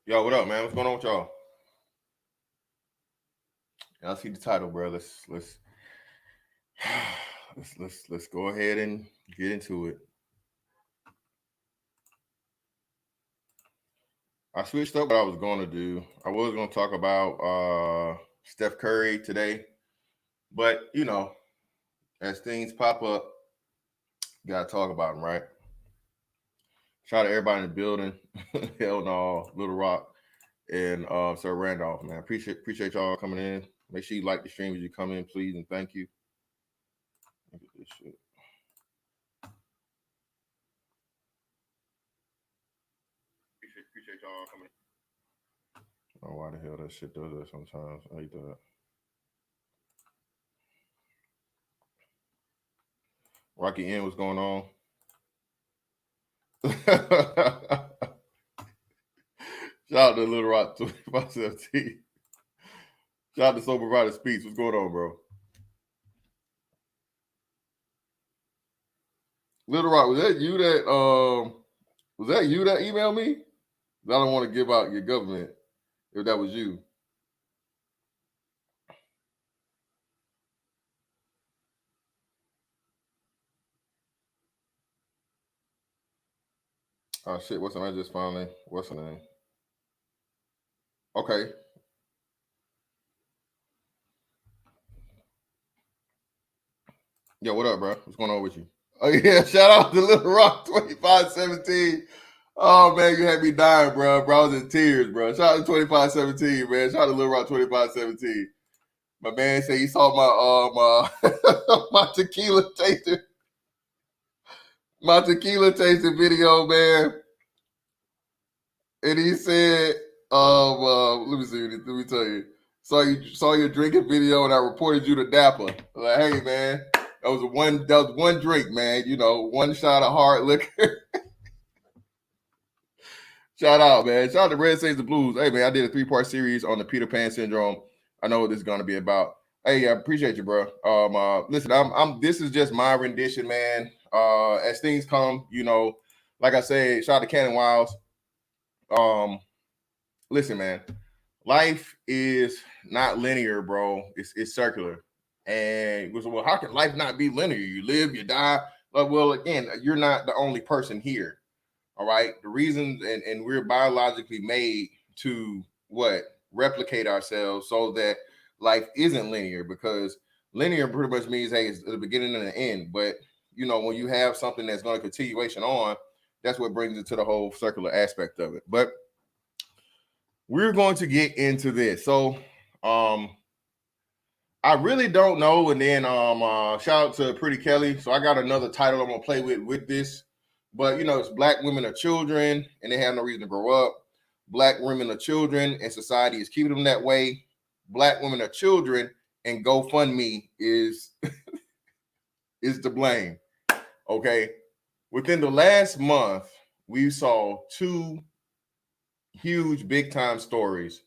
Yo, what up, man? What's going on with y'all? Y'all see the title, bro. Let's go ahead and get into it. I switched up what I was going to do. I was going to talk about Steph Curry today, but as things pop up, gotta talk about them, right? Shout out to everybody in the building. Hell no, Little Rock and Sir Randolph, man. Appreciate y'all coming in. Make sure you like the stream as you come in, please, and thank you. Look at this shit. Appreciate y'all coming in. I don't know why the hell that shit does that sometimes. I hate that. Rocky N, what's going on? Shout out to Little Rock 2517. Shout out to Sober Rider Speech. What's going on, bro? Little Rock, was that you that emailed me? I don't want to give out your government if that was you. Oh shit, what's her name? I just finally what's her name? Okay. Yo, what up, bro? What's going on with you? Oh yeah, shout out to Little Rock 2517. Oh man, you had me dying, bro. I was in tears, bro. Shout out to 2517, man. Shout out to Little Rock 2517. My man said he saw my my tequila tasting video, man. And he said, let me see, let me tell you. Saw your drinking video and I reported you to Dapper. Like, hey man, that was one drink, man. One shot of hard liquor. Shout out, man. Shout out to Red Saves the Blues. Hey, man, I did a 3-part series on the Peter Pan syndrome. I know what this is going to be about. Hey, I appreciate you, bro. Listen, I'm. This is just my rendition, man. As things come, like I said, shout out to Cannon Wiles. Listen, man, life is not linear, bro. It's circular. And it was, well, how can life not be linear? You live, you die. Well, again, you're not the only person here. All right. The reasons, and we're biologically made to what? Replicate ourselves so that life isn't linear, because linear pretty much means, hey, it's the beginning and the end. But, when you have something that's going to continuation on, that's what brings it to the whole circular aspect of it. But we're going to get into this. So, I really don't know. And then shout out to Pretty Kelly. So I got another title I'm gonna play with this. But it's black women are children and they have no reason to grow up. Black women are children and society is keeping them that way. Black women are children and GoFundMe is is to blame. Okay. Within the last month, we saw 2 huge big time stories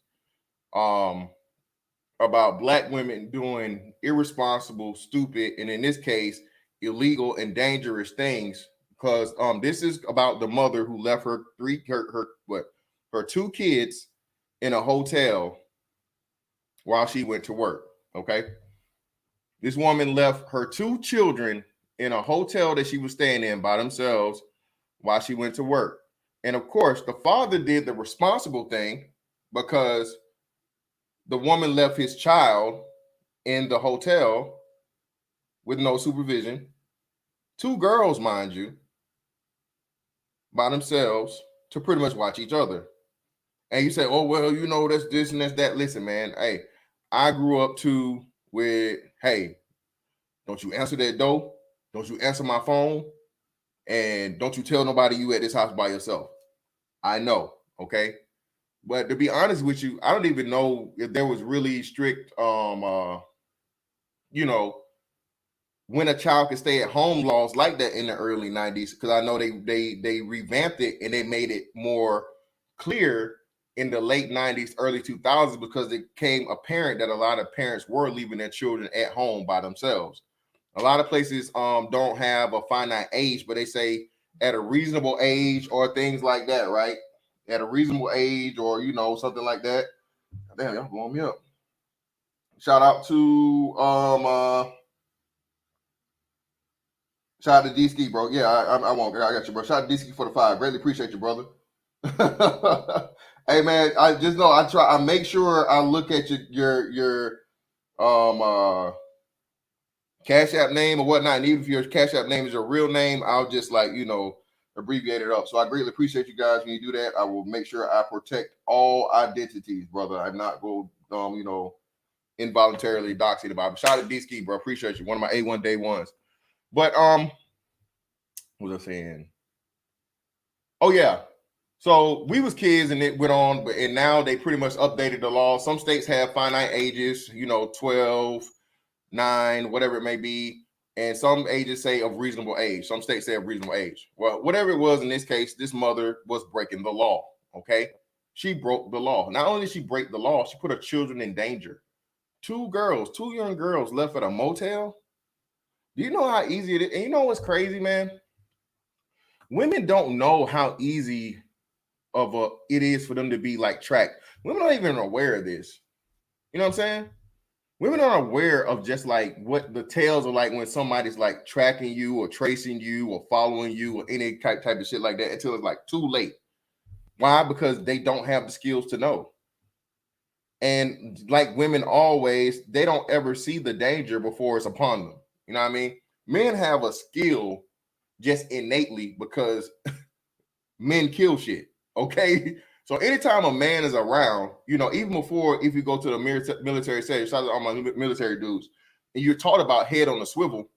about black women doing irresponsible, stupid, and in this case, illegal and dangerous things. Because this is about the mother who left her 2 kids in a hotel while she went to work. Okay, this woman left her 2 children in a hotel that she was staying in by themselves while she went to work. And of course, the father did the responsible thing because the woman left his child in the hotel with no supervision. 2 girls, mind you, by themselves to pretty much watch each other. And you say, oh, well, that's this and that's that. Listen, man, hey, I grew up too with, hey, don't you answer that door? Don't you answer my phone? And don't you tell nobody you at this house by yourself. I know, okay? But to be honest with you, I don't even know if there was really strict, when a child could stay at home laws like that in the early 90s, because I know they revamped it and they made it more clear in the late 90s, early 2000s, because it became apparent that a lot of parents were leaving their children at home by themselves. A lot of places don't have a finite age, but they say at a reasonable age or things like that, right? at a reasonable age, or something like that. Damn, y'all blowing me up. Shout out to shout out to D-Ski, bro. Yeah, I won't. I got you, bro. Shout out to D-Ski for the 5. Greatly appreciate you, brother. Hey man, I just know I make sure I look at your Cash App name or whatnot. And even if your Cash App name is your real name, I'll just abbreviate it up. So I greatly appreciate you guys when you do that. I will make sure I protect all identities, brother. I not go involuntarily dox anybody. Shout out to D-Ski, bro. Appreciate you. One of my A1 day ones. But what was I saying? Oh yeah. So we was kids and it went on, and now they pretty much updated the law. Some states have finite ages, 12, 9, whatever it may be. And some ages say of reasonable age. Some states say of reasonable age. Well, whatever it was in this case, this mother was breaking the law. Okay. She broke the law. Not only did she break the law, she put her children in danger. 2 young girls left at a motel. Do you know how easy it is? And you know what's crazy, man? Women don't know how easy it is for them to be like tracked. Women aren't even aware of this. You know what I'm saying? Women aren't aware of just like what the tales are like when somebody's like tracking you or tracing you or following you or any type of shit like that until it's like too late. Why? Because they don't have the skills to know. And like women always, they don't ever see the danger before it's upon them. You know what I mean? Men have a skill just innately because men kill shit. Okay. So anytime a man is around, even before, if you go to the military setting, shout out to all my military dudes, and you're taught about head on the swivel,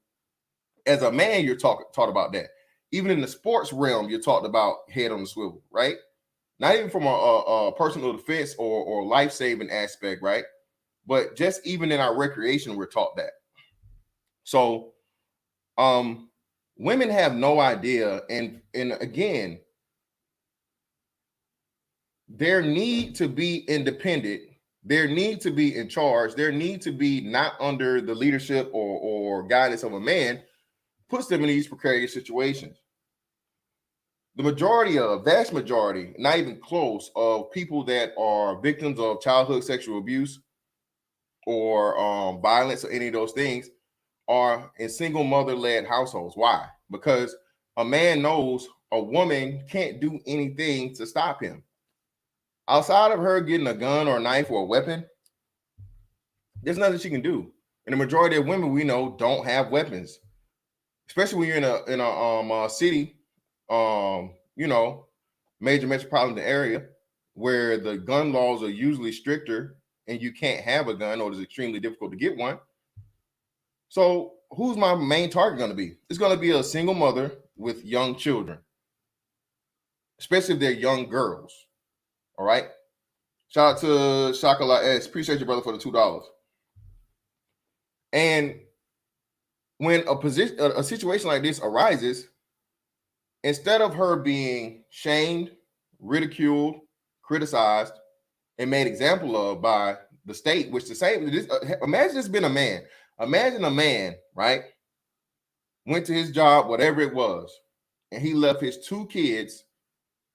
as a man, you're taught about that. Even in the sports realm, you're taught about head on the swivel, right? Not even from a personal defense or life-saving aspect, right? But just even in our recreation, we're taught that. So women have no idea. And again, their need to be independent, their need to be in charge, their need to be not under the leadership or guidance of a man puts them in these precarious situations. The vast majority, not even close, of people that are victims of childhood sexual abuse or violence or any of those things are in single mother-led households. Why? Because a man knows a woman can't do anything to stop him. Outside of her getting a gun or a knife or a weapon, there's nothing she can do. And the majority of women we know don't have weapons, especially when you're in a city, major metropolitan area where the gun laws are usually stricter and you can't have a gun or it's extremely difficult to get one. So who's my main target going to be? It's going to be a single mother with young children, especially if they're young girls. All right. Shout out to Shakala S. Appreciate you, brother, for the $2. And when a situation like this arises, instead of her being shamed, ridiculed, criticized, and made example of by the state, which the same, imagine this being a man. Imagine a man, right? Went to his job, whatever it was, and he left his 2 kids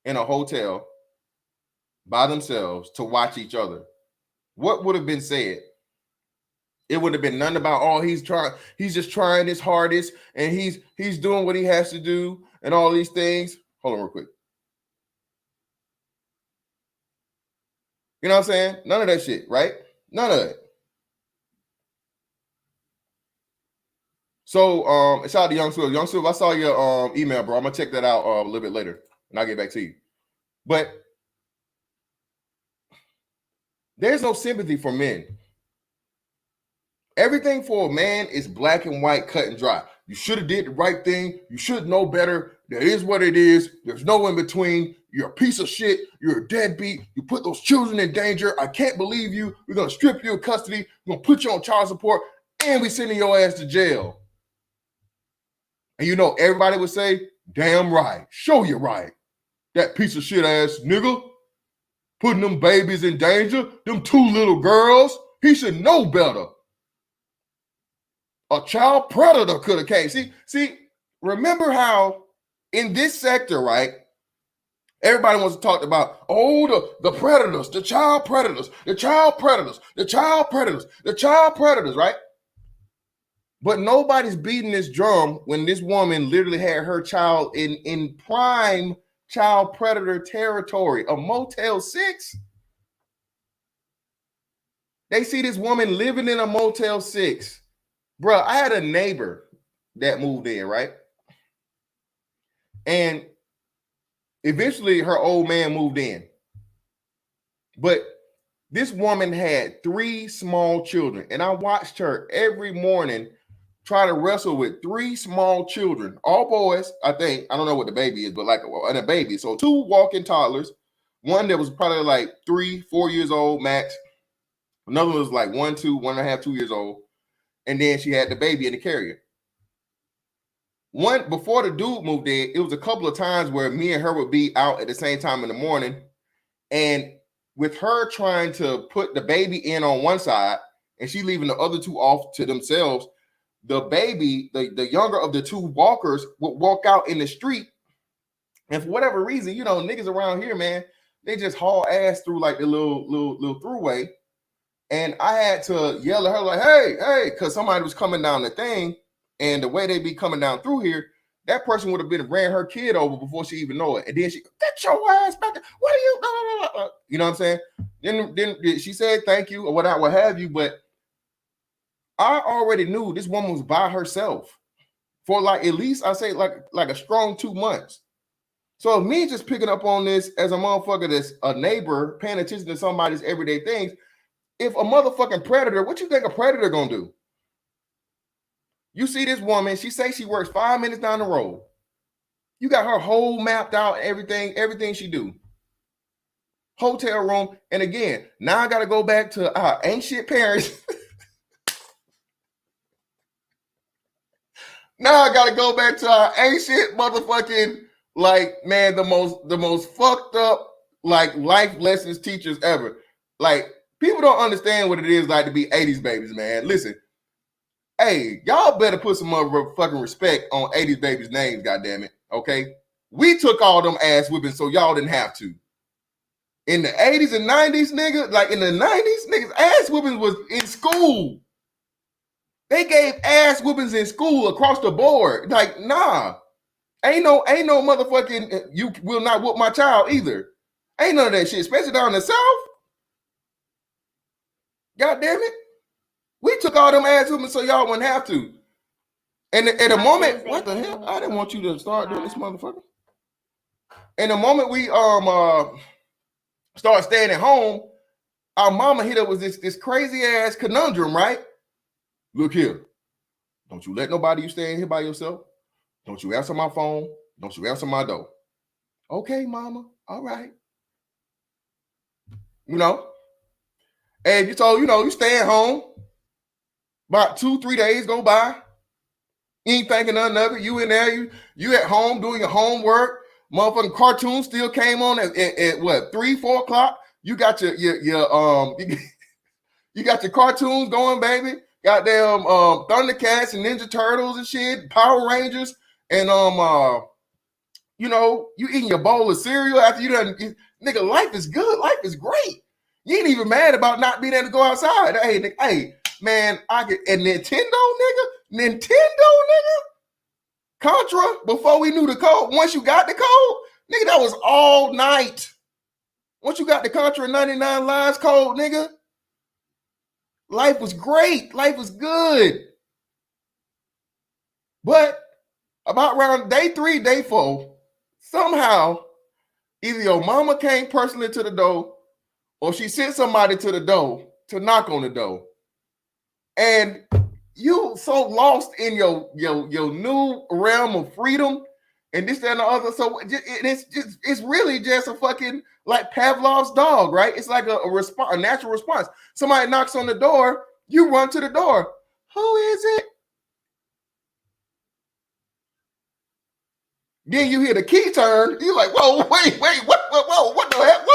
in a hotel by themselves to watch each other. What would have been said? It would have been nothing about, he's just trying his hardest and he's doing what he has to do and all these things. Hold on real quick. You know what I'm saying? None of that shit, right? None of it. So shout out to Young Swift. Young Swift, I saw your email, bro. I'm gonna check that out a little bit later and I'll get back to you. But there's no sympathy for men. Everything for a man is black and white, cut and dry. You should have did the right thing. You should know better. That is what it is. There's no in between. You're a piece of shit. You're a deadbeat. You put those children in danger. I can't believe you. We're going to strip you of custody. We're going to put you on child support. And we're sending your ass to jail. And everybody would say, damn right. Show you right. That piece of shit ass nigga. Putting them babies in danger. Them 2 little girls. He should know better. A child predator could have came. See, remember how in this sector, right? Everybody wants to talk about, the predators, the child predators, the child predators, the child predators, the child predators, right? But nobody's beating this drum when this woman literally had her child in prime child predator territory, a Motel 6. They see this woman living in a Motel 6. Bro, I had a neighbor that moved in, right? And eventually her old man moved in. But this woman had 3 small children. And I watched her every morning try to wrestle with 3 small children, all boys, I think. I don't know what the baby is, but like a baby. So 2 walking toddlers, one that was probably like 3, 4 years old max. Another one was like 1, 2, 1.5, 2 years old. And then she had the baby in the carrier. One, before the dude moved in, it was a couple of times where me and her would be out at the same time in the morning. And with her trying to put the baby in on one side and she leaving the other 2 off to themselves, the baby, the younger of the 2 walkers, would walk out in the street. And for whatever reason, you know, niggas around here, man, they just haul ass through like the little throughway. And I had to yell at her like, hey, because somebody was coming down the thing. And the way they be coming down through here, that person would have been ran her kid over before she even know it. And then she, get your ass back there. What are you doing? You know what I'm saying? Then she said thank you or what have you. But I already knew this woman was by herself for like at least I say like a strong 2 months. So me just picking up on this as a motherfucker that's a neighbor paying attention to somebody's everyday things. If a motherfucking predator, what you think a predator gonna do? You see this woman, she say she works 5 minutes down the road. You got her whole mapped out, everything she do. Hotel room. And again, now I got to go back to our ancient parents. Now I got to go back to our ancient motherfucking, like, man, the most fucked up, like, life lessons teachers ever. Like, people don't understand what it is like to be 80s babies, man. Listen. Hey, y'all better put some motherfucking respect on 80s babies' names, goddammit. Okay? We took all them ass whippings so y'all didn't have to. In the 80s and 90s, nigga, like in the 90s, niggas, ass whippings was in school. They gave ass whippings in school across the board. Like, nah. Ain't no motherfucking, you will not whoop my child either. Ain't none of that shit, especially down in the South. God damn it. We took all them ass whippings so y'all wouldn't have to. And at the moment, what the hell? I didn't want you to start doing this, motherfucker. And the moment we start staying at home, our mama hit up with this crazy ass conundrum, right? Look here. Don't you let nobody you stay in here by yourself. Don't you answer my phone. Don't you answer my door. Okay, mama. All right. You know? And you told, you stay at home. About 2-3 days go by. You ain't thinking nothing of it. You in there, you at home doing your homework. Motherfucking cartoon still came on at what, 3-4 o'clock? You got your you got your cartoons going, baby. Goddamn Thundercats and Ninja Turtles and shit, Power Rangers, and you eating your bowl of cereal after you done. Nigga, life is good. Life is great. You ain't even mad about not being able to go outside. Hey, man, I get a Nintendo, nigga. Contra, before we knew the code, once you got the code, nigga, that was all night. Once you got the Contra 99 Lives code, nigga, life was great. Life was good. But about around day 3, day 4, somehow, either your mama came personally to the door or she sent somebody to the door to knock on the door. And you so lost in your new realm of freedom and this, that, and the other. So it's really just a fucking like Pavlov's dog, right? It's like a natural response. Somebody knocks on the door, you run to the door. Who is it? Then you hear the key turn. You're like, whoa, wait, what the heck?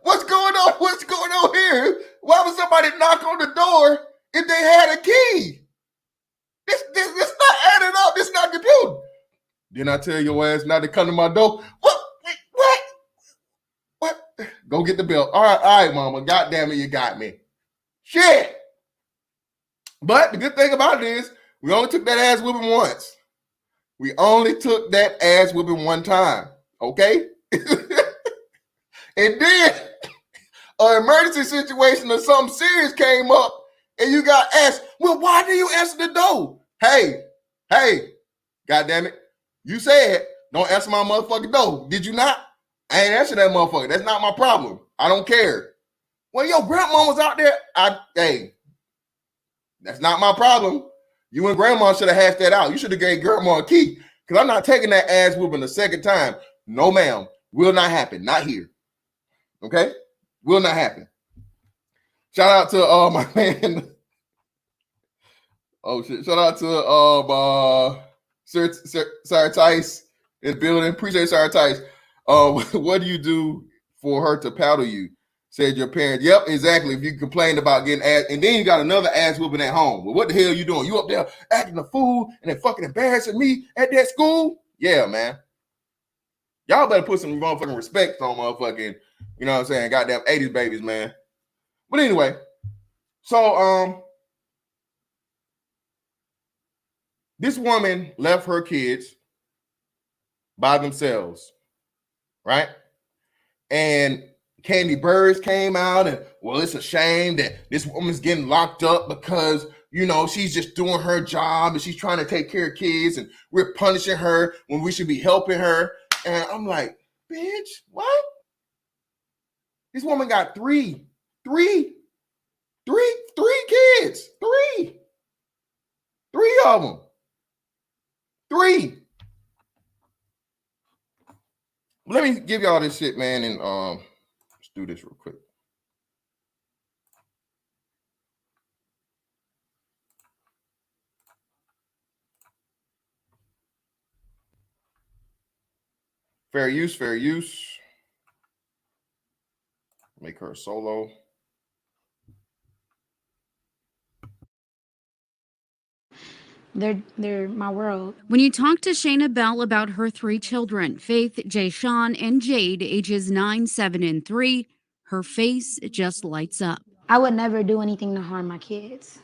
What's going on? What's going on here? Why would somebody knock on the door if they had a key? This not adding up. This not computing. Then I tell your ass not to come to my door. What? Go get the bill. All right, mama. God damn it, you got me. Shit. But the good thing about it is we only took that ass whipping once. We only took that ass whipping one time. Okay? And then an emergency situation or something serious came up and you got asked, well, why do you answer the door? Hey, God damn it. You said, don't answer my motherfucking door. Did you not? I ain't answer that motherfucker. That's not my problem. I don't care. Well, your grandma was out there. Hey, that's not my problem. You and grandma should have hashed that out. You should have gave grandma a key because I'm not taking that ass whooping the second time. No, ma'am. Will not happen. Not here. Okay? Will not happen. Shout out to my man. Oh shit! Shout out to Sarah Tice in the building. Appreciate Sarah Tice. What do you do for her to paddle you? Said your parents. Yep, exactly. If you complained about getting ass, and then you got another ass whooping at home. Well, what the hell are you doing? You up there acting a fool and then fucking embarrassing me at that school? Yeah, man. Y'all better put some motherfucking respect on motherfucking, you know what I'm saying, goddamn 80s babies, man. But anyway, so this woman left her kids by themselves, right? And Candy Burris came out and, well, it's a shame that this woman's getting locked up because, you know, she's just doing her job and she's trying to take care of kids and we're punishing her when we should be helping her. And I'm like, bitch, what? This woman got three kids. Three of them. Let me give y'all this shit, man, and let's do this real quick. Fair use. Make her a solo. They're my world. When you talk to Shayna Bell about her 3 children, Faith, Jayshawn, and Jade, ages 9, 7, and 3, her face just lights up. I would never do anything to harm my kids.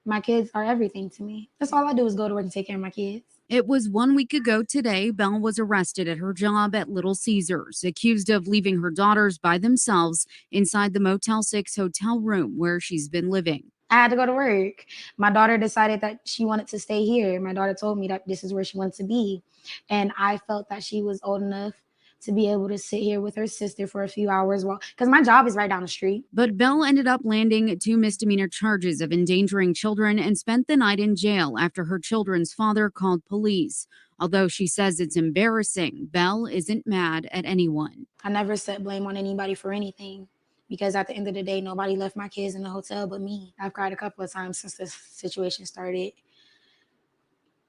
My kids are everything to me. That's all I do is go to work and take care of my kids. It was 1 week ago today, Bell was arrested at her job at Little Caesars, accused of leaving her daughters by themselves inside the Motel 6 hotel room where she's been living. I had to go to work. My daughter decided that she wanted to stay here. My daughter told me that this is where she wants to be. And I felt that she was old enough to be able to sit here with her sister for a few hours because my job is right down the street. But Bell ended up landing 2 misdemeanor charges of endangering children and spent the night in jail after her children's father called police. Although she says it's embarrassing, Bell isn't mad at anyone. I never set blame on anybody for anything because at the end of the day, nobody left my kids in the hotel but me. I've cried a couple of times since this situation started.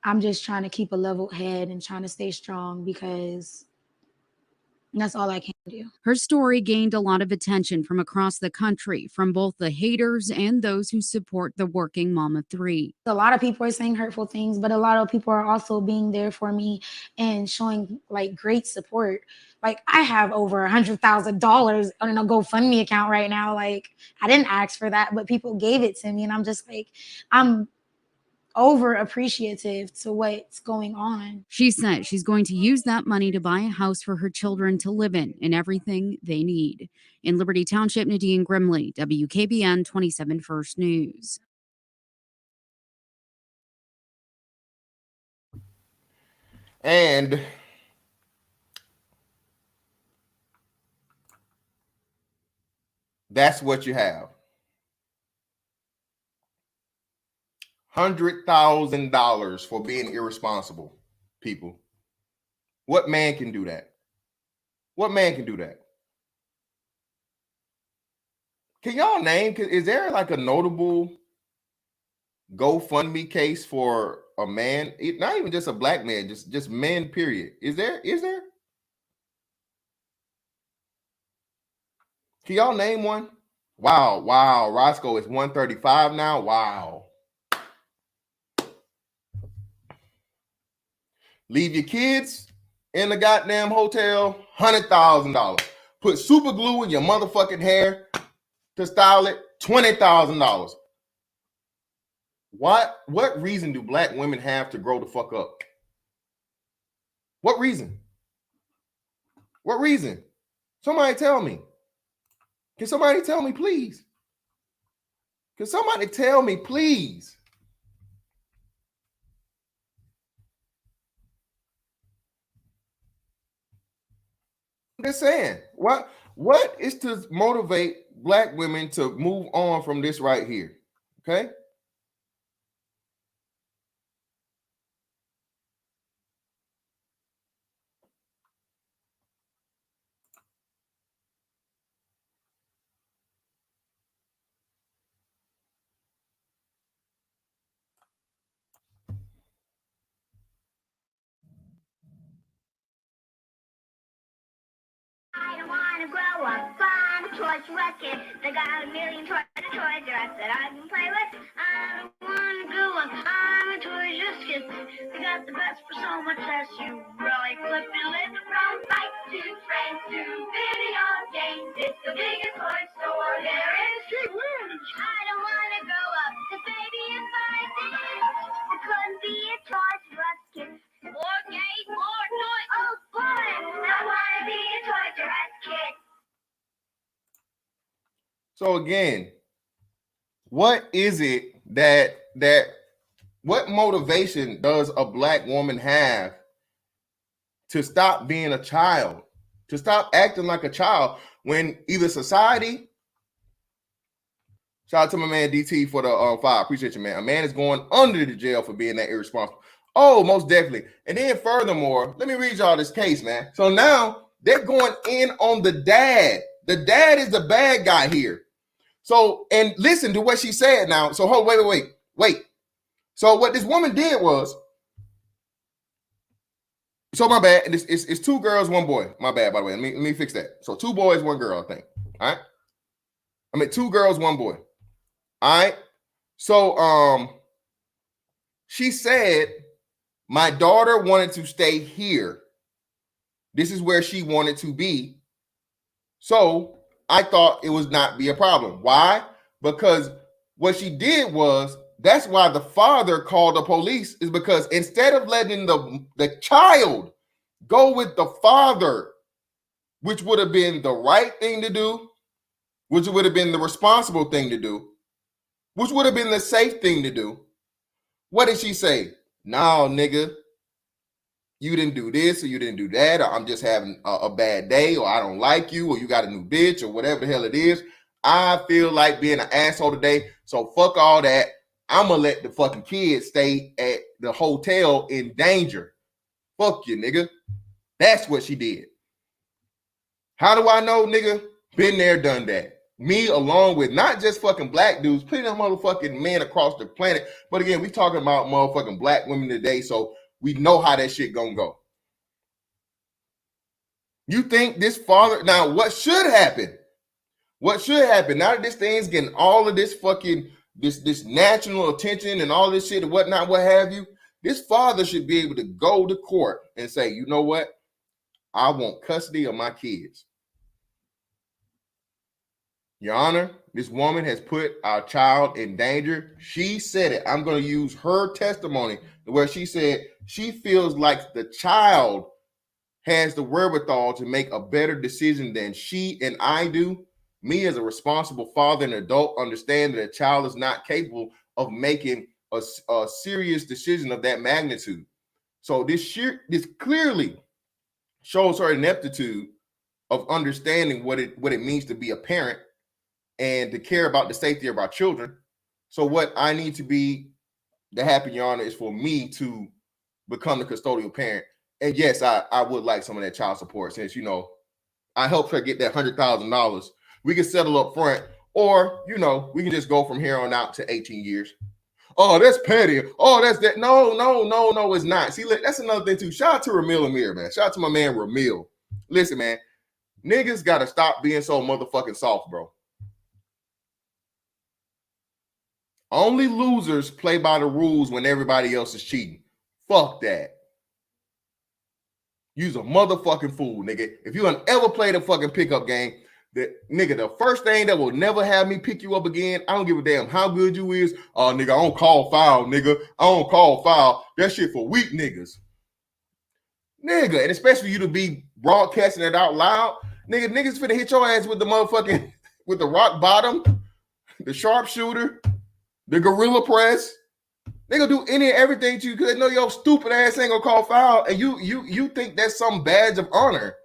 I'm just trying to keep a level head and trying to stay strong because that's all I can do. Her story gained a lot of attention from across the country, from both the haters and those who support the working mom of 3. A lot of people are saying hurtful things, but a lot of people are also being there for me and showing like great support. Like I have over $100,000 on a GoFundMe account right now. Like I didn't ask for that, but people gave it to me. And I'm just like, I'm over appreciative to what's going on. She says she's going to use that money to buy a house for her children to live in and everything they need. In Liberty Township, Nadine Grimley, WKBN 27 First News. And that's what you have. $100,000 for being irresponsible, people. What man can do that? What man can do that? Can y'all name? Is there like a notable GoFundMe case for a man? Not even just a black man, just men, period. Is there? Can y'all name one? Wow. Roscoe is 135 now. Wow. Leave your kids in the goddamn hotel, $100,000. put super glue in your motherfucking hair to style it, $20,000. What reason do black women have to grow the fuck up? What reason? What reason? Somebody tell me. Can somebody tell me, please? Can somebody tell me, please? I'm just saying, what is to motivate black women to move on from this right here? Okay. I don't want to grow up. I'm a Toys R Us kid. They got a million toys R Us that I can play with. I don't want to grow up. I'm a Toys R Us kid. They got the best for so much less. You really flip and live from fight to friends to video games. It's the biggest toy store there is. I don't want to grow up. 'Cause baby, if I did, I couldn't be a Toys R Us kid. More games, more toys. Oh boy, I want to be a Toys R Us kid. So again, what is it that what motivation does a black woman have to stop being a child, to stop acting like a child when either society, shout out to my man DT for the 5, appreciate you, man. A man is going under the jail for being that irresponsible. Oh, most definitely. And then furthermore, let me read y'all this case, man. So now they're going in on the dad. The dad is the bad guy here. So, and listen to what she said now. So hold, wait. So what this woman did was, so my bad, and it's 2 girls, 1 boy. My bad, by the way. Let me fix that. So 2 boys, 1 girl, I think. All right. I mean 2 girls, 1 boy. All right. So she said, my daughter wanted to stay here. This is where she wanted to be. So I thought it would not be a problem. Why? Because what she did was, that's why the father called the police, is because instead of letting the child go with the father, which would have been the right thing to do, which would have been the responsible thing to do, which would have been the safe thing to do, what did she say? No, nigga, you didn't do this or you didn't do that, or I'm just having a bad day, or I don't like you, or you got a new bitch, or whatever the hell it is. I feel like being an asshole today, so fuck all that. I'm gonna let the fucking kids stay at the hotel in danger. Fuck you, nigga. That's what she did. How do I know, nigga? Been there, done that. Me, along with not just fucking black dudes, plenty of motherfucking men across the planet. But again, we talking about motherfucking black women today, so we know how that shit gonna go. You think this father, now what should happen? What should happen now that this thing's getting all of this fucking this national attention and all this shit and whatnot, what have you? This father should be able to go to court and say, you know what? I want custody of my kids. Your Honor, this woman has put our child in danger. She said it. I'm going to use her testimony where she said she feels like the child has the wherewithal to make a better decision than she and I do. Me, as a responsible father and adult, understand that a child is not capable of making a serious decision of that magnitude. So this clearly shows her ineptitude of understanding what it means to be a parent and to care about the safety of our children. So what I need to happen, Your Honor, is for me to become the custodial parent. And yes, I would like some of that child support, since, you know, I helped her get that $100,000. We can settle up front, or, you know, we can just go from here on out to 18 years. Oh, that's petty. Oh, that's that. No, it's not. See, that's another thing too. Shout out to Ramil Amir, man. Shout out to my man Ramil. Listen, man, niggas got to stop being so motherfucking soft, bro. Only losers play by the rules when everybody else is cheating. Fuck that. You's a motherfucking fool, nigga. If you ever played a fucking pickup game, nigga, the first thing that will never have me pick you up again, I don't give a damn how good you is. Oh, nigga, I don't call foul, nigga. I don't call foul. That shit for weak niggas. Nigga, and especially you to be broadcasting it out loud. Niggas finna hit your ass with the motherfucking, with the rock bottom, the sharpshooter, the gorilla press. They gonna do any and everything to you because they know your stupid ass ain't gonna call foul, and you think that's some badge of honor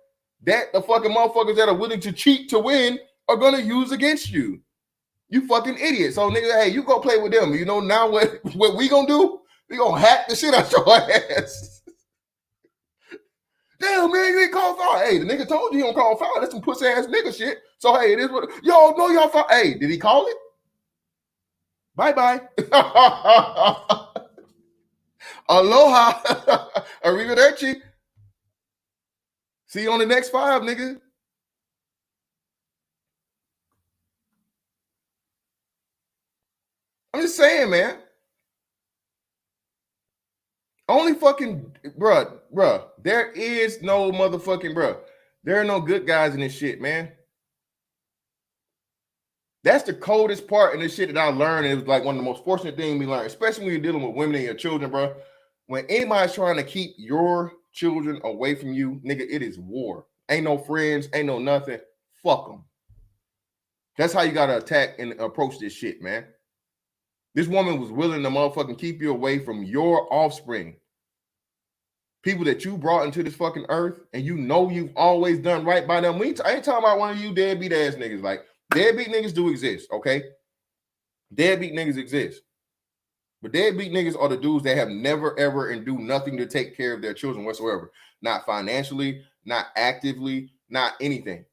that the fucking motherfuckers that are willing to cheat to win are gonna use against you. You fucking idiot. So nigga, hey, you go play with them. You know now what we gonna do? We gonna hack the shit out your ass. Damn, man, you ain't call foul. Hey, the nigga told you he don't call foul. That's some pussy ass nigga shit. So hey, it is what y'all know y'all foul. Hey, did he call it? Bye-bye. Aloha. Arrivederci. See you on the next 5, nigga. I'm just saying, man. Only fucking, bruh. There is no motherfucking, bruh. There are no good guys in this shit, man. That's the coldest part in the shit that I learned. It was like one of the most fortunate things we learned, especially when you're dealing with women and your children, bro. When anybody's trying to keep your children away from you, nigga, it is war. Ain't no friends, ain't no nothing. Fuck them. That's how you got to attack and approach this shit, man. This woman was willing to motherfucking keep you away from your offspring. People that you brought into this fucking earth, and you know you've always done right by them. I ain't talking about one of you deadbeat ass niggas. Like, deadbeat niggas do exist, okay? Deadbeat niggas exist. But deadbeat niggas are the dudes that have never, ever, and do nothing to take care of their children whatsoever. Not financially, not actively, not anything.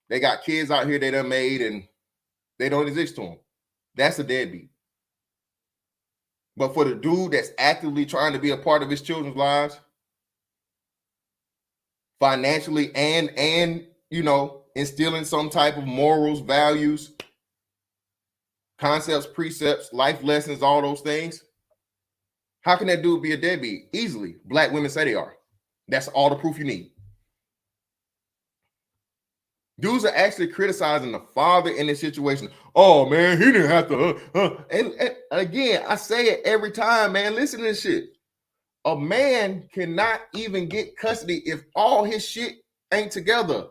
They got kids out here they done made, and they don't exist to them. That's a deadbeat. But for the dude that's actively trying to be a part of his children's lives, financially and you know, instilling some type of morals, values, concepts, precepts, life lessons, all those things. How can that dude be a deadbeat? Easily. Black women say they are. That's all the proof you need. Dudes are actually criticizing the father in this situation. Oh, man, he didn't have to. And again, I say it every time, man. Listen to this shit. A man cannot even get custody if all his shit ain't together.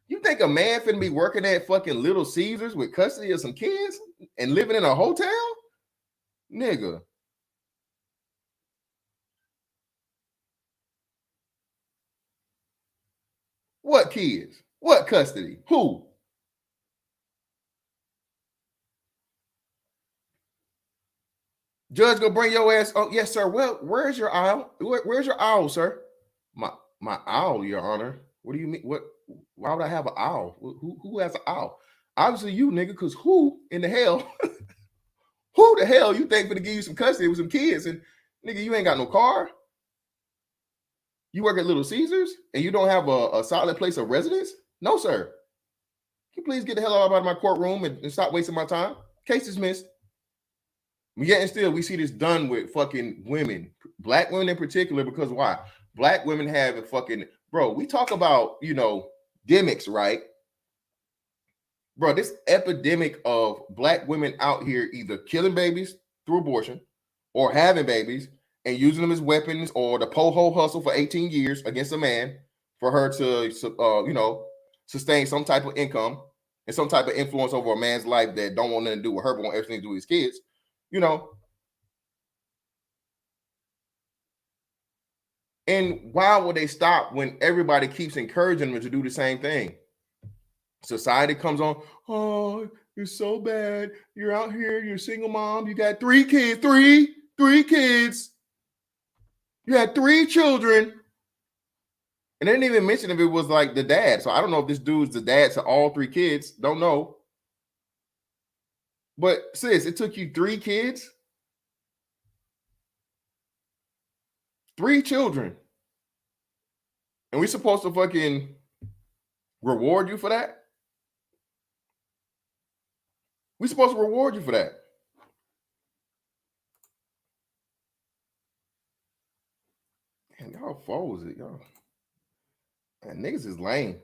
You think a man finna be working at fucking Little Caesars with custody of some kids and living in a hotel? Nigga. What kids? What custody? Who? Judge gonna bring your ass. Oh, yes, sir. Well, where's your owl? Where's your owl, sir? My owl, Your Honor. What do you mean? What? Why would I have an owl? Who has an owl? Obviously you, nigga, because who in the hell, who the hell you think gonna give you some custody with some kids? And nigga, you ain't got no car. You work at Little Caesars and you don't have a solid place of residence? No, sir. Can you please get the hell out of my courtroom and stop wasting my time? Case dismissed. Yet and still, we see this done with fucking women, black women in particular, because why? Black women have a fucking, bro, we talk about, you know, demics, right? Bro, this epidemic of black women out here either killing babies through abortion or having babies and using them as weapons or the po-ho hustle for 18 years against a man for her to, you know, sustain some type of income and some type of influence over a man's life that don't want nothing to do with her, but want everything to do with his kids. You know, and why would they stop when everybody keeps encouraging them to do the same thing? Society comes on, oh, you're so bad. You're out here, you're a single mom. You got 3 kids, three kids. You had 3 children. And they didn't even mention if it was like the dad. So I don't know if this dude's the dad to all 3 kids. Don't know. But sis, it took you 3 kids? 3 children. And we supposed to fucking reward you for that? We supposed to reward you for that. Man, y'all foes it, y'all. Man, niggas is lame.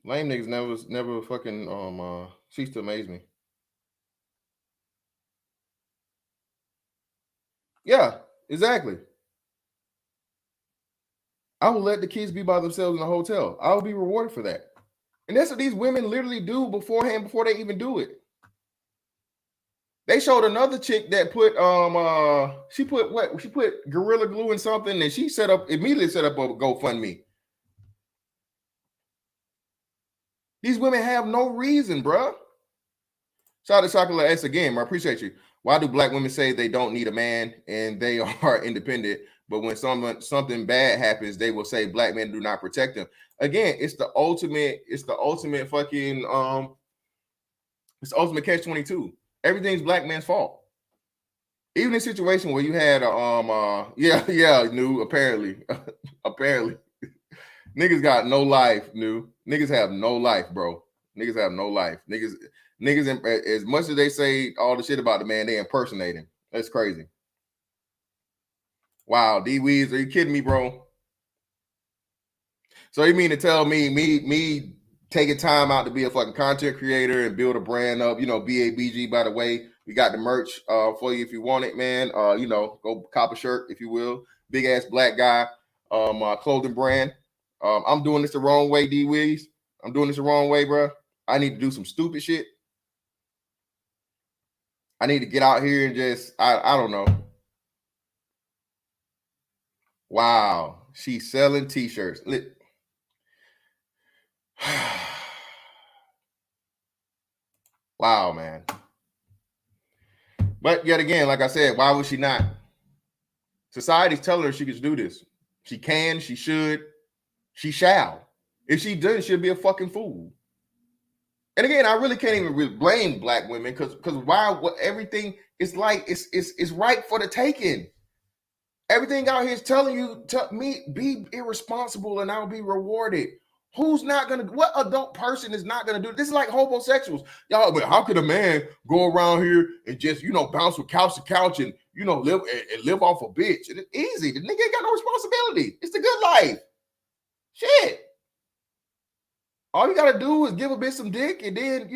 Lame niggas never fucking cease to amaze me. Yeah, exactly. I will let the kids be by themselves in the hotel. I will be rewarded for that. And that's what these women literally do beforehand, before they even do it. They showed another chick that put she put Gorilla Glue in something, and she immediately set up a GoFundMe. These women have no reason, bro. Shout out to Chocolate S again, I appreciate you. Why do black women say they don't need a man and they are independent, but when something bad happens, they will say black men do not protect them? Again, it's the ultimate fucking it's the ultimate catch-22. Everything's black man's fault. Even in a situation where you had apparently niggas got no life, niggas have no life, bro. Niggas have no life. Niggas, as much as they say all the shit about the man, they impersonate him. That's crazy. Wow, D-Weeds, are you kidding me, bro? So you mean to tell me taking time out to be a fucking content creator and build a brand up, BABG, by the way, we got the merch for you if you want it, man. Go cop a shirt if you will. Big ass black guy clothing brand. I'm doing this the wrong way, D-Weeds. I'm doing this the wrong way, bro. I need to do some stupid shit. I need to get out here and just, I don't know. Wow. She's selling t-shirts. Wow, man. But yet again, like I said, why would she not? Society's telling her she can do this. She can, she should, she shall. If she doesn't, she'll be a fucking fool. And again, I really can't even really blame black women because everything is like it's right for the taking. Everything out here is telling you me be irresponsible and I'll be rewarded. Who's not gonna? What adult person is not gonna do this? Is like homosexuals, y'all. But how could a man go around here and just bounce from couch to couch and live off a bitch? And it's easy. The nigga ain't got no responsibility. It's the good life. Shit. All you gotta do is give a bitch some dick and then,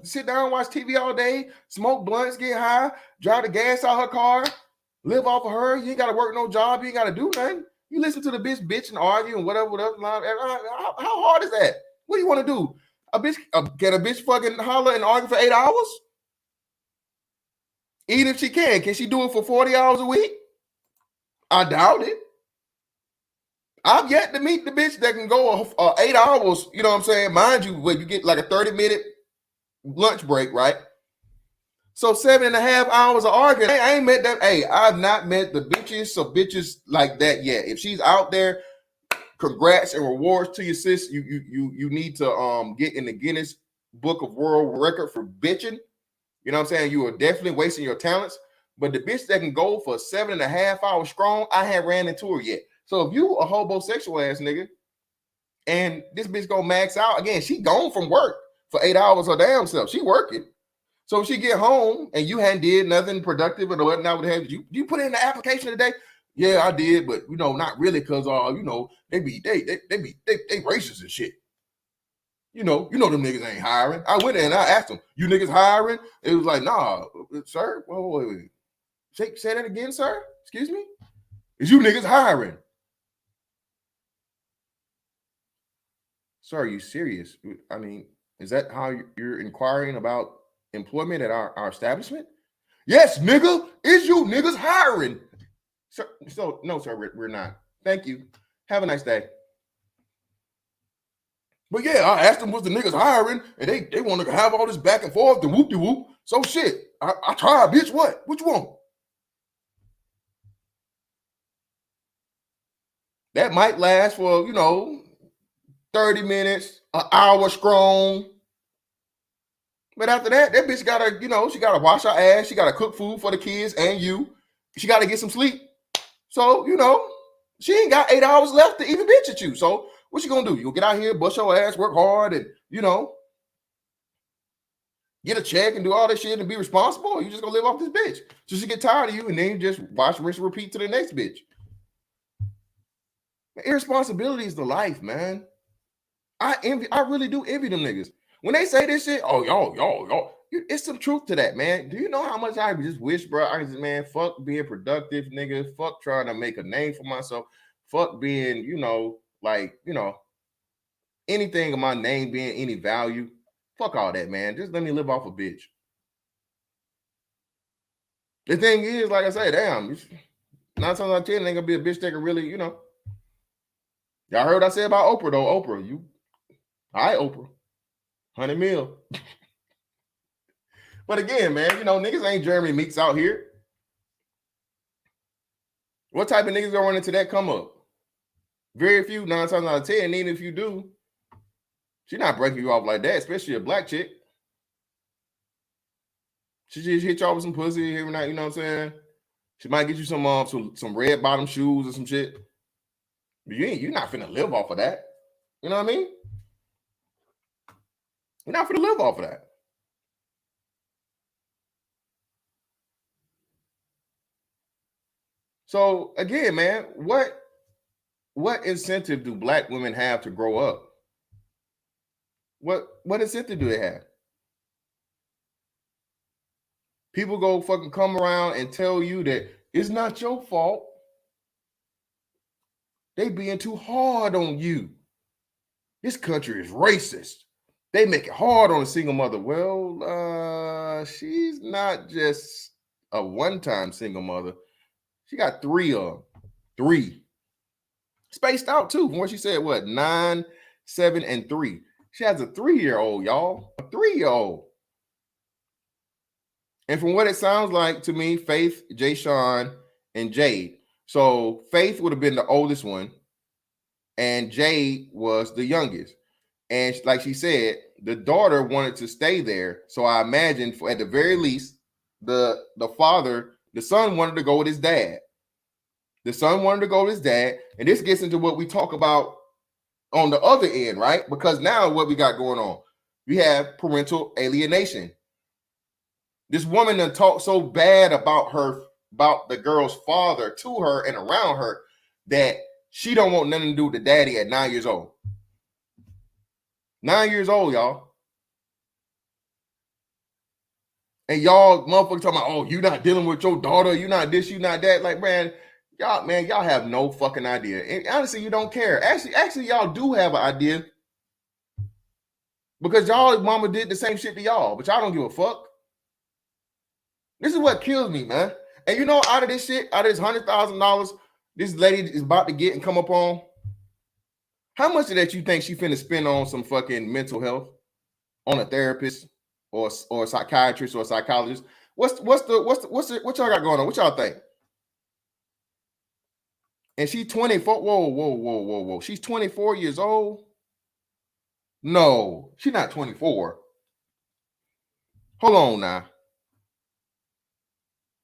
sit down, watch TV all day, smoke blunts, get high, drive the gas out her car, live off of her. You ain't gotta work no job. You ain't gotta do nothing. You listen to the bitch and argue and whatever. How hard is that? What do you want to do? Can a bitch fucking holler and argue for 8 hours? Even if she can she do it for 40 hours a week? I doubt it. I've yet to meet the bitch that can go 8 hours, you know what I'm saying? Mind you, when you get like a 30-minute lunch break, right? So 7.5 hours of arguing. I ain't met that. Hey, I've not met the bitches like that yet. If she's out there, congrats and rewards to your sis. You need to get in the Guinness Book of World Record for bitching. You know what I'm saying? You are definitely wasting your talents. But the bitch that can go for 7.5 hours strong, I haven't ran into her yet. So if you a homosexual ass nigga and this bitch gonna max out, again, she gone from work for 8 hours her damn self. She working. So if she get home and you hadn't did nothing productive or whatnot, you put in the application today? Yeah, I did, but not really, because they racist and shit. You know them niggas ain't hiring. I went there and I asked them, you niggas hiring? It was like, nah, sir. Wait. Say that again, sir. Excuse me? Is you niggas hiring? Sir, are you serious? I mean, is that how you're inquiring about employment at our establishment? Yes, nigga. Is you niggas hiring? Sir, so no, sir, we're not. Thank you. Have a nice day. But yeah, I asked them, was the niggas hiring? And they want to have all this back and forth, the whoop-de-whoop. So shit, I tried, bitch. What you want? That might last for, 30 minutes, an hour strong. But after that bitch gotta, she gotta wash her ass. She gotta cook food for the kids and you. She gotta get some sleep. So, she ain't got 8 hours left to even bitch at you. So what you gonna do? You gonna get out here, bust your ass, work hard, and, get a check and do all that shit and be responsible? Or you just gonna live off this bitch? So she get tired of you and then you just watch, rinse, and repeat to the next bitch. Irresponsibility is the life, man. I really do envy them niggas. When they say this shit, oh, yo, it's some truth to that, man. Do you know how much I just wish, bro? I just, man, fuck being productive, nigga. Fuck trying to make a name for myself. Fuck being, anything of my name being any value. Fuck all that, man. Just let me live off a bitch. The thing is, like I say, damn, 9 times out of 10 ain't gonna be a bitch that can really, Y'all heard what I said about Oprah, though. Oprah, Oprah. 100 mil. But again, man, niggas ain't Jeremy Meeks out here. What type of niggas gonna run into that come up? Very few, 9 times out of 10. And even if you do, she's not breaking you off like that, especially a black chick. She just hit y'all with some pussy every night, you know what I'm saying? She might get you some red bottom shoes or some shit. But you're not finna live off of that. You know what I mean? You're not finna live off of that. So again, man, what incentive do black women have to grow up? What incentive do they have? People go fucking come around and tell you that it's not your fault. They being too hard on you. This country is racist. They make it hard on a single mother. Well, she's not just a one-time single mother. She got 3 of them. 3. Spaced out too. From what she said, 9, 7, and 3. She has a 3-year-old, y'all. A 3-year-old. And from what it sounds like to me, Faith, Jay Sean, and Jade. So Faith would have been the oldest one, and Jade was the youngest. And like she said, the daughter wanted to stay there. So I imagine at the very least, the son wanted to go with his dad. The son wanted to go with his dad. And this gets into what we talk about on the other end, right? Because now what we got going on, we have parental alienation. This woman done talked so bad about the girl's father to her and around her that she don't want nothing to do with the daddy at 9 years old. 9 years old, y'all. And y'all motherfuckers talking about, oh, you not dealing with your daughter, you not this, you not that. Like, man, y'all have no fucking idea. And honestly, you don't care. Actually, y'all do have an idea. Because y'all mama did the same shit to y'all, but y'all don't give a fuck. This is what kills me, man. And out of this shit, out of this $100,000, this lady is about to get and come up on, how much of that you think she finna spend on some fucking mental health, on a therapist or a psychiatrist or a psychologist? What y'all got going on? What y'all think? And she's 24. Whoa. She's 24 years old. No, she's not 24. Hold on now.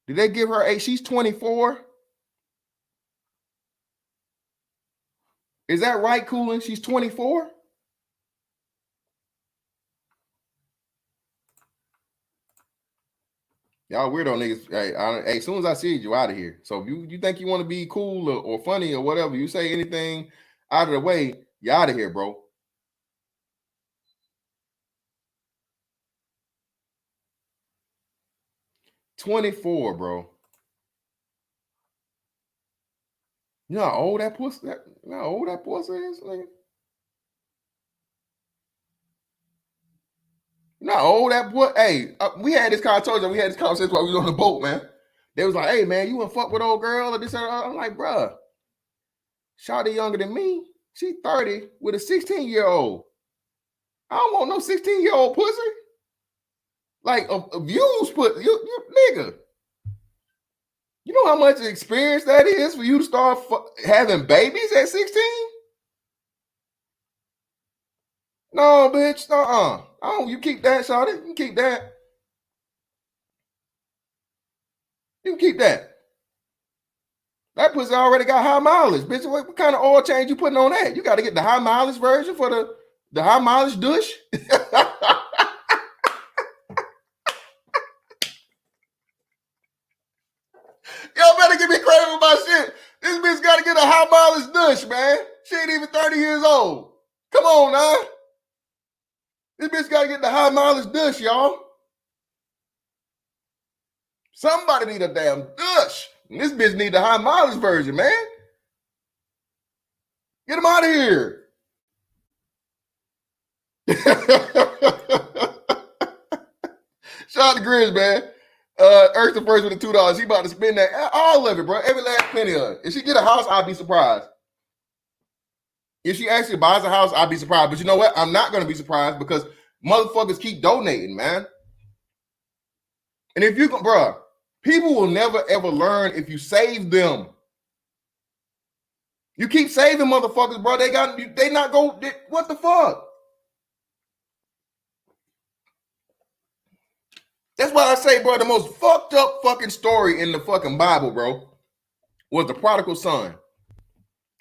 Did they give her age? She's 24. Is that right, Coolin? She's 24? Y'all weirdo niggas. Hey, as soon as I see you out of here. So if you think you want to be cool or funny or whatever, you say anything out of the way, you out of here, bro. $24, bro. You know how old that pussy is, nigga? You know how old that boy? Hey, we had this conversation. We had this conversation while we was on the boat, man. They was like, hey, man, you want to fuck with old girl or this or that? I'm like, bruh, shawty younger than me. She 30 with a 16-year-old. I don't want no 16-year-old pussy. Like, views put, you nigga. You know how much experience that is for you to start having babies at 16? No, bitch. Oh, you keep that, shawty. You can keep that. You can keep that. That pussy already got high mileage, bitch. What kind of oil change you putting on that? You got to get the high mileage version for the high mileage douche. Y'all better give me credit for my shit. This bitch got to get a high mileage douche, dush, man. She ain't even 30 years old. Come on now. This bitch got to get the high mileage dush, y'all. Somebody need a damn dush. And this bitch need the high mileage version, man. Get him out of here. Shout out to Grizz, man. Earth the first with the $2. He about to spend that all of it, bro. Every last penny of it. If she get a house, I'd be surprised. If she actually buys a house, I'd be surprised. But you know what? I'm not gonna be surprised because motherfuckers keep donating, man. And if you can, bro, people will never ever learn if you save them. You keep saving motherfuckers, bro. They not go. What the fuck? That's why I say, bro, the most fucked up fucking story in the fucking Bible, bro, was the prodigal son.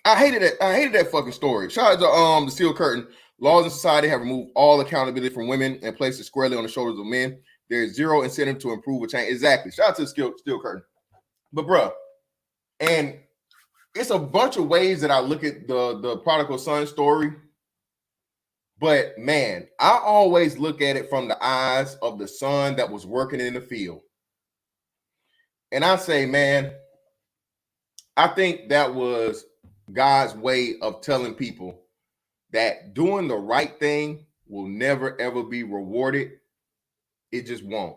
I hated that fucking story. Shout out to the Steel Curtain. Laws in society have removed all accountability from women and placed it squarely on the shoulders of men. There is zero incentive to improve or change. Exactly. Shout out to the Steel Curtain. But bro, and it's a bunch of ways that I look at the prodigal son story. But man, I always look at it from the eyes of the son that was working in the field. And I say, man, I think that was God's way of telling people that doing the right thing will never, ever be rewarded. It just won't.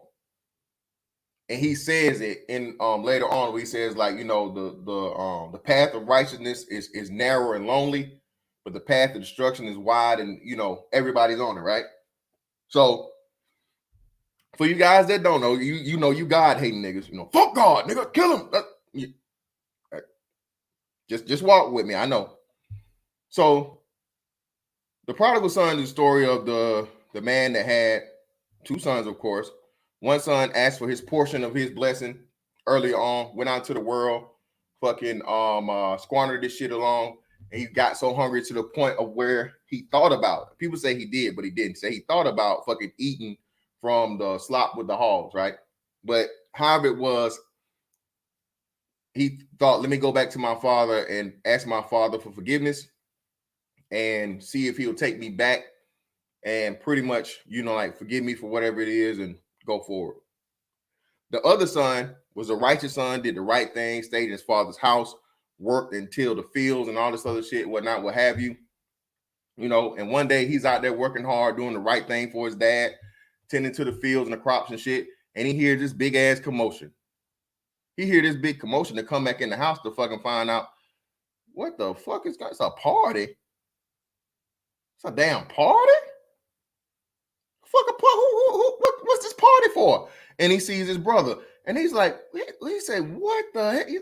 And he says it in later on where he says, like, you know, the path of righteousness is narrow and lonely, but the path of destruction is wide, and you know everybody's on it, right? So for you guys that don't know, you know you God hating niggas, you know, fuck God, nigga, kill him. Just walk with me. I know. So the prodigal son is the story of the man that had two sons, of course. One son asked for his portion of his blessing early on, went out to the world, fucking squandered this shit along, and he got so hungry to the point of where he thought about it. People say he did, but he didn't. Say he thought about fucking eating from the slop with the hogs, right? But however it was, he thought, let me go back to my father and ask my father for forgiveness and see if he'll take me back and pretty much, you know, like forgive me for whatever it is and go forward. The other son was a righteous son, did the right thing, stayed in his father's house, worked and tilled the fields and all this other shit, whatnot, what have you. You know, and one day he's out there working hard, doing the right thing for his dad, tending to the fields and the crops and shit, and he hears this big ass commotion. He hear this big commotion to come back in the house to fucking find out what the fuck is that? It's a party. It's a damn party. Fuck a party. What's this party for? And he sees his brother, and he's like, he said, what the heck? He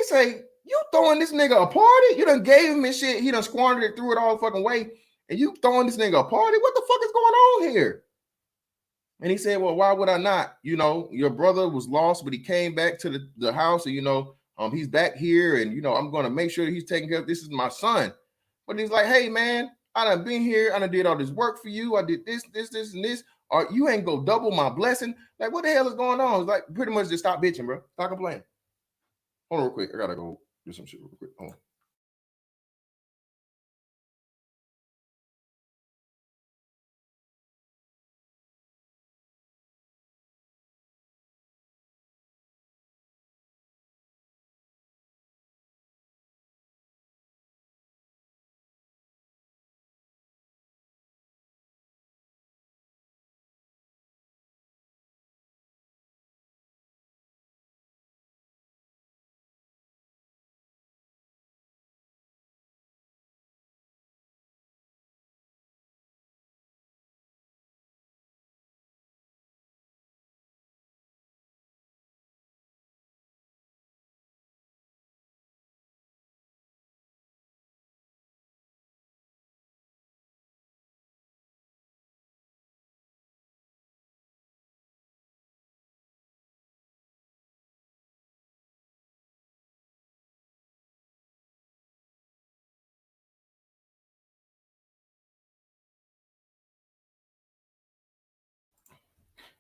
say, you throwing this nigga a party? You done gave him his shit. He done squandered it, threw it all the fucking way, and you throwing this nigga a party? What the fuck is going on here? And he said, well, why would I not? You know, your brother was lost, but he came back to the house, and, you know, he's back here, and, you know, I'm going to make sure that he's taking care of this. Is my son. But he's like, hey, man, I done been here. I done did all this work for you. I did this, and this. Or you ain't go double my blessing. Like, what the hell is going on? It's like, pretty much just stop bitching, bro. Stop complaining. Hold on real quick. I got to go do some shit real quick. Hold on.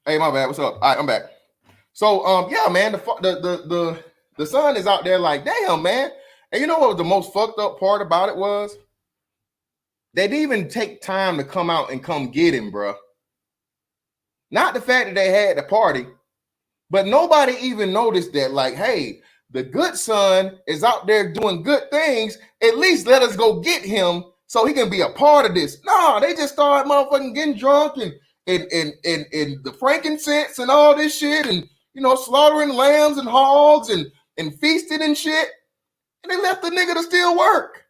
Hey, my bad. What's up? All right, I'm back. So, yeah, man, the son is out there like, damn, man. And you know what the most fucked up part about it was? They didn't even take time to come out and come get him, bro. Not the fact that they had the party, but nobody even noticed that, like, hey, the good son is out there doing good things. At least let us go get him so he can be a part of this. No, they just started motherfucking getting drunk and the frankincense and all this shit, and you know, slaughtering lambs and hogs and feasting and shit. And they left the nigga to still work.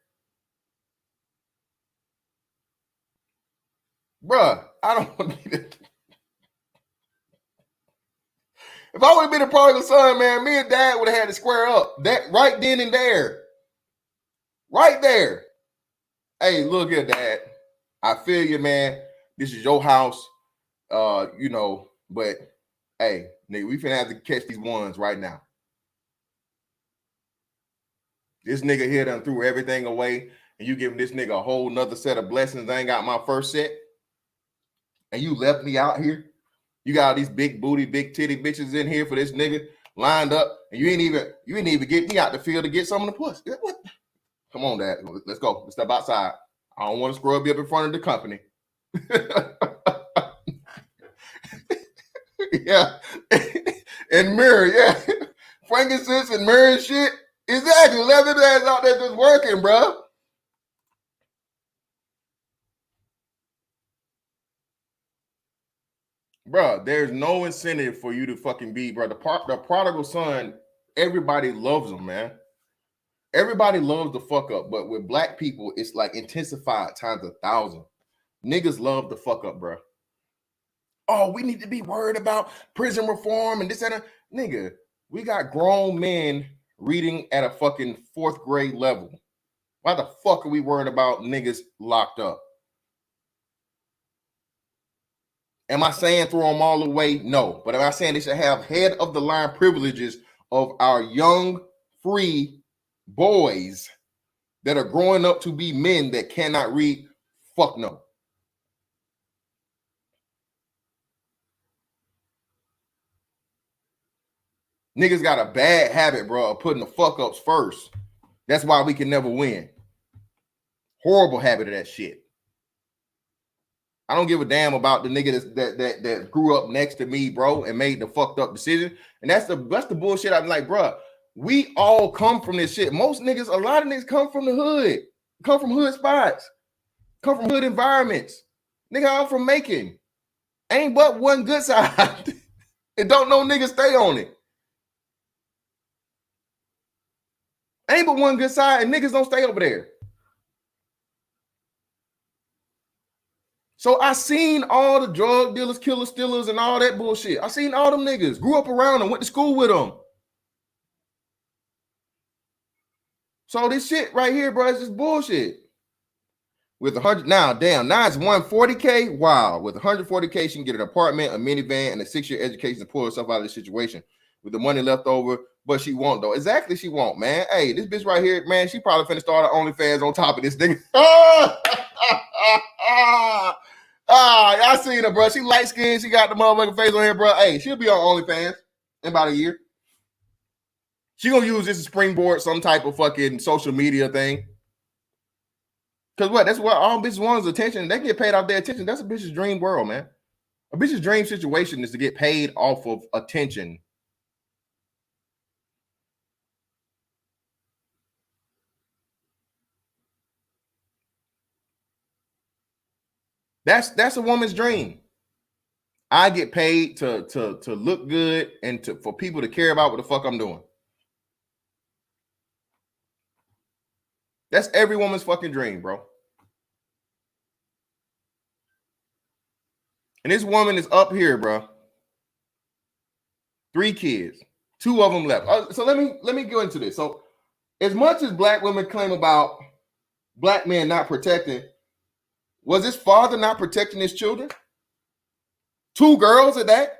Bruh, I don't want to be that. If I would have been a prodigal son, man, me and dad would have had to square up. That right then and there. Right there. Hey, look here, dad. I feel you, man. This is your house. You know, but hey, nigga, we finna have to catch these ones right now. This nigga here done threw everything away, and you giving this nigga a whole nother set of blessings. I ain't got my first set. And you left me out here. You got all these big booty, big titty bitches in here for this nigga lined up, and you ain't even get me out the field to get some of the puss. What? Come on, dad. Let's go. Let's step outside. I don't want to scrub you up in front of the company. Yeah. And mirror, yeah. Frankincense and mirror and shit. Exactly. Let them ass out there just working, bro. Bro, there's no incentive for you to fucking be, bro. The prodigal son, everybody loves him, man. Everybody loves the fuck up, but with black people, it's like intensified times 1,000. Niggas love the fuck up, bro. Oh, we need to be worried about prison reform and this and that. Nigga, we got grown men reading at a fucking 4th grade level. Why the fuck are we worried about niggas locked up? Am I saying throw them all away? No. But am I saying they should have head of the line privileges of our young, free boys that are growing up to be men that cannot read? Fuck no. Niggas got a bad habit, bro, of putting the fuck ups first. That's why we can never win. Horrible habit of that shit. I don't give a damn about the nigga that grew up next to me, bro, and made the fucked up decision. And that's the bullshit. I'm like, bro, we all come from this shit. Most niggas, a lot of niggas come from the hood, come from hood spots, come from hood environments. Nigga, I'm from Macon. Ain't but one good side. And don't no nigga stay on it. Ain't but one good side, and niggas don't stay over there. So I seen all the drug dealers, killer stealers, and all that bullshit. I seen all them niggas. Grew up around them, went to school with them. So this shit right here, bro, is just bullshit. With 100 now, damn, now it's 140K. Wow, with 140K, she can get an apartment, a minivan, and a 6-year education to pull herself out of this situation. With the money left over, but she won't though. Exactly, she won't, man. Hey, this bitch right here, man, she probably finna start her OnlyFans on top of this nigga. I seen her, bro. She light skinned. She got the motherfucking face on here, bro. Hey, she'll be on OnlyFans in about a year. She gonna use this as springboard, some type of fucking social media thing. Cause what? That's what all bitches want is attention. They get paid off their attention. That's a bitch's dream world, man. A bitch's dream situation is to get paid off of attention. That's a woman's dream. I get paid to look good and for people to care about what the fuck I'm doing. That's every woman's fucking dream, bro. And this woman is up here, bro. 3 kids, 2 of them left. So let me go into this. So as much as black women claim about black men not protecting, was his father not protecting his children? 2 girls at that?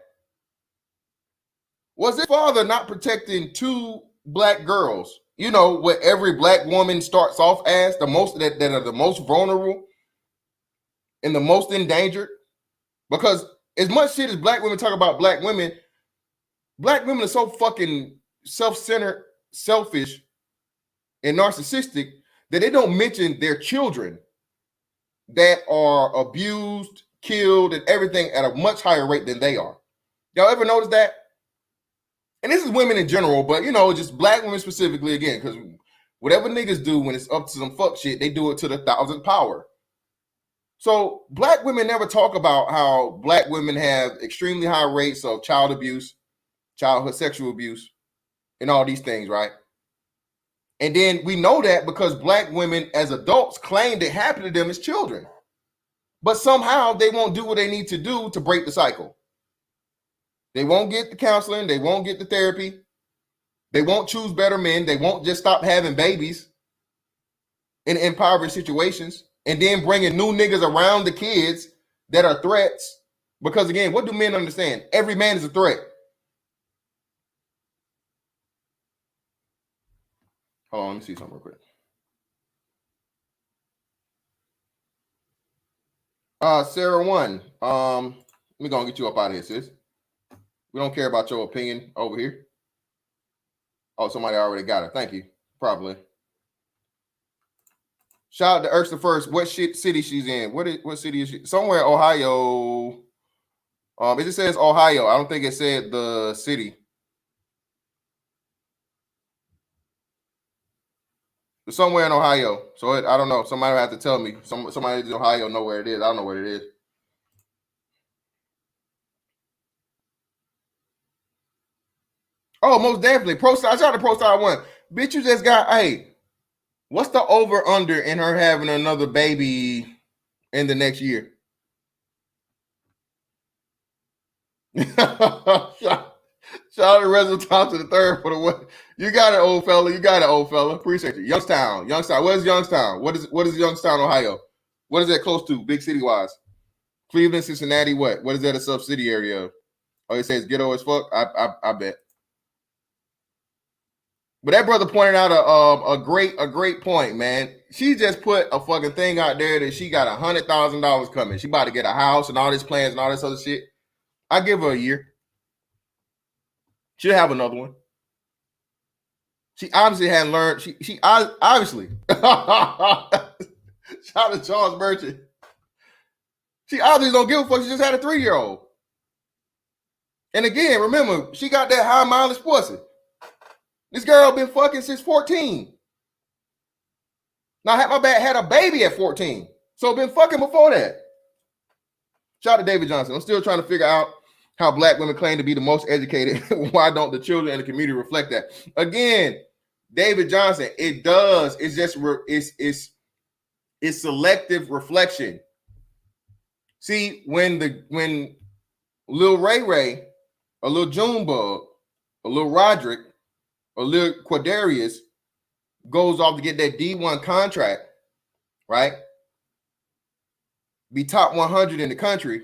Was his father not protecting 2 black girls? You know what every black woman starts off as, the most that are the most vulnerable and the most endangered. Because as much shit as black women talk about black women are so fucking self-centered, selfish, and narcissistic that they don't mention their children that are abused, killed, and everything at a much higher rate than they are. Y'all ever notice that? And this is women in general, but just black women specifically, again, because whatever niggas do when it's up to some fuck shit, they do it to the 1,000th power. So black women never talk about how black women have extremely high rates of child abuse, childhood sexual abuse, and all these things, right? And then we know that because black women as adults claimed it happened to them as children. But somehow they won't do what they need to do to break the cycle. They won't get the counseling. They won't get the therapy. They won't choose better men. They won't just stop having babies in impoverished situations and then bringing new niggas around the kids that are threats. Because again, what do men understand? Every man is a threat. Hold on, let me see something real quick. Sarah one. We're gonna get you up out of here, sis. We don't care about your opinion over here. Oh, somebody already got it. Thank you. Probably. Shout out to Ursa first. What city she's in? What city is she? Somewhere Ohio. It just says Ohio. I don't think it said the city. It's somewhere in Ohio. So I don't know. Somebody will have to tell me. Somebody in Ohio know where it is. I don't know where it is. Oh, most definitely. Pro Star. Shout out to Pro Star 1. Bitch, you just got, hey, what's the over under in her having another baby in the next year? Shout out to Resident Thompson the third for the one. You got it, old fella. You got it, old fella. Appreciate you. Youngstown. What is Youngstown? What is Youngstown, Ohio? What is that close to, big city wise? Cleveland, Cincinnati. What is that a subsidiary of? Oh, it says ghetto as fuck. I bet. But that brother pointed out a great point, man. She just put a fucking thing out there that she got $100,000 coming. She about to get a house and all these plans and all this other shit. I give her a year. She'll have another one. She obviously hadn't learned. She obviously. Shout out to Charles Merchant. She obviously don't give a fuck. She just had a 3-year-old. And again, remember, she got that high mileage pussy. This girl been fucking since 14. Now, had a baby at 14. So been fucking before that. Shout out to David Johnson. I'm still trying to figure out how black women claim to be the most educated. Why don't the children in the community reflect that? Again, David Johnson, it does. It's just it's selective reflection. See, when Lil Ray, or Lil Junebug, or Lil Roderick, or Lil Quadarius goes off to get that D1 contract, right? Be top 100 in the country,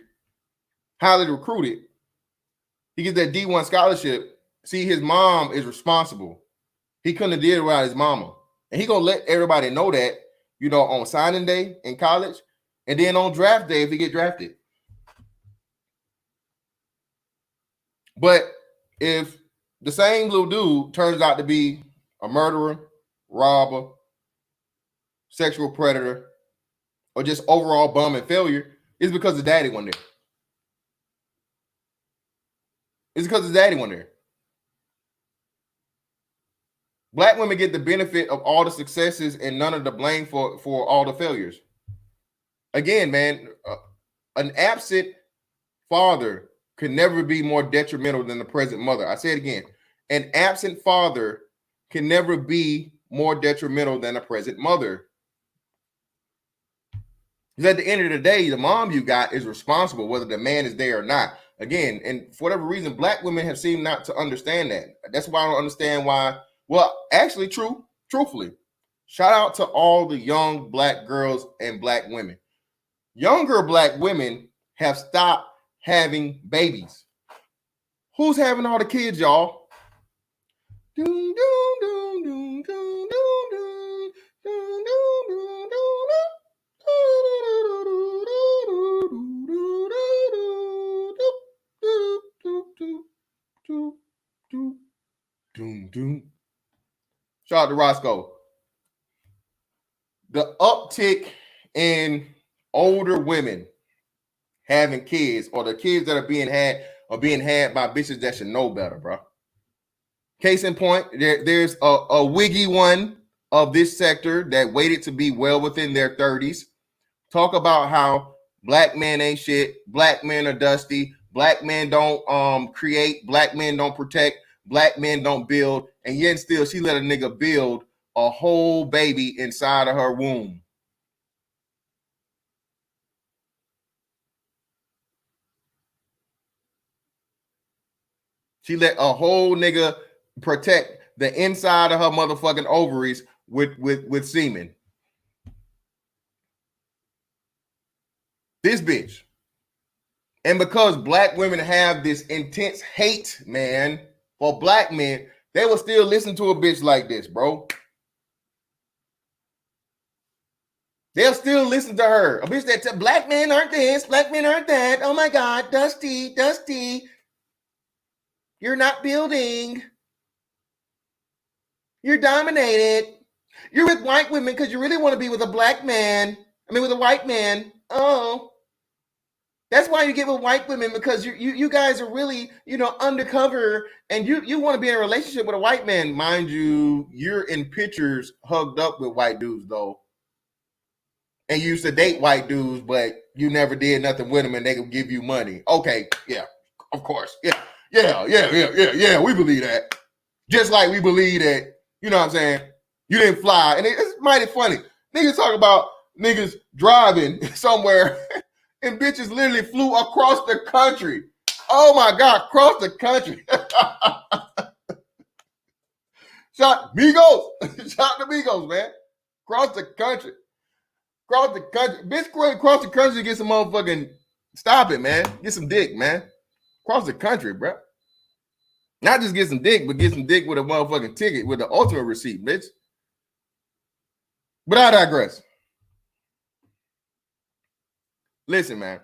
highly recruited. He gets that D1 scholarship. See, his mom is responsible. He couldn't have did it without his mama. And he gonna let everybody know that, on signing day in college, and then on draft day if he get drafted. But if the same little dude turns out to be a murderer, robber, sexual predator, or just overall bum and failure, it's because his daddy wasn't there. It's because his daddy wasn't there. Black women get the benefit of all the successes and none of the blame for all the failures. Again, man, an absent father could never be more detrimental than the present mother. I say it again. An absent father can never be more detrimental than a present mother. Because at the end of the day, the mom you got is responsible, whether the man is there or not. Again, and for whatever reason, black women have seemed not to understand that. That's why I don't understand why. Well, actually, truthfully, shout out to all the young black girls and black women. Younger black women have stopped having babies. Who's having all the kids, y'all? Shout out to Roscoe. the uptick in older women having kids, or the kids that are being had by bitches that should know better, bro. Case in point, there's a wiggy one of this sector that waited to be well within their 30s. Talk about how black men ain't shit, black men are dusty, black men don't create, black men don't protect, black men don't build, and yet still she let a nigga build a whole baby inside of her womb. She let a whole nigga protect the inside of her motherfucking ovaries with semen. This bitch. And because black women have this intense hate, man, for black men, they will still listen to a bitch like this, bro. They'll still listen to her. A bitch that said, black men aren't this, black men aren't that. Oh my God, Dusty. You're not building. You're dominated. You're with white women because you really want to be with a black man. With a white man. Oh. That's why you get with white women, because you guys are really, undercover, and you want to be in a relationship with a white man. Mind you, you're in pictures hugged up with white dudes, though. And you used to date white dudes, but you never did nothing with them, and they would give you money. Okay, yeah, of course. Yeah, we believe that. Just like we believe that, you know what I'm saying, you didn't fly. And it's mighty funny. Niggas talk about niggas driving somewhere and bitches literally flew across the country. Oh my God, across the country. Shout Migos. Shout to Migos, man. Across the country. Across the country. Bitch, across the country to get some motherfucking, stop it, man. Get some dick, man. Across the country, bro. Not just get some dick, but get some dick with a motherfucking ticket, with the ultimate receipt, bitch. But I digress. Listen, man.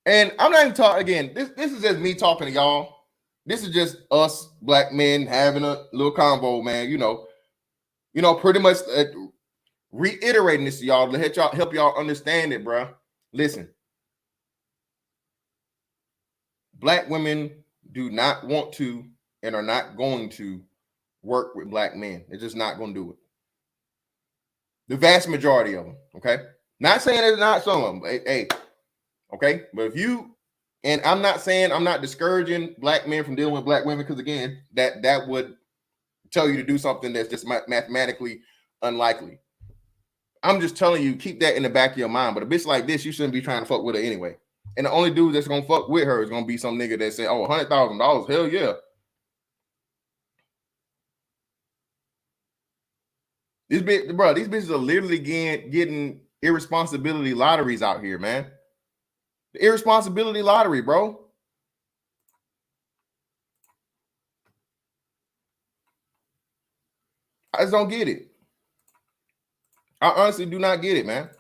And I'm not even talking, again, this is just me talking to y'all. This is just us black men having a little convo, man. Pretty much reiterating this to y'all to help y'all understand it, bro. Listen. Black women do not want to and are not going to work with black men. They're just not going to do it. The vast majority of them, okay? Not saying there's not some of them, hey, okay? But if you, and I'm not discouraging black men from dealing with black women, because again, that would tell you to do something that's just mathematically unlikely. I'm just telling you, keep that in the back of your mind. But a bitch like this, you shouldn't be trying to fuck with her anyway. And the only dude that's gonna fuck with her is gonna be some nigga that say, "Oh, $100,000, hell yeah." These bitches are literally getting irresponsibility lotteries out here, man. The irresponsibility lottery, bro. I just don't get it. I honestly do not get it, man.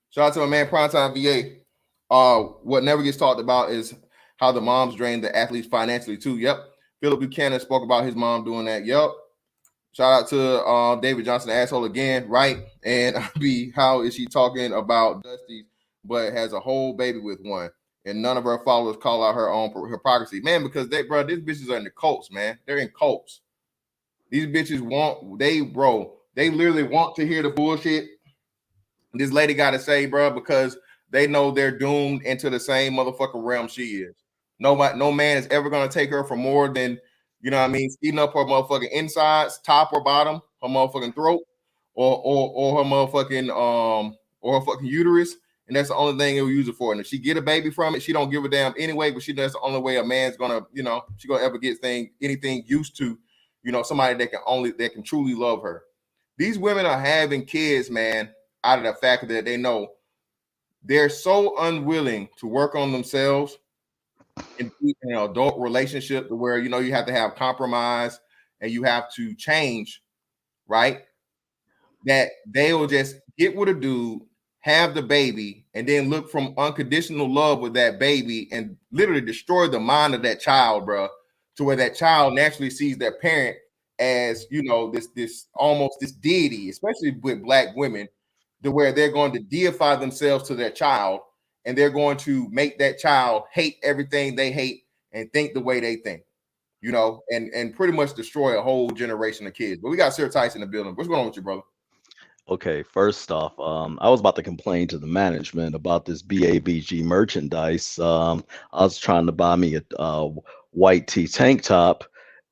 Shout out to my man Primetime VA. What never gets talked about is how the moms drain the athletes financially too. Yep. Philip Buchanan spoke about his mom doing that. Yep. Shout out to David Johnson, the asshole again, right? And how is she talking about Dusty, but has a whole baby with one, and none of her followers call out her own hypocrisy, man? Because these bitches are in the cults, man. They're in cults. These bitches they literally want to hear the bullshit this lady got to say, bro, because they know they're doomed into the same motherfucking realm she is. No man is ever gonna take her for more than, speeding up her motherfucking insides, top or bottom, her motherfucking throat, or her motherfucking or her fucking uterus, and that's the only thing it will use it for. And if she get a baby from it, she don't give a damn anyway. But that's the only way a man's gonna, she gonna ever get anything used to, somebody that can truly love her. These women are having kids, man, out of the fact that they know they're so unwilling to work on themselves in an adult relationship, to where you have to have compromise and you have to change, right? That they will just get with a dude have the baby, and then look from unconditional love with that baby and literally destroy the mind of that child, bro, to where that child naturally sees their parent as, you know, this almost this deity, especially with black women, to where they're going to deify themselves to their child, and they're going to make that child hate everything they hate and think the way they think, you know, and pretty much destroy a whole generation of kids. But we got Sir Tyson in the building. What's going on with you, brother? Okay, first off, I was about to complain to the management about this BABG merchandise. I was trying to buy me a white tee tank top,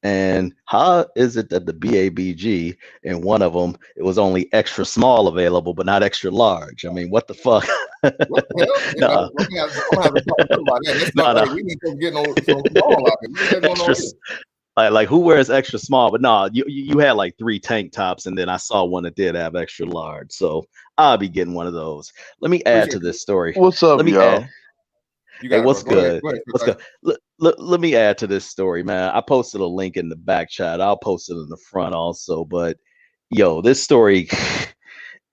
and how is it that the BABG in one of them it was only extra small available, but not extra large? I mean, what the fuck? What the hell? You No, know, I'm gonna have to talk to him about that. That's no, not no. we need to get on so small out there. What's that going on Extra, here? like who wears extra small? But no, you had like 3 tank tops, and then I saw one that did have extra large, so I'll be getting one of those. Let me add Appreciate to you. this story. What's up, Let me y'all? add. You Hey, got it, bro. what's Go ahead. good? Go ahead, Sir What's Tyson. good? Let me add to this story, man. I posted a link in the back chat. I'll post it in the front also. But yo, this story,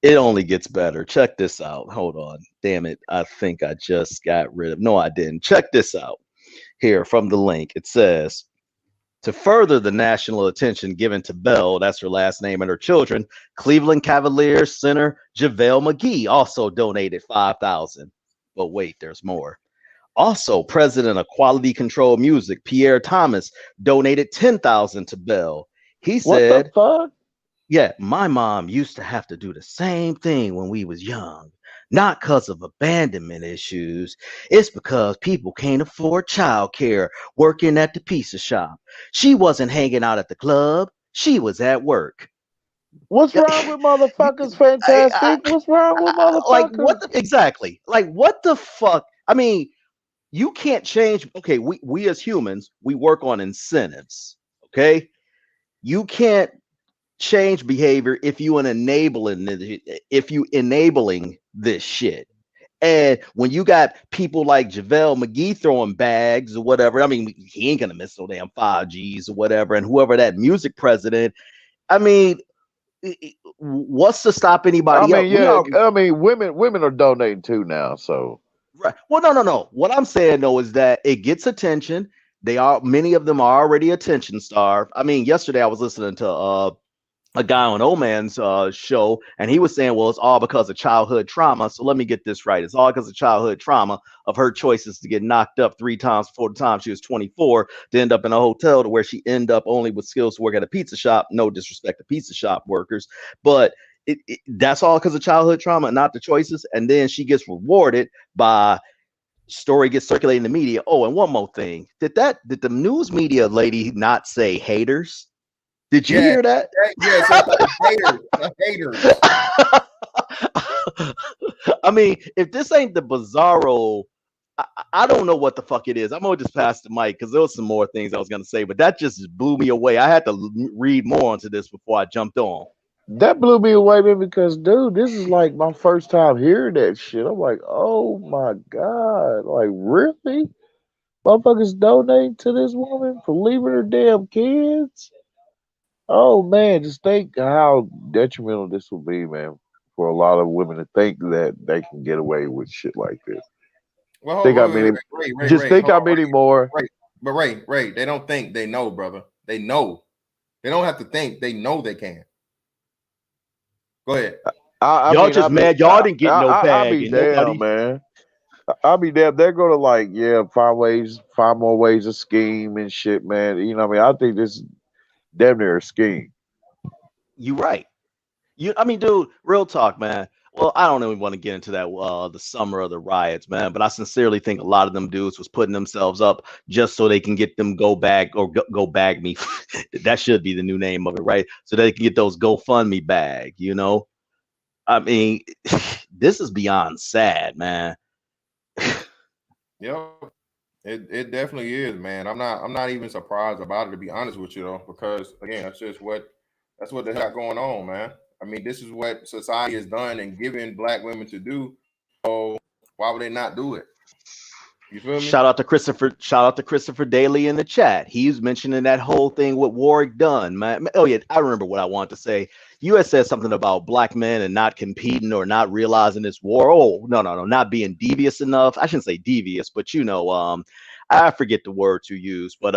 it only gets better. Check this out. Hold on. Damn it. I think I just got rid of. No, I didn't. Check this out. Here from the link. It says, to further the national attention given to Belle, that's her last name, and her children, Cleveland Cavaliers center JaVale McGee also donated 5,000. But wait, there's more. Also, president of Quality Control Music, Pierre Thomas, donated 10,000 to Bell. He What the said, fuck? yeah, my mom used to have to do the same thing when we was young. Not because of abandonment issues. It's because people can't afford childcare working at the pizza shop. She wasn't hanging out at the club. She was at work. What's Yeah, wrong with motherfuckers? I, Fantastic. What's wrong with like motherfuckers? exactly? Like what the fuck? I mean, you can't change. Okay, we as humans, we work on incentives. Okay, you can't change behavior if you enabling this shit. And when you got people like JaVale McGee throwing bags or whatever, I mean, he ain't gonna miss no damn 5Gs or whatever. And whoever that music president, I mean, what's to stop I anybody else? mean, We yeah. are I mean, women are donating too now. So right. Well, no. What I'm saying though is that it gets attention. They are many of them are already attention starved. I mean, yesterday I was listening to a guy on Old Man's show, and he was saying, well, it's all because of childhood trauma. So let me get this right. It's all because of childhood trauma of her choices to get knocked up 3 times before the time she was 24 to end up in a hotel to where she ended up only with skills to work at a pizza shop. No disrespect to pizza shop workers, but that's all because of childhood trauma, not the choices. And then she gets rewarded by story gets circulated in the media. Oh, and one more thing. Did the news media lady not say haters? Did you Yeah, hear that? yeah. So it's like haters. I mean, if this ain't the bizarro, I don't know what the fuck it is. I'm gonna just pass the mic because there was some more things I was gonna say, but that just blew me away. I had to read more into this before I jumped on. that blew me away, man. Because, dude, this is like my first time hearing that shit. I'm like, oh my god, like really? Motherfuckers donate to this woman for leaving her damn kids? Oh man, just think how detrimental this will be, man, for a lot of women to think that they can get away with shit like this. Well, Think how wait, many? Just Ray. think Hold how on, many more. Ray. But Ray, they don't think they know, brother. They know. They don't have to think. They know they can. Go ahead. Y'all just mad y'all didn't get no I bag be and damn, nobody. man. I'll be damn. They're gonna like, yeah, find more ways to scheme and shit, man. You know what I mean? I think this is damn near a scheme. You right. I mean, dude, real talk, man. Well, I don't even want to get into that the summer of the riots, man. But I sincerely think a lot of them dudes was putting themselves up just so they can get them go bag or go bag me. That should be the new name of it, right? So they can get those GoFundMe bag. You know, I mean, this is beyond sad, man. Yep. It definitely is, man. I'm not even surprised about it, to be honest with you, though, because again, that's what they got going on, man. I mean, this is what society has done and given black women to do. So why would they not do it? You feel me? Shout out to Christopher Daly in the chat. He's mentioning that whole thing with Warwick Dunn, man. Oh yeah, I remember what I wanted to say. You had said something about black men and not competing or not realizing this war. Oh, no, not being devious enough. I shouldn't say devious, but I forget the words you use. But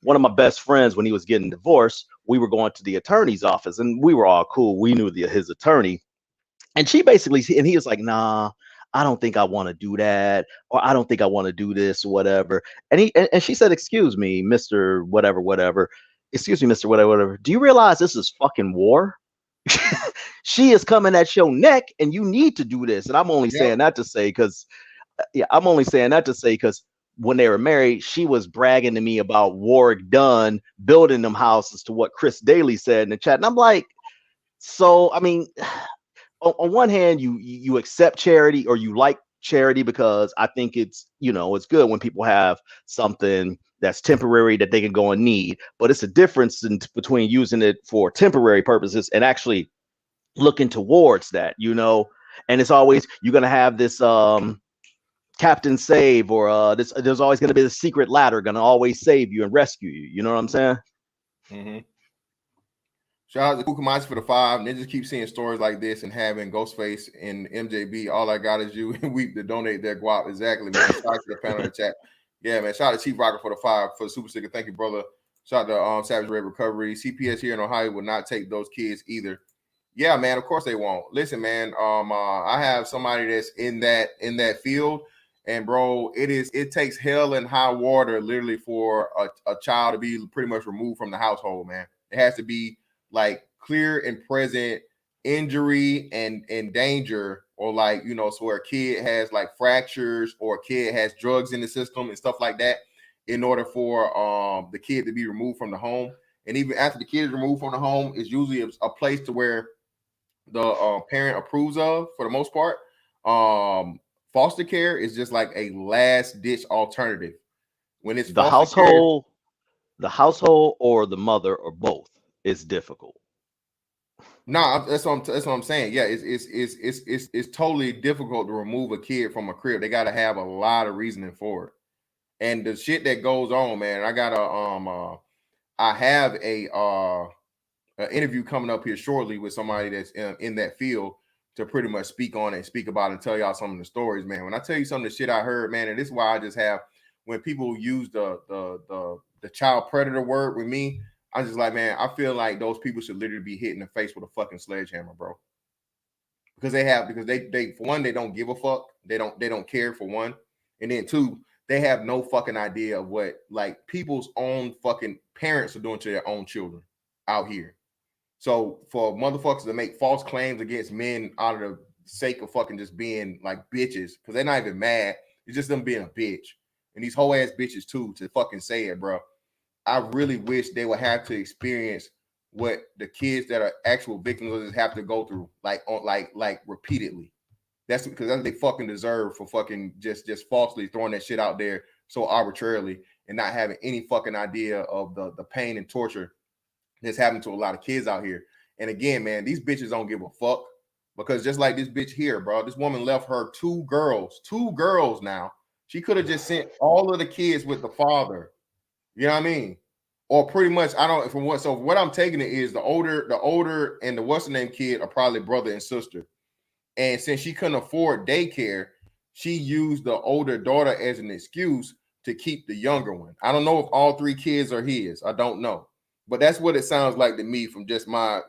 one of my best friends, when he was getting divorced, we were going to the attorney's office, and we were all cool. We knew his attorney, and he was like, nah, I don't think I want to do that, or I don't think I want to do this, or whatever. And she said, excuse me, Mr. Whatever. Excuse me, Mr. Whatever. Do you realize this is fucking war? She is coming at your neck, and you need to do this. And I'm only saying that to say, because when they were married, she was bragging to me about Warwick Dunn building them houses, to what Chris Daly said in the chat. And I'm like, so, I mean, on one hand, you accept charity, or you like charity, because I think it's good when people have something that's temporary that they can go and need. But it's a difference between using it for temporary purposes and actually looking towards that, And it's always, you're gonna have this Captain Save, or there's always gonna be the secret ladder gonna always save you and rescue you. You know what I'm saying? Mm-hmm. Shout out to Kukumasi for the 5. Ninjas keep seeing stories like this and having Ghostface and MJB. All I got is you and Weep to donate their guap. Exactly, man. Shout out to the panel in the chat. Yeah, man. Shout out to Chief Rocker for the 5 for the super sticker. Thank you, brother. Shout out to Savage Red Recovery. CPS here in Ohio will not take those kids either. Yeah, man. Of course they won't. Listen, man. I have somebody that's in that field, and bro, it takes hell and high water literally for a child to be pretty much removed from the household, man. It has to be like clear and present injury and danger, or so where a kid has like fractures, or a kid has drugs in the system and stuff like that, in order for the kid to be removed from the home. And even after the kid is removed from the home, it's usually a place to where the parent approves of, for the most part. Foster care is just like a last ditch alternative when it's the household or the mother or both. It's difficult. No, that's what I'm saying. Yeah, it's totally difficult to remove a kid from a crib. They got to have a lot of reasoning for it, and the shit that goes on, man. I got I have an interview coming up here shortly with somebody that's in that field to pretty much speak on it and speak about it and tell y'all some of the stories, man. When I tell you some of the shit I heard, man, and this is why I just have, when people use the child predator word with me, I'm just like, man, I feel like those people should literally be hit in the face with a fucking sledgehammer, bro. Because they for one, they don't give a fuck. They don't care, for one. And then two, they have no fucking idea of what like people's own fucking parents are doing to their own children out here. So for motherfuckers to make false claims against men out of the sake of fucking just being like bitches, because they're not even mad. It's just them being a bitch. And these whole ass bitches too, to fucking say it, bro. I really wish they would have to experience what the kids that are actual victims of this have to go through, like repeatedly. That's because that's what they fucking deserve for fucking just falsely throwing that shit out there so arbitrarily and not having any fucking idea of the pain and torture that's happening to a lot of kids out here. And again, man, these bitches don't give a fuck, because just like this bitch here, bro, this woman left her two girls now. She could have just sent all of the kids with the father. You know what I mean? Or pretty much, so what I'm taking it is the older and the what's the name kid are probably brother and sister. And since she couldn't afford daycare, she used the older daughter as an excuse to keep the younger one. I don't know if all 3 kids are his. I don't know. But that's what it sounds like to me from just my,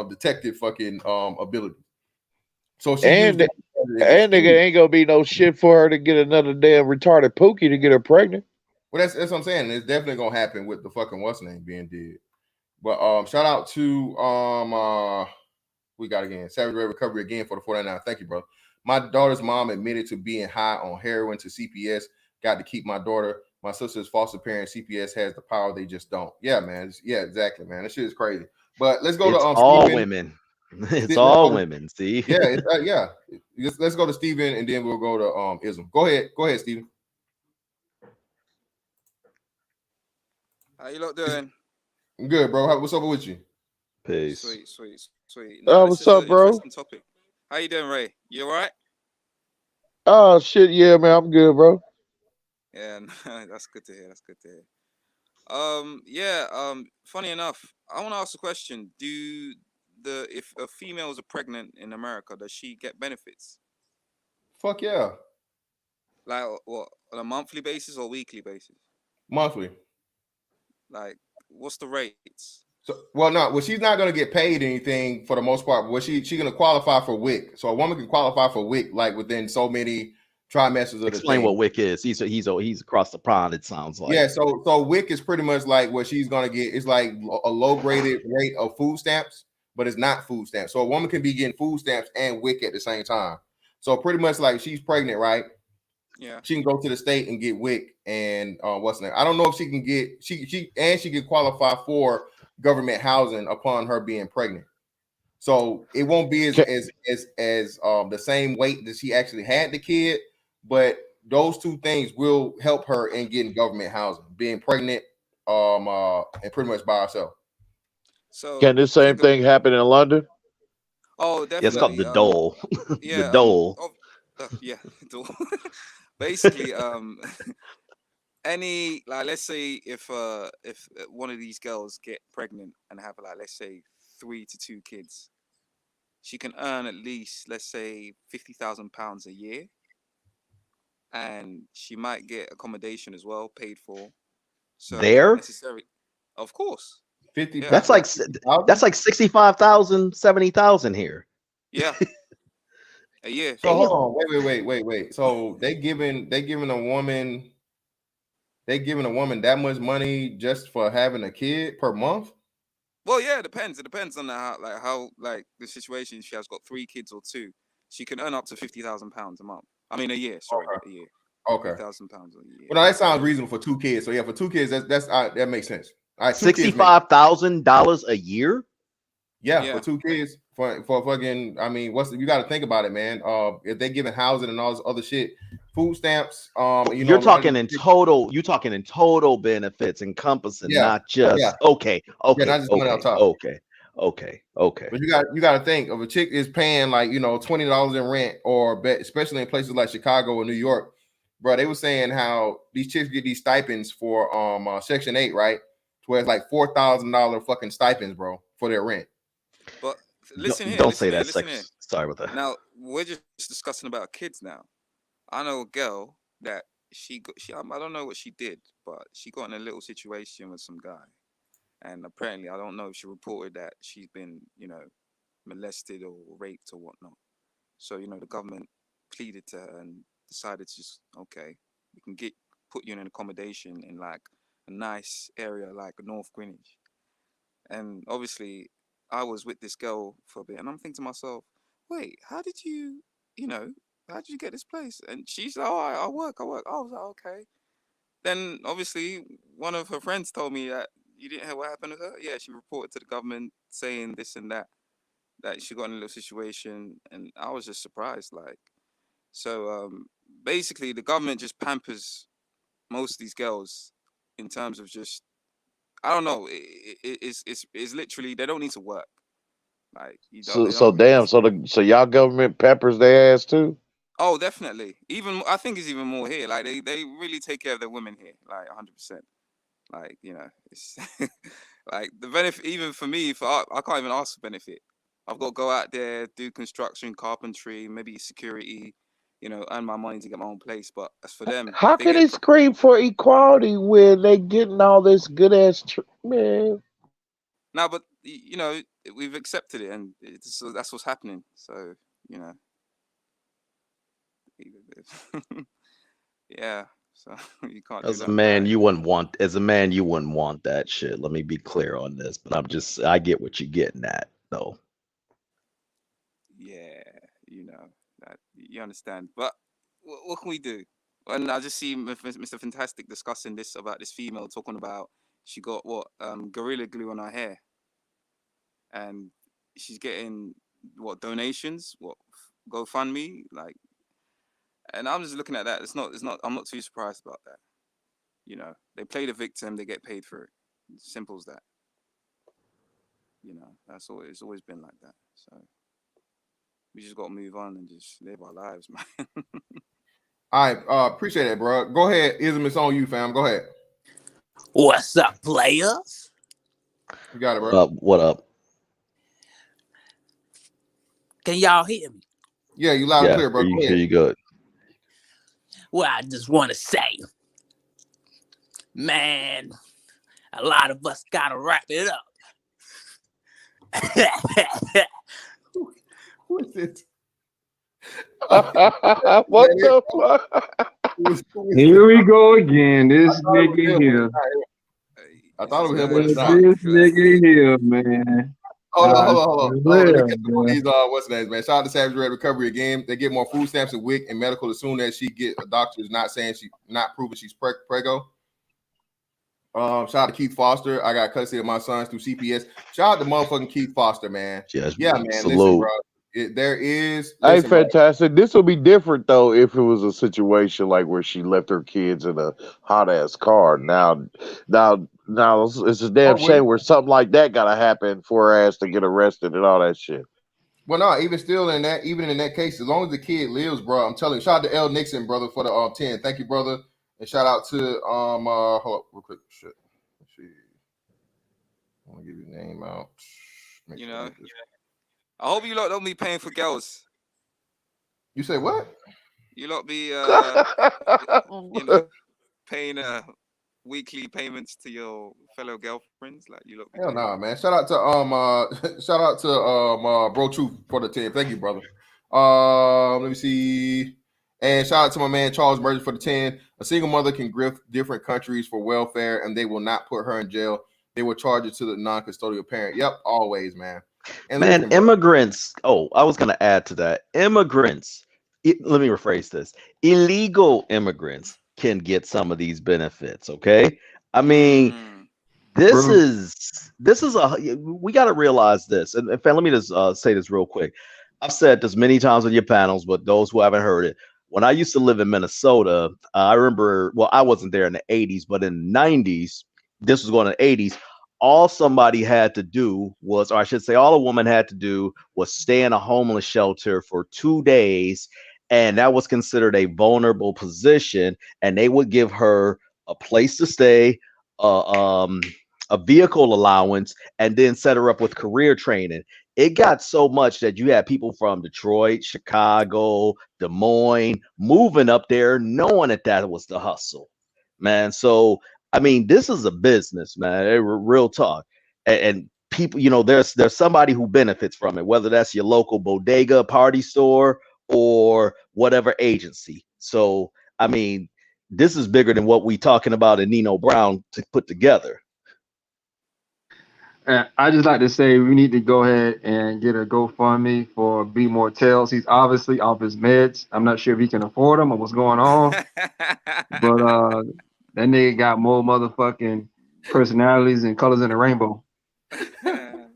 detective fucking ability. So she and nigga ain't gonna be no shit for her to get another damn retarded pookie to get her pregnant. Well, that's what I'm saying. It's definitely gonna happen with the fucking what's name being dead. But shout out to we got again Savage Red Recovery again for the 49. Thank you, bro. My daughter's mom admitted to being high on heroin to CPS. Got to keep my daughter. My sister's foster parent. CPS has the power. They just don't. Yeah, man. Yeah, exactly, man. That shit is crazy. But let's go to all Steven. Women. It's all women. See. Yeah, yeah. Let's go to Steven and then we'll go to Ism. Go ahead, Steven. How you lot doing? I'm good, bro. What's up with you? Peace. Sweet. No, what's up, bro? Topic. How you doing, Ray? You all right? Oh shit, yeah, man, I'm good, bro. Yeah, that's good to hear. That's good to hear. Yeah. Funny enough, I want to ask a question. Do the if a females are pregnant in America, does she get benefits? Fuck yeah, Like what, on a monthly basis or weekly basis? monthly. Like, what's the rates? So, well, no, well, she's not gonna get paid anything for the most part. But she gonna qualify for WIC. So a woman can qualify for WIC like within so many trimesters of the Explain what thing. WIC is. He's across the pond. It sounds like. Yeah, so WIC is pretty much like what she's gonna get. It's like a low graded rate of food stamps, but it's not food stamps. So a woman can be getting food stamps and WIC at the same time. So pretty much like she's pregnant, right? Yeah. She can go to the state and get WIC and what's the name? I don't know if she can get she can qualify for government housing upon her being pregnant. So it won't be Can, as the same weight that she actually had the kid, but those two things will help her in getting government housing, being pregnant, and pretty much by herself. So can this same think of thing happen in London? oh, Yeah, it's called definitely. the dole. The Yeah. dole. Yeah. Basically, any like let's say if one of these girls get pregnant and have like let's say 3 to 2 kids, she can earn at least let's say £50,000 a year, and she might get accommodation as well paid for. So it's not There. necessary, of course. Fifty Yeah, That's pounds. like 50,000? 65,000, 70,000 here. yeah, a year. So hold Damn. on, wait. So they giving a woman that much money just for having a kid per month? Well, yeah, it depends. It depends on how like the situation. She has got 3 kids or two. She can earn up to £50,000 a month. I mean, a year. Sorry, Okay. a year. Okay. £50,000 a year. Well, no, that sounds reasonable for 2 kids. So yeah, for 2 kids, that makes sense. All right, 2 kids make $65,000 a year. yeah for Yeah. 2 kids for fucking. I mean, you got to think about it, man. If they giving housing and all this other shit, food stamps, you know, You're a lot of talking these in kids, total. You're talking in total benefits, encompassing yeah, not yeah, just okay, yeah, okay, not just money on okay, top. okay, okay, okay. But you got to think of a chick is paying like $20 in rent, or especially in places like Chicago or New York, bro. They were saying how these chicks get these stipends for Section 8, right? Where it's like $4,000 fucking stipends, bro, for their rent. But listen Don't, here, don't listen say here, that listen here. sex. Sorry about that. Now we're just discussing about kids now. I know a girl that I don't know what she did, but she got in a little situation with some guy, and apparently I don't know if she reported that she's been molested or raped or whatnot. So the government pleaded to her and decided to just okay, we can put you in an accommodation in like a nice area like North Greenwich. And obviously, I was with this girl for a bit, and I'm thinking to myself, wait, you know, how did you get this place? And she's like, oh, I work. I was like, okay. Then obviously, one of her friends told me that you didn't hear what happened to her. Yeah, she reported to the government saying this and that she got in a little situation, and I was just surprised. Like, so basically, the government just pampers most of these girls in terms of just I don't know. It's literally they don't need to work. Like So they so don't really need damn. to work. So y'all government peppers their ass too. Oh, definitely. Even I think it's even more here. Like they really take care of their women here. Like 100%. Like it's like the benefit. Even for me, I can't even ask for benefit. I've got to go out there, do construction, carpentry, maybe security. Earn my money to get my own place. But as for them, How if they can get they scream for equality when they getting all this good ass man? now, but we've accepted it, and that's what's happening. So you know, yeah. So you can't do As a nothing about man, it. you wouldn't want. As a man, you wouldn't want that shit. Let me be clear on this. But I get what you're getting at, though. Yeah, that you understand. But what can we do? And I just see Mr. Fantastic discussing this about this female talking about she got what gorilla glue on her hair, and she's getting what donations, what GoFundMe, like. And I'm just looking at that. It's not. I'm not too surprised about that. They play the victim, they get paid for it. Simple as that. That's always. It's always been like that. So we just got to move on and just live our lives, man. All right, appreciate it, bro. Go ahead, Ism. It's on you, fam. Go ahead. What's up, players? You got it, What bro. up? What up? Can y'all hear me? Yeah, you loud and clear, bro. Go Hear ahead. you good. Well, I just want to say, man, a lot of us gotta wrap it up. Who is it? What the fuck? Who is Here we go again. This I thought it was nigga him, here. I thought it was him, This but is it's This not. nigga here, man. Hold on. Let me Real, catch up on these what's the names, man. Shout out to Savage Red Recovery again. They get more food stamps and WIC and medical as soon as she get a doctor is not saying she not proving she's prego. Shout out to Keith Foster. I got custody of my sons through CPS. Shout out to motherfucking Keith Foster, man. Yes, Yeah, man. salute. Listen, bro. There is. Hey, Listen, bro. fantastic. This will be different though if it was a situation like where she left her kids in a hot ass car. Now, it's a damn shame where something like that gotta happen for her ass to get arrested and all that shit. Well, no, even in that case, as long as the kid lives, bro, I'm telling you. Shout out to L Nixon, brother, for the 10. Thank you, brother. And shout out to hold up real quick. Shit. Let's see. I want to give your name out. You know, I hope you lot don't be paying for girls. You say what? You lot be you know, paying weekly payments to your fellow girlfriends, like you lot. Hell nah, man. Shout out to Bro Truth for the 10. Thank you, brother. Let me see. And shout out to my man Charles Burgess for the 10. A single mother can grift different countries for welfare, and they will not put her in jail. They will charge it to the non-custodial parent. Yep, always, man. And Man, listen, immigrants. Oh, I was gonna add to that. Immigrants. Let me rephrase this. Illegal immigrants can get some of these benefits. Okay. I mean, this is a. We got to realize this. And let me just say this real quick. I've said this many times on your panels, but those who haven't heard it, when I used to live in Minnesota, I remember. Well, I wasn't there in the 80s, but in the 90s, this was going in the 80s. All somebody had to do was, or I should say, all a woman had to do was stay in a homeless shelter for 2 days, and that was considered a vulnerable position. And they would give her a place to stay, a vehicle allowance, and then set her up with career training. It got so much that you had people from Detroit, Chicago, Des Moines moving up there, knowing that was the hustle, man. So I mean, this is a business, man. Real talk, and people, there's somebody who benefits from it, whether that's your local bodega, party store, or whatever agency. So, I mean, this is bigger than what we talking about in Nino Brown to put together. I just like to say we need to go ahead and get a GoFundMe for B Mortels. He's obviously off his meds. I'm not sure if he can afford them or what's going on, but that nigga got more motherfucking personalities and colors in the rainbow. Shout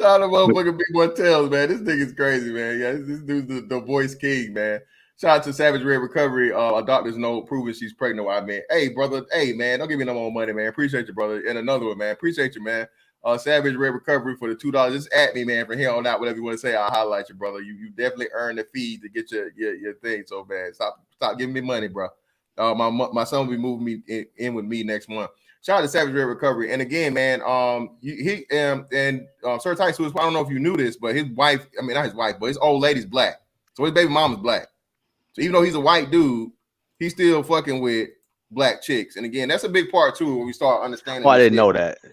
out to motherfucking Big Boy Tails, man. This nigga's crazy, man. Yeah, this dude's the voice king, man. Shout out to Savage Red Recovery. A doctor's note proving she's pregnant. I mean, hey, brother. Hey, man, don't give me no more money, man. Appreciate you, brother. And another one, man. Appreciate you, man. Savage Red Recovery for the $2. Just at me, man. From here on out, whatever you want to say, I'll highlight you, brother. You definitely earned the fee to get your thing. So, man, stop giving me money, bro. My son will be moving me in with me next month. Shout out to Savage Red Recovery. And again, man, Sir Tyson, I don't know if you knew this, but his wife, I mean, not his wife, but his old lady's black. So his baby mom is black. So even though he's a white dude, he's still fucking with black chicks. And again, that's a big part too when we start understanding. Oh, I didn't know that. You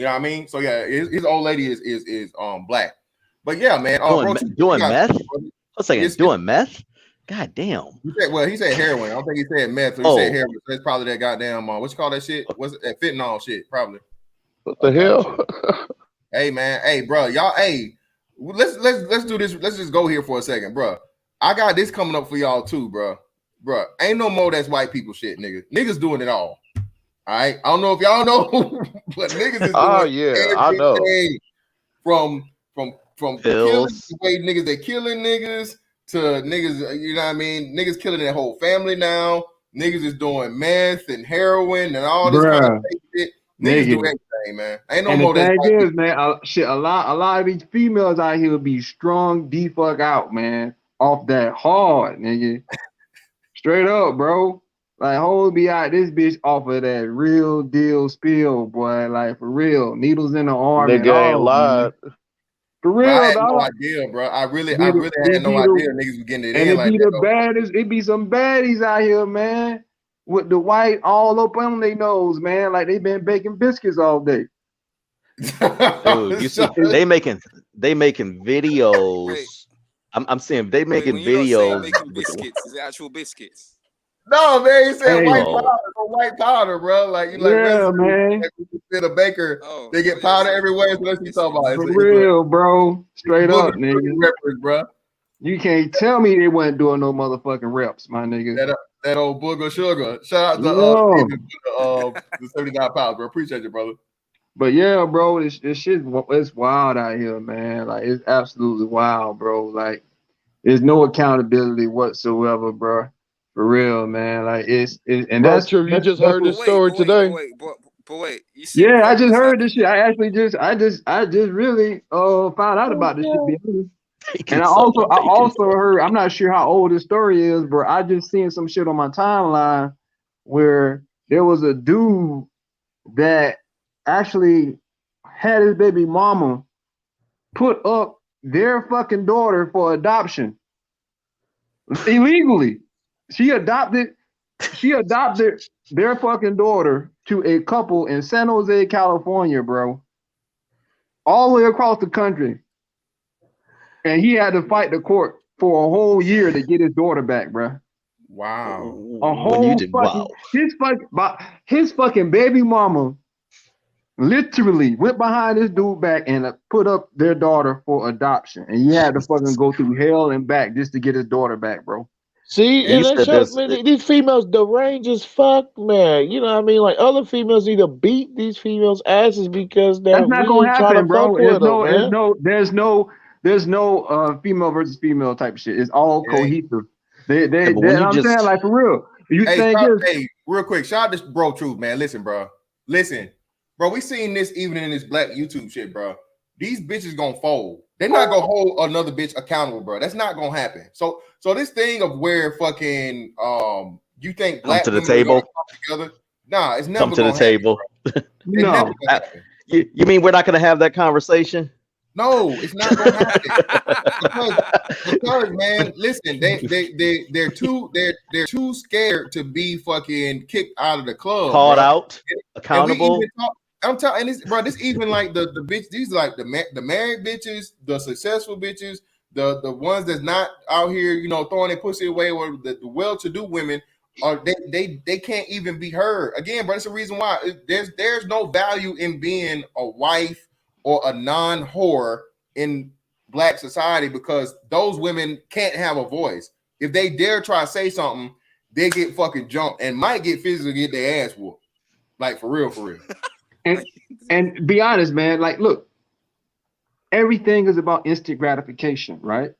know what I mean? So yeah, his old lady is black. But yeah, man, doing meth. Let's say doing meth. God damn. He said heroin. I don't think he said meth. So he said heroin. So it's probably that goddamn what you call that shit? What's it, that fentanyl shit? Probably. What the hell? Hey man, hey bro, y'all. Hey, let's do this. Let's just go here for a second, bro. I got this coming up for y'all too, bro. Bro, ain't no more that's white people shit, nigga. Niggas doing it all. All right. I don't know if y'all know, but niggas is doing I know. From killing the way niggas they killing niggas to niggas, you know what I mean? Niggas killing their whole family now. Niggas is doing meth and heroin and all this kind of shit. Niggas do everything, thing, man. Ain't no And the more than thing white is, people. man, a lot of these females out here be strong the fuck out, man, off that hard, nigga. Straight up, bro. Like, hoes be out this bitch off of that real deal spill, boy. Like, for real. Needles in the arm and Nigga ain't all, lied. man. For Bro, I real, had no dog. idea, bro. I really It had no be idea the niggas was getting it And in it like be that the baddest. It be some baddies out here, man, with the white all up on their nose, man, like they been baking biscuits all day. though. Dude, you see, So- they making Wait, videos. I'm seeing they wait. making When you lot saying videos making with biscuits, is it actual biscuits? no, man, he said Hey, white oh powder, no white powder, bro. Like you like yeah, residue. man, Like, when you fit a baker, Oh, they get yeah, powder so everywhere. So that's what you talking about. biscuits. for real, bro. It's a Straight booger up, nigga. reference, bro. You can't tell me they wasn't doing no motherfucking reps, my nigga. That old booger sugar. Shout out to Yeah. Steven, the 79 pounds, bro. Appreciate you, brother. But yeah, bro, this shit, it's wild out here, man. Like, it's absolutely wild, bro. Like, there's no accountability whatsoever, bro. For real, man. Like, and Bro, that's True, you just that's heard what, this story today. But wait. You see yeah, I just problems heard this happen. shit. I just really found out about this shit, to be honest. taking And I so also heard, I'm not sure how old this story is, but I just seen some shit on my timeline where there was a dude that actually had his baby mama put up their fucking daughter for adoption illegally. She adopted their fucking daughter to a couple in San Jose, California, bro. All the way across the country. And he had to fight the court for a whole year to get his daughter back, bro. Wow. A when whole you did fucking wow. his fucking baby mama literally went behind this dude back and put up their daughter for adoption. And he had to fucking go through hell and back just to get his daughter back, bro. See, And you and that said shows this. me these females deranged as fuck, man. You know what I mean? Like other females need to beat these females' asses because That's that not gonna men try to happen, bro. fuck with them, man. There's no female versus female type shit. It's all It ain't. cohesive. Yeah, but when you I'm saying, just like, for real. You Hey, think hey, real quick, shout out to bro Truth, man. Listen, bro. Listen, bro. We seen this even in this black YouTube shit, bro. These bitches gonna fold. They're not gonna hold another bitch accountable, bro. That's not gonna happen. So this thing of where fucking you think come black to the women are gonna table. come together? Nah, it's never Come to the gonna happen. table. It's no. never gonna happen. You mean we're not gonna have that conversation? No, it's not gonna happen. because man, listen, they're too scared to be fucking kicked out of the club, Called bro. out, And we accountable. even talk, I'm telling this, bro. This even like the bitch. These like the married bitches, the successful bitches, the ones that's not out here, you know, throwing their pussy away, or the well-to-do women are they can't even be heard again, bro. It's the reason why there's no value in being a wife or a non-whore in black society because those women can't have a voice. If they dare try to say something, they get fucking jumped and might get physically get their ass whooped. Like for real, for real. And be honest, man. Like, look, everything is about instant gratification, right?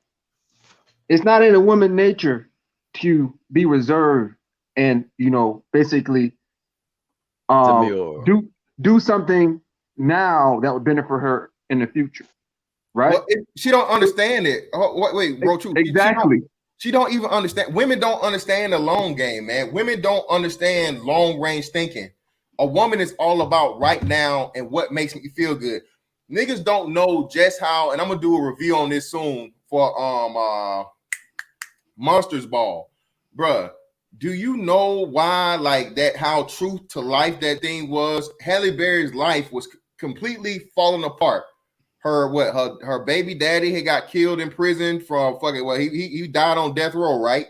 It's not in a woman's nature to be reserved and, you know, basically Demure. do something now that would benefit her in the future, right? Well, she don't understand it. Oh, wait, bro, true. Exactly. She don't even understand. Women don't understand the long game, man. Women don't understand long range thinking. A woman is all about right now and what makes me feel good. Niggas don't know just how, and I'm gonna do a review on this soon for Monsters Ball, bruh. Do you know why like that? How truth to life that thing was? Halle Berry's life was completely falling apart. Her baby daddy had got killed in prison from fucking he died on death row, right?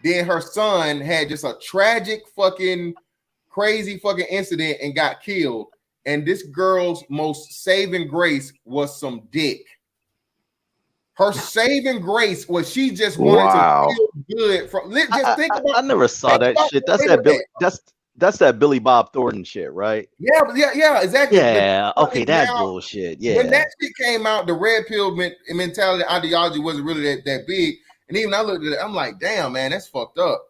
Then her son had just a tragic fucking crazy fucking incident and got killed. And this girl's most saving grace was some dick. Her saving grace was she just wanted to feel good from. Just think about. I never saw that shit. That's that Billy. That's that Billy Bob Thornton shit, right? Yeah, exactly. Yeah, okay, that's bullshit. Yeah. When that shit came out, the red pill mentality ideology wasn't really that big. And even I looked at it, I'm like, damn, man, that's fucked up.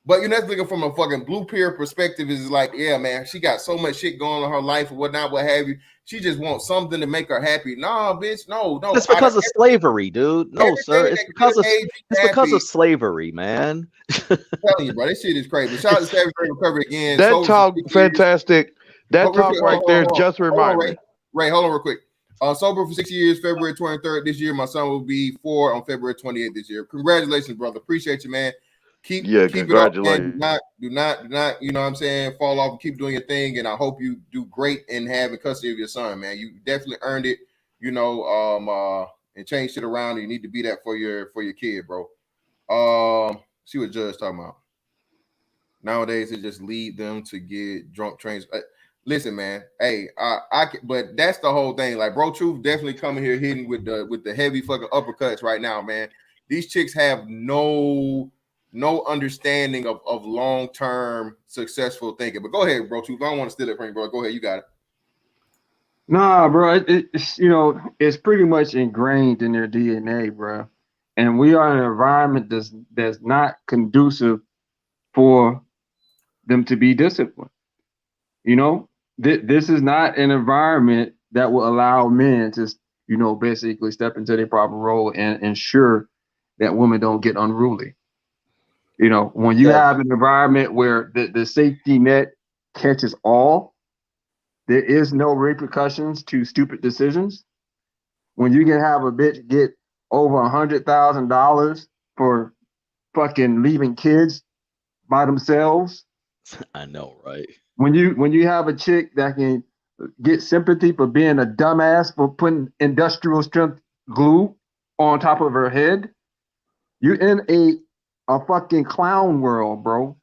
But you're not looking from a fucking blue pill perspective. Is like, yeah, man, she got so much shit going on in her life and whatnot, what have you. She just wants something to make her happy. Nah, bitch, no. It's because of slavery, dude. No, sir. everything It's that because could of have made you it's because happy. of slavery, man. I'm telling you, bro, this shit is crazy. But shout out to Savage Ray Recovery again. That Sober for talk 6 years. fantastic. That But real talk quick, right there hold on, just remind me. Ray, hold on real quick. Sober for 6 years, February 23rd this year. My son will be 4 on February 28th this year. Congratulations, brother. Appreciate you, man. Keep it up, man. Do not, you know what I'm saying, fall off and keep doing your thing. And I hope you do great in having custody of your son, man. You definitely earned it, you know, and change shit around. You need to be that for your kid, bro. See what Judge talking about. Nowadays, it just lead them to get drunk trains. Listen, man. Hey, but that's the whole thing. Like, Bro Truth definitely coming here hitting with the heavy fucking uppercuts right now, man. These chicks have no understanding of long-term successful thinking. But go ahead, Bro Truth. I don't want to steal it from you, bro. Go ahead, you got it. Nah, bro. It's it's pretty much ingrained in their DNA, bro. And we are in an environment that's not conducive for them to be disciplined. This is not an environment that will allow men to, basically step into their proper role and ensure that women don't get unruly. When you have an environment where the safety net catches all, there is no repercussions to stupid decisions. When you can have a bitch get over $100,000 for fucking leaving kids by themselves. I know, right? When you have a chick that can get sympathy for being a dumbass for putting industrial strength glue on top of her head, you're in a fucking clown world, bro.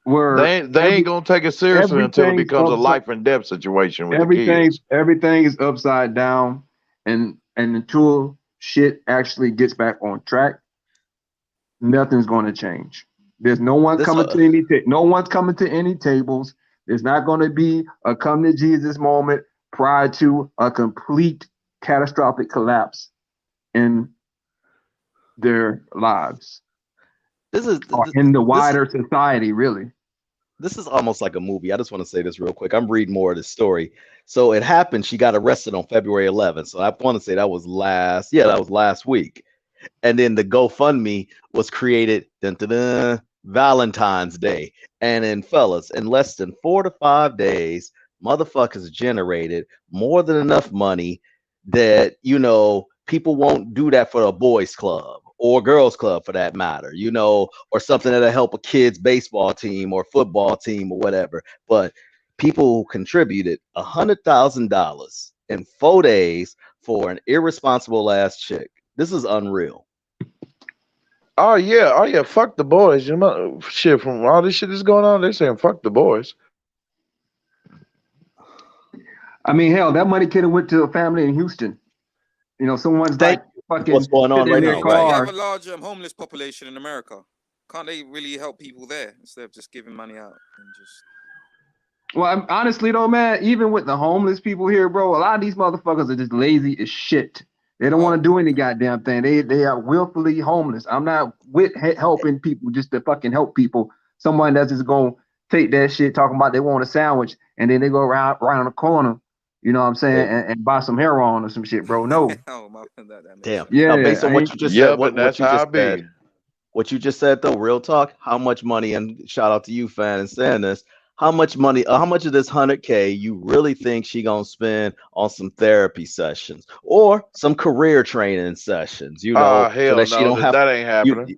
Where they ain't gonna take it seriously until it becomes a life and death situation with the kids. Everything is upside down, and until shit actually gets back on track, nothing's going to change. There's no one coming to any no one's coming to any tables. There's not going to be a come to Jesus moment prior to a complete catastrophic collapse in their lives. In the wider society, really. This is almost like a movie. I just want to say this real quick. I'm reading more of this story. So it happened. She got arrested on February 11th. So I want to say that was last week. And then the GoFundMe was created Valentine's Day. And then, fellas, in less than 4 to 5 days, motherfuckers generated more than enough money that, people won't do that for a boys club or girls club for that matter, or something that'll help a kid's baseball team or football team or whatever. But people contributed $100,000 in 4 days for an irresponsible ass chick. This is unreal. Oh yeah. Fuck the boys. Shit, from all this shit that's going on, they're saying fuck the boys. I mean, hell, that money could have went to a family in Houston. Someone's like fucking what's going on right now. We have a large homeless population in America. Can't they really help people there instead of just giving money out and just? Well, honestly though, man, even with the homeless people here, bro, a lot of these motherfuckers are just lazy as shit. They don't want to do any goddamn thing. They are willfully homeless. I'm not with helping people just to fucking help people. Someone that's just gonna take that shit talking about they want a sandwich and then they go around the corner. You know what I'm saying? And buy some heroin or some shit, bro. No. Damn. Yeah. Now, based on what you just said, what you just said, though, real talk, how much money, and shout out to you, fan, and saying this, how much money, how much of this $100K you really think she gonna spend on some therapy sessions or some career training sessions? Hell so that she don't have that ain't happening.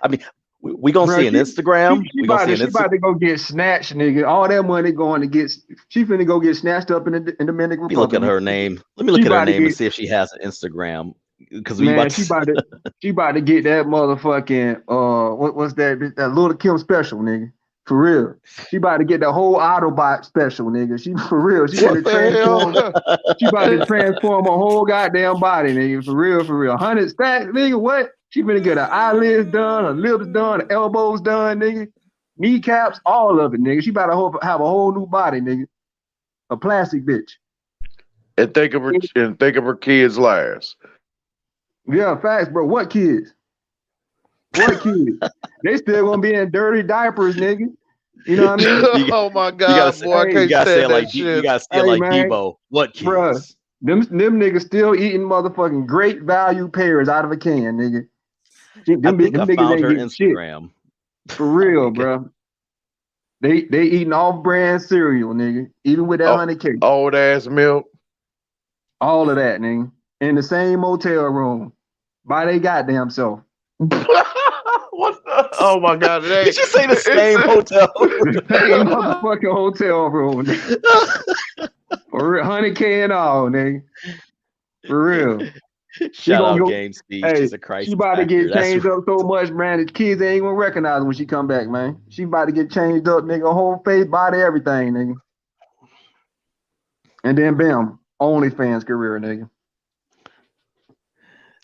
I mean, we gonna see an Instagram. She about to go get snatched, nigga. All that money going to get. She finna go get snatched up in the Dominican Republic. Look at her name. Let me look at her name and see if she has an Instagram. Because she about to get that motherfucking what's that Little Kim special, nigga. For real. She about to get the whole Autobot special, nigga. She for real. She about to transform her whole goddamn body, nigga. For real. 100 stacks, nigga. What? She finna get her eyelids done, her lips done, her elbows done, nigga. Kneecaps, all of it, nigga. She about to have a whole new body, nigga. A plastic bitch. And think of her kids' lives. Yeah, facts, bro. What kids? What kids? They still gonna be in dirty diapers, nigga. You know what I mean? Oh my You gotta God, say, boy, I Hey, you can't gotta say it stand that like you shit. gotta say it hey, like man, Debo. What bruh, kids? them niggas still eating motherfucking great value pears out of a can, nigga. Shit, I them think I niggas found ain't her getting shit Instagram. for real, Okay. bro. They eating off brand cereal, nigga. Even with that Oh, 100K, old ass milk. all of that, nigga, in the same motel room by they goddamn self. What the? Oh my God, it Did ain't. you say the It's same hotel? The same motherfucking hotel room, nigga. For real, 100K and all, nigga. For real. She Shout gonna out go. Game Speed. Hey, She's a she crisis about to actor. get That's changed up so much, man. The kids ain't gonna recognize her when she come back, man. She about to get changed up, nigga. Whole face, body, everything, nigga. And then bam, OnlyFans career, nigga.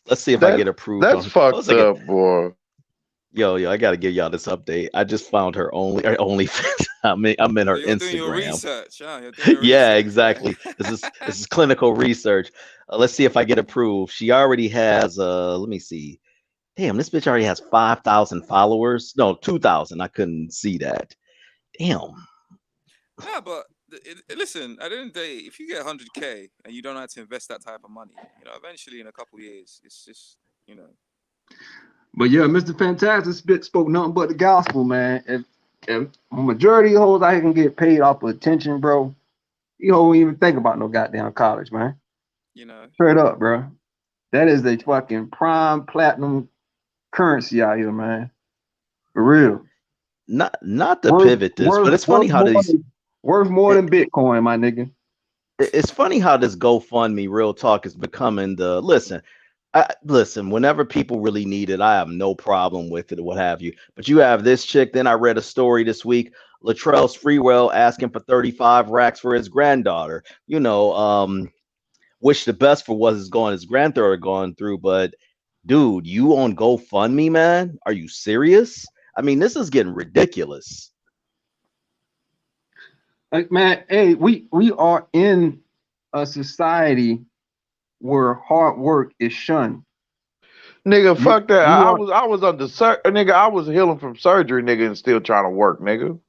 Let's see if I that. get approved That's on. Hold a fucked second. up, boy. Yo, I gotta give y'all this update. I just found her OnlyFans. I'm in So her you're doing your Instagram. research, huh? You're doing your Yeah, research, exactly. yeah. This is clinical research. Let's see if I get approved. She already has let me see. Damn, this bitch already has 5,000 followers. No, 2,000. I couldn't see that. Damn. Nah, but listen, at the end of the day, if you get 100K and you don't have to invest that type of money, eventually in a couple years, it's just, But yeah, Mr. Fantastic spoke nothing but the gospel, man. If a majority of hoes out here can get paid off of attention, bro, you don't even think about no goddamn college, man. you know. Straight up, bro. That is the fucking prime platinum currency out here, man. For real. Not to Worth pivot this, but worth it's funny worth how more these than worth more it, than Bitcoin, my nigga. it's funny how this GoFundMe real talk is becoming the listen. Listen, whenever people really need it, I have no problem with it or what have you. But you have this chick. Then I read a story this week. Latrell Sprewell asking for 35 racks for his granddaughter. Wish the best for what his granddaughter going through. But dude, you on GoFundMe, man? Are you serious? I mean, this is getting ridiculous. Like, man, hey, we are in a society where hard work is shunned. Nigga, You fuck that. you are I was under nigga. I was healing from surgery, nigga, and still trying to work, nigga.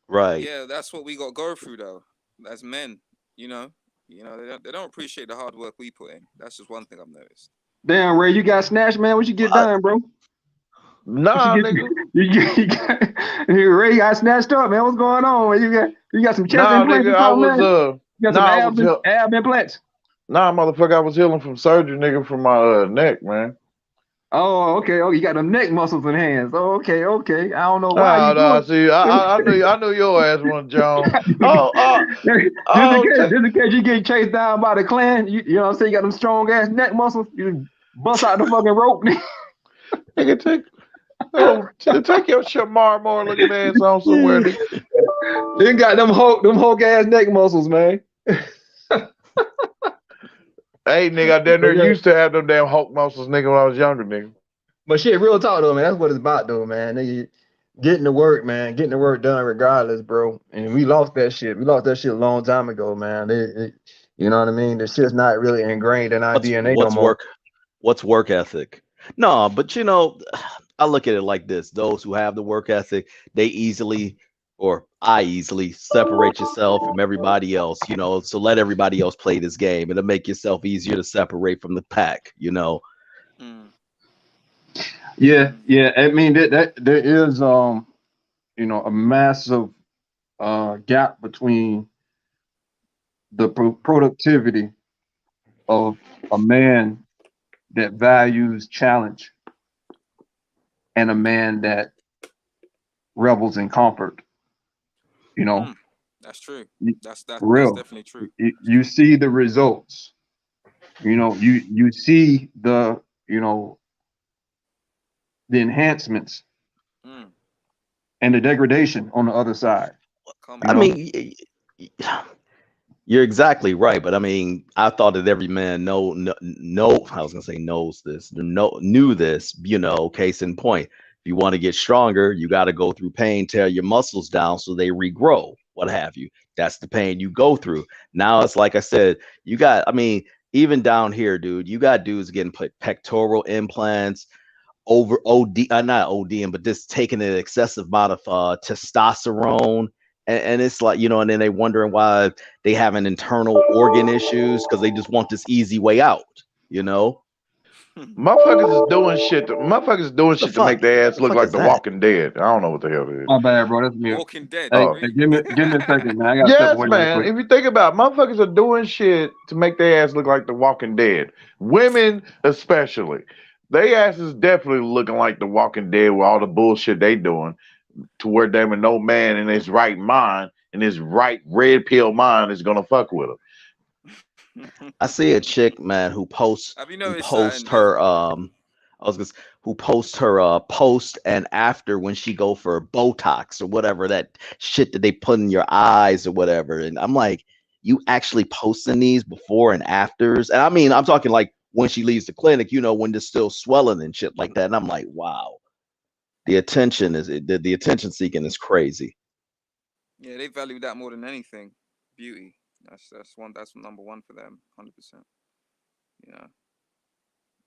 Right. Yeah, that's what we got to go through, though, as men, they don't appreciate the hard work we put in. That's just one thing I've noticed. damn Ray, you got snatched, man. What you get Uh, done, bro? What you Nah, get? nigga. Ray got snatched up, man. What's going on? You got some chest Nah, implants nigga. or I something, was man? You got some nah, I was ab implants. nah, motherfucker. I was healing from surgery, nigga, from my neck, man. Oh, okay. Oh, you got them neck muscles and hands. Oh, okay, okay. I don't know why Oh, you nah, doing. see, I knew your ass one, John. Oh, Just oh, in case you get chased down by the clan, you know what I'm saying? You got them strong ass neck muscles. You bust out the fucking rope. nigga, take your Shamar Moore looking ass on somewhere, nigga. You got them Hulk ass neck muscles, man. Hey, nigga, I damn But near yeah, used to have them damn Hulk muscles, nigga, when I was younger, nigga. but shit, real talk though, man. That's what it's about though, man. Nigga, getting the work, man. Getting the work done regardless, bro. And we lost that shit. We lost that shit a long time ago, man. You know what I mean? The shit's not really ingrained in our DNA no what's more. work ethic? No, but I look at it like this: those who have the work ethic, I easily separate yourself from everybody else. So let everybody else play this game. It'll make yourself easier to separate from the pack. Mm. Yeah, yeah. I mean that there is a massive gap between the productivity of a man that values challenge and a man that revels in comfort. You know, That's true. That's for that's real. definitely true. You see the results. You see the enhancements Mm. and the degradation on the other side. Come You I on. know, mean, you're exactly right, but I mean, I thought that every man I was gonna say knows this, knew this. Case in point, if you want to get stronger, you got to go through pain, tear your muscles down so they regrow, what have you. That's the pain you go through. Now it's like I said, I mean, even down here, dude, you got dudes getting put pectoral implants, over OD, not ODing, but just taking an excessive amount of testosterone. And it's like, and then they wondering why they having internal organ issues because they just want this easy way out, Motherfuckers is doing shit. Motherfuckers is doing shit to make their ass The look fuck like is The that? Walking Dead. I don't know what the hell it is. My bad, bro. That's me. Walking Dead. Hey, Oh. hey, give me a second, man. I gotta step Yes, away real man. quick. If you think about it, motherfuckers are doing shit to make their ass look like The Walking Dead. Women, especially. They ass is definitely looking like The Walking Dead with all the bullshit they doing. To where damn it, no man in his right mind, in his right red pill mind, is gonna fuck with them. I see a chick, man, who posts Have you who noticed posts that? her who posts her post and after when she go for Botox or whatever that shit that they put in your eyes or whatever. And I'm like, you actually posting these before and afters? And I mean, I'm talking like when she leaves the clinic, when there's still swelling and shit like that. And I'm like, wow, the attention seeking is crazy. Yeah, they value that more than anything. Beauty. That's number one for them, 100%.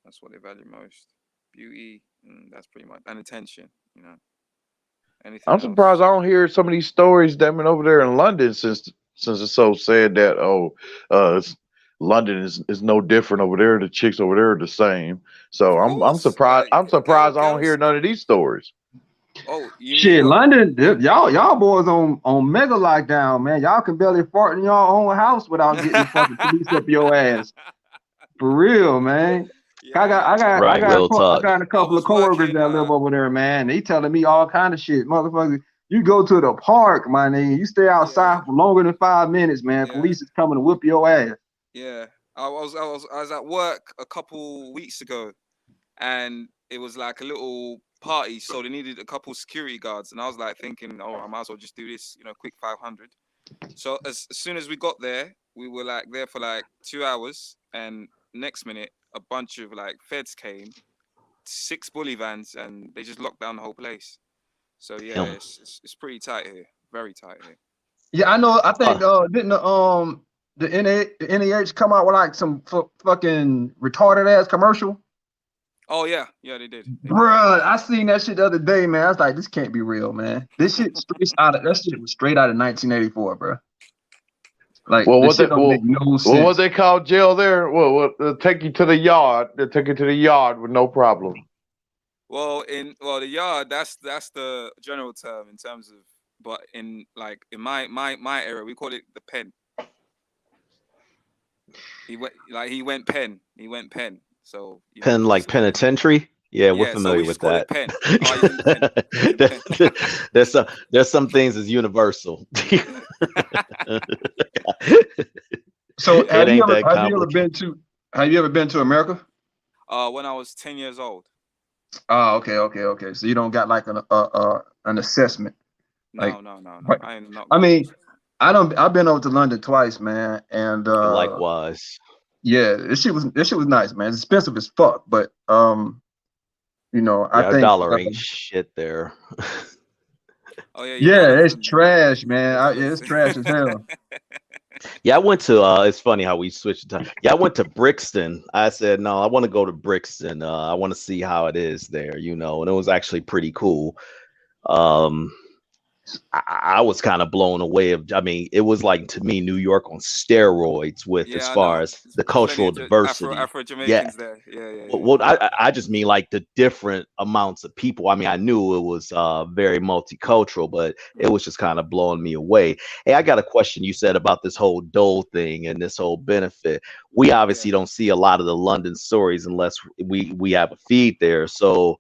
That's what they value most. Beauty, and that's pretty much, and attention. Anything I'm else? surprised I don't hear some of these stories damn it over there in London since it's so sad that London is no different over there. The chicks over there are the same. So Of I'm course, surprised. like, I'm surprised I don't girls. hear none of these stories. Oh, you mean Shit, what? London, y'all boys on mega lockdown, man. Y'all can barely fart in your own house without getting the fucking police up your ass. For real, man. Yeah, I got Right, real talk. a couple of coworkers that live over there, man. They telling me all kind of shit, motherfucker. You go to the park, my nigga. You stay outside for longer than 5 minutes, man. Yeah. Police is coming to whip your ass. Yeah, I was at work a couple weeks ago, and it was like a little party, so they needed a couple security guards, and I was like thinking, oh, I might as well just do this, quick 500. So as soon as we got there, we were like there for like 2 hours, and next minute a bunch of like feds came, 6 bully vans, and they just locked down the whole place. So yeah, it's pretty tight here, very tight here. Yeah, I know. I think didn't the NEH come out with like some fucking retarded ass commercial? Oh yeah, they did. Bruh, I seen that shit the other day, man. I was like, this can't be real, man. This shit that shit was straight out of 1984, bro. Like, this shit don't make no sense. Well, what they call jail there? Well, they'll take you to the yard. They'll take you to the yard with no problem. Well, the yard, that's the general term in terms of, but in my era, we call it the pen. He went pen. So pen like penitentiary. Yeah, we're familiar with that. There's some things as universal. So have you ever been to America? When I was 10 years old. Oh, okay. So you don't got like an assessment. No. But, I mean, I've been over to London twice, man, and likewise. Yeah, this shit was nice, man. It's expensive as fuck, but I think $1 ain't shit there. Oh yeah. Yeah, it's trash, man. It's trash as hell. Yeah, I went to it's funny how we switched time. Yeah, I went to Brixton. I said, no, I want to go to Brixton. I want to see how it is there, and it was actually pretty cool. I was kind of blown away. It was like, to me, New York on steroids with as far as the cultural diversity. Afro-Jamaicans there. Yeah. Well, I just mean like the different amounts of people. I knew it was very multicultural, but it was just kind of blowing me away. Hey, I got a question. You said about this whole dole thing and this whole benefit. We obviously don't see a lot of the London stories unless we have a feed there. So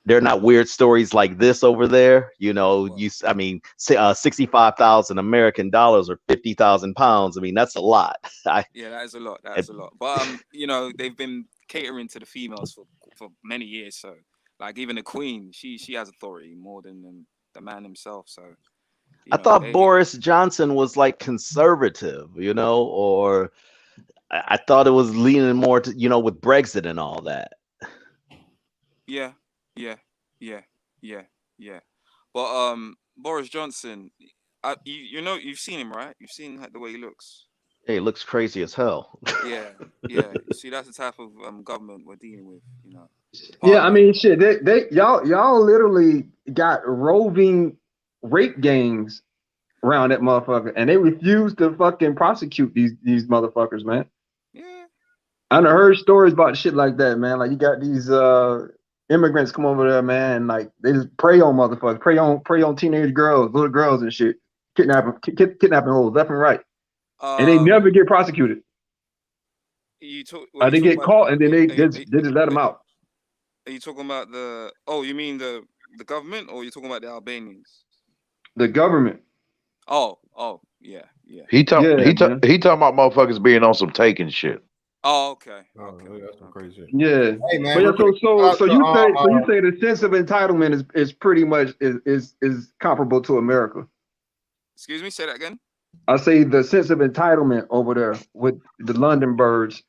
they're not weird stories like this over there. 65,000 American dollars or 50,000 pounds. That's a lot. Yeah, that is a lot. That is a lot. But they've been catering to the females for many years. So like even the Queen, she has authority more than the man himself. So I thought Boris Johnson was like conservative, or I thought it was leaning more to, with Brexit and all that. Yeah. But Boris Johnson, you've seen him, right? You've seen the way he looks. Hey, he looks crazy as hell. Yeah. You see, that's the type of government we're dealing with. Yeah, I mean, shit. Y'all literally got roving rape gangs around that motherfucker, and they refuse to fucking prosecute these motherfuckers, man. Yeah. I done heard stories about shit like that, man. Like you got these immigrants come over there, man, and like they just prey on motherfuckers, prey on teenage girls, little girls and shit, kidnapping hoes left and right, and they never get prosecuted. They get caught and then they just let them out. Are you talking about the? Oh, you mean the government, or you talking about the Albanians? The government. Oh, yeah. He talking about motherfuckers being on some taking shit. Oh, okay. That's some crazy shit. Yeah. Hey man, But yeah, so you say the sense of entitlement is pretty much is comparable to America. Excuse me, say that again. I say the sense of entitlement over there with the London birds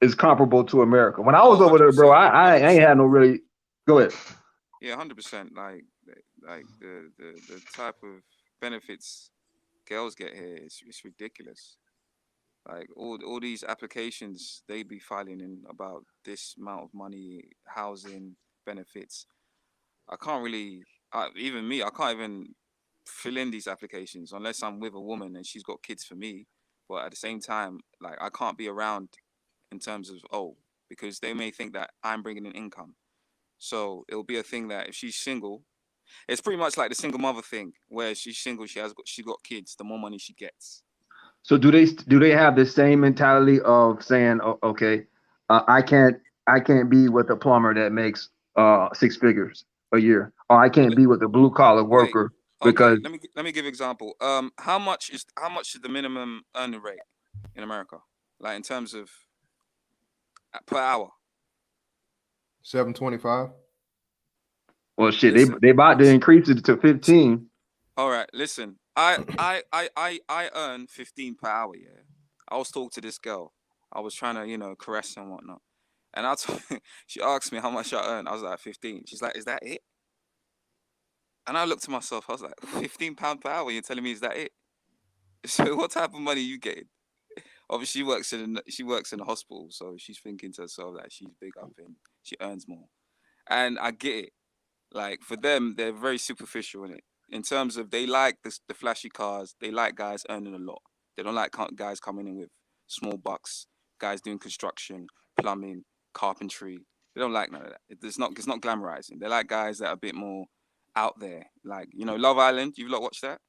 is comparable to America. When I was over there, bro, I ain't had no really. Go ahead. Yeah, 100%. Like the type of benefits girls get here is ridiculous. Like all these applications they be filing in about this amount of money, housing benefits. I can't really, even me, I can't even fill in these applications unless I'm with a woman and she's got kids for me. But at the same time, like I can't be around in terms of because they may think that I'm bringing in income. So it'll be a thing that if she's single, it's pretty much like the single mother thing, where she's single, she got kids, the more money she gets. So do they have the same mentality of saying, okay, I can't be with a plumber that makes 6 figures a year, or I can't be with a blue collar worker because. Okay, let me give an example. How much is the minimum earning rate in America, like in terms of per hour? $7.25. Well, shit, they about to increase it to 15. All right, listen. I earn 15 per hour. Yeah, I was talking to this girl. I was trying to caress her and whatnot, and she asked me how much I earn. I was like 15. She's like, "Is that it?" And I looked to myself. I was like, £15 per hour. You're telling me is that it? So what type of money are you getting? Obviously, she works in a hospital, so she's thinking to herself that she's big up and she earns more. And I get it. Like for them, they're very superficial in it. In terms of they like the flashy cars, they like guys earning a lot. They don't like guys coming in with small bucks, guys doing construction, plumbing, carpentry. They don't like none of that. It's not glamorizing. They like guys that are a bit more out there. Like, Love Island. You've not watched that?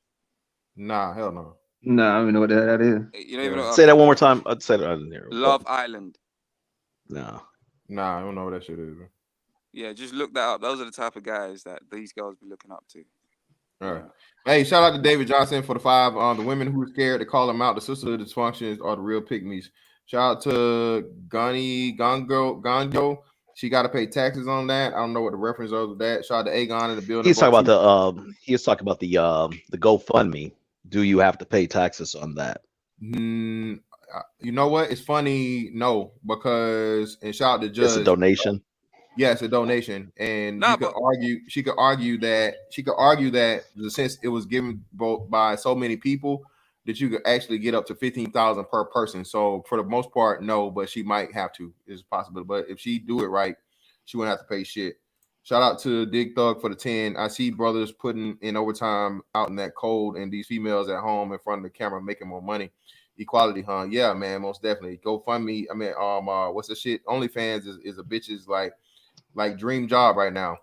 Nah, hell no. No, I don't even know what that is. You don't even know. Say that one more time. I'd say that I didn't hear. Love Island. No. Nah, I don't know what that shit is. Man. Yeah, just look that up. Those are the type of guys that these girls be looking up to. All right. Hey, shout out to David Johnson for the 5. The women who are scared to call them out, the sisterhood dysfunctions are the real pygmies. Shout out to Ganjo. She got to pay taxes on that. I don't know what the reference of that. Shout out to Aegon in the building. He's talking about the GoFundMe. Do you have to pay taxes on that? You know what? It's funny, no, because and shout out to Judge. It's a donation. Yeah, it's a donation, and she could argue that since it was given both by so many people that you could actually get up to 15,000 per person. So for the most part, no, but she might have to. It's possible, but if she do it right, she wouldn't have to pay shit. Shout out to Dig Thug for the 10. I see brothers putting in overtime out in that cold, and these females at home in front of the camera making more money. Equality, huh? Yeah, man, most definitely. GoFundMe. I mean, what's the shit? OnlyFans is a bitch's like dream job right now.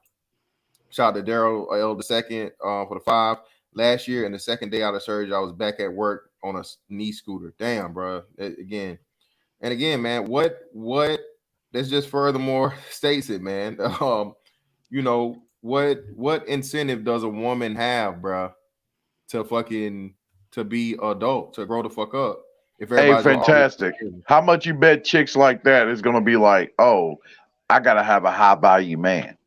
Shout out to Daryl L. II for the 5. Last year, and the second day out of surgery, I was back at work on a knee scooter. Damn, bro. Again, man. What? That's just furthermore states it, man. What incentive does a woman have, bro, to be adult, to grow the fuck up? Hey, fantastic. How much you bet chicks like that is gonna be like, oh, I gotta have a high value man?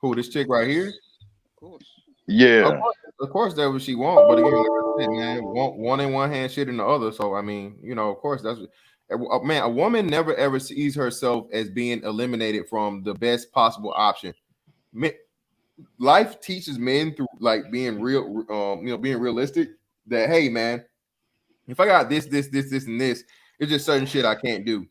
Who, this chick right here? Of course. Yeah. Of course that's what she wants, but again, like I said, man, one in one hand, shit in the other. So I mean, of course that's man. A woman never ever sees herself as being eliminated from the best possible option. Life teaches men through like being real, being realistic. That hey, man, if I got this, and this, it's just certain shit I can't do.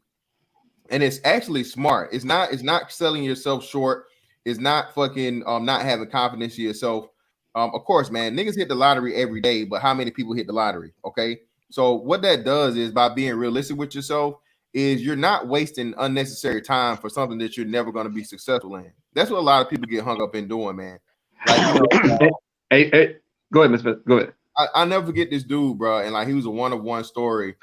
And it's actually smart. It's not selling yourself short. It's not fucking not having confidence in yourself. Of course, man, niggas hit the lottery every day, but how many people hit the lottery? Okay. So what that does is, by being realistic with yourself, is you're not wasting unnecessary time for something that you're never going to be successful in. That's what a lot of people get hung up in doing, man. Like, you know, hey, go ahead, Miss Smith. Go ahead. I never forget this dude, bro. And like, he was a one-of-one story.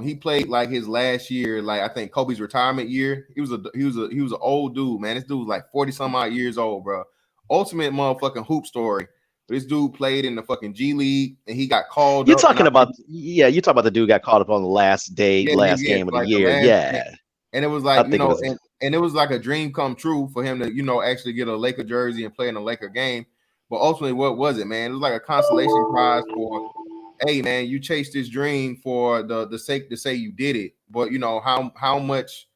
He played like his last year, like I think Kobe's retirement year. He was an old dude, man. This dude was like 40 some odd years old, bro. Ultimate motherfucking hoop story. This dude played in the fucking G League, and he got called. You're talking about you talking about the dude got caught up on the last day, last game of the year. Yeah. And it was like, you know, and it was like a dream come true for him to, you know, actually get a Laker jersey and play in a Laker game. But ultimately, what was it, man? It was like a consolation prize for, hey, man, you chased this dream for the sake to say you did it. But you know how much,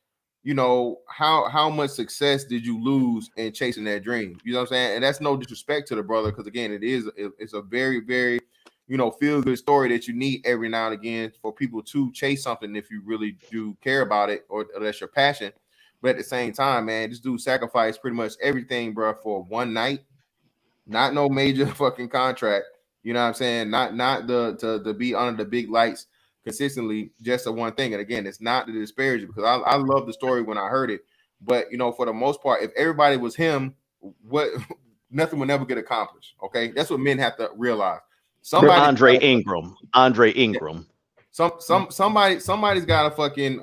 you know, how much success did you lose in chasing that dream? You know what I'm saying? And that's no disrespect to the brother, because again, it's a very, very, you know, feel good story that you need every now and again for people to chase something if you really do care about it, or that's your passion. But at the same time, man, this dude sacrificed pretty much everything, bro, for one night. Not no major fucking contract. You know what I'm saying? Not to be under the big lights consistently, just the one thing. And again, it's not to disparage it, because I love the story when I heard it. But you know, for the most part, if everybody was him, nothing would never get accomplished. Okay, that's what men have to realize. Andre Ingram. Somebody's got to fucking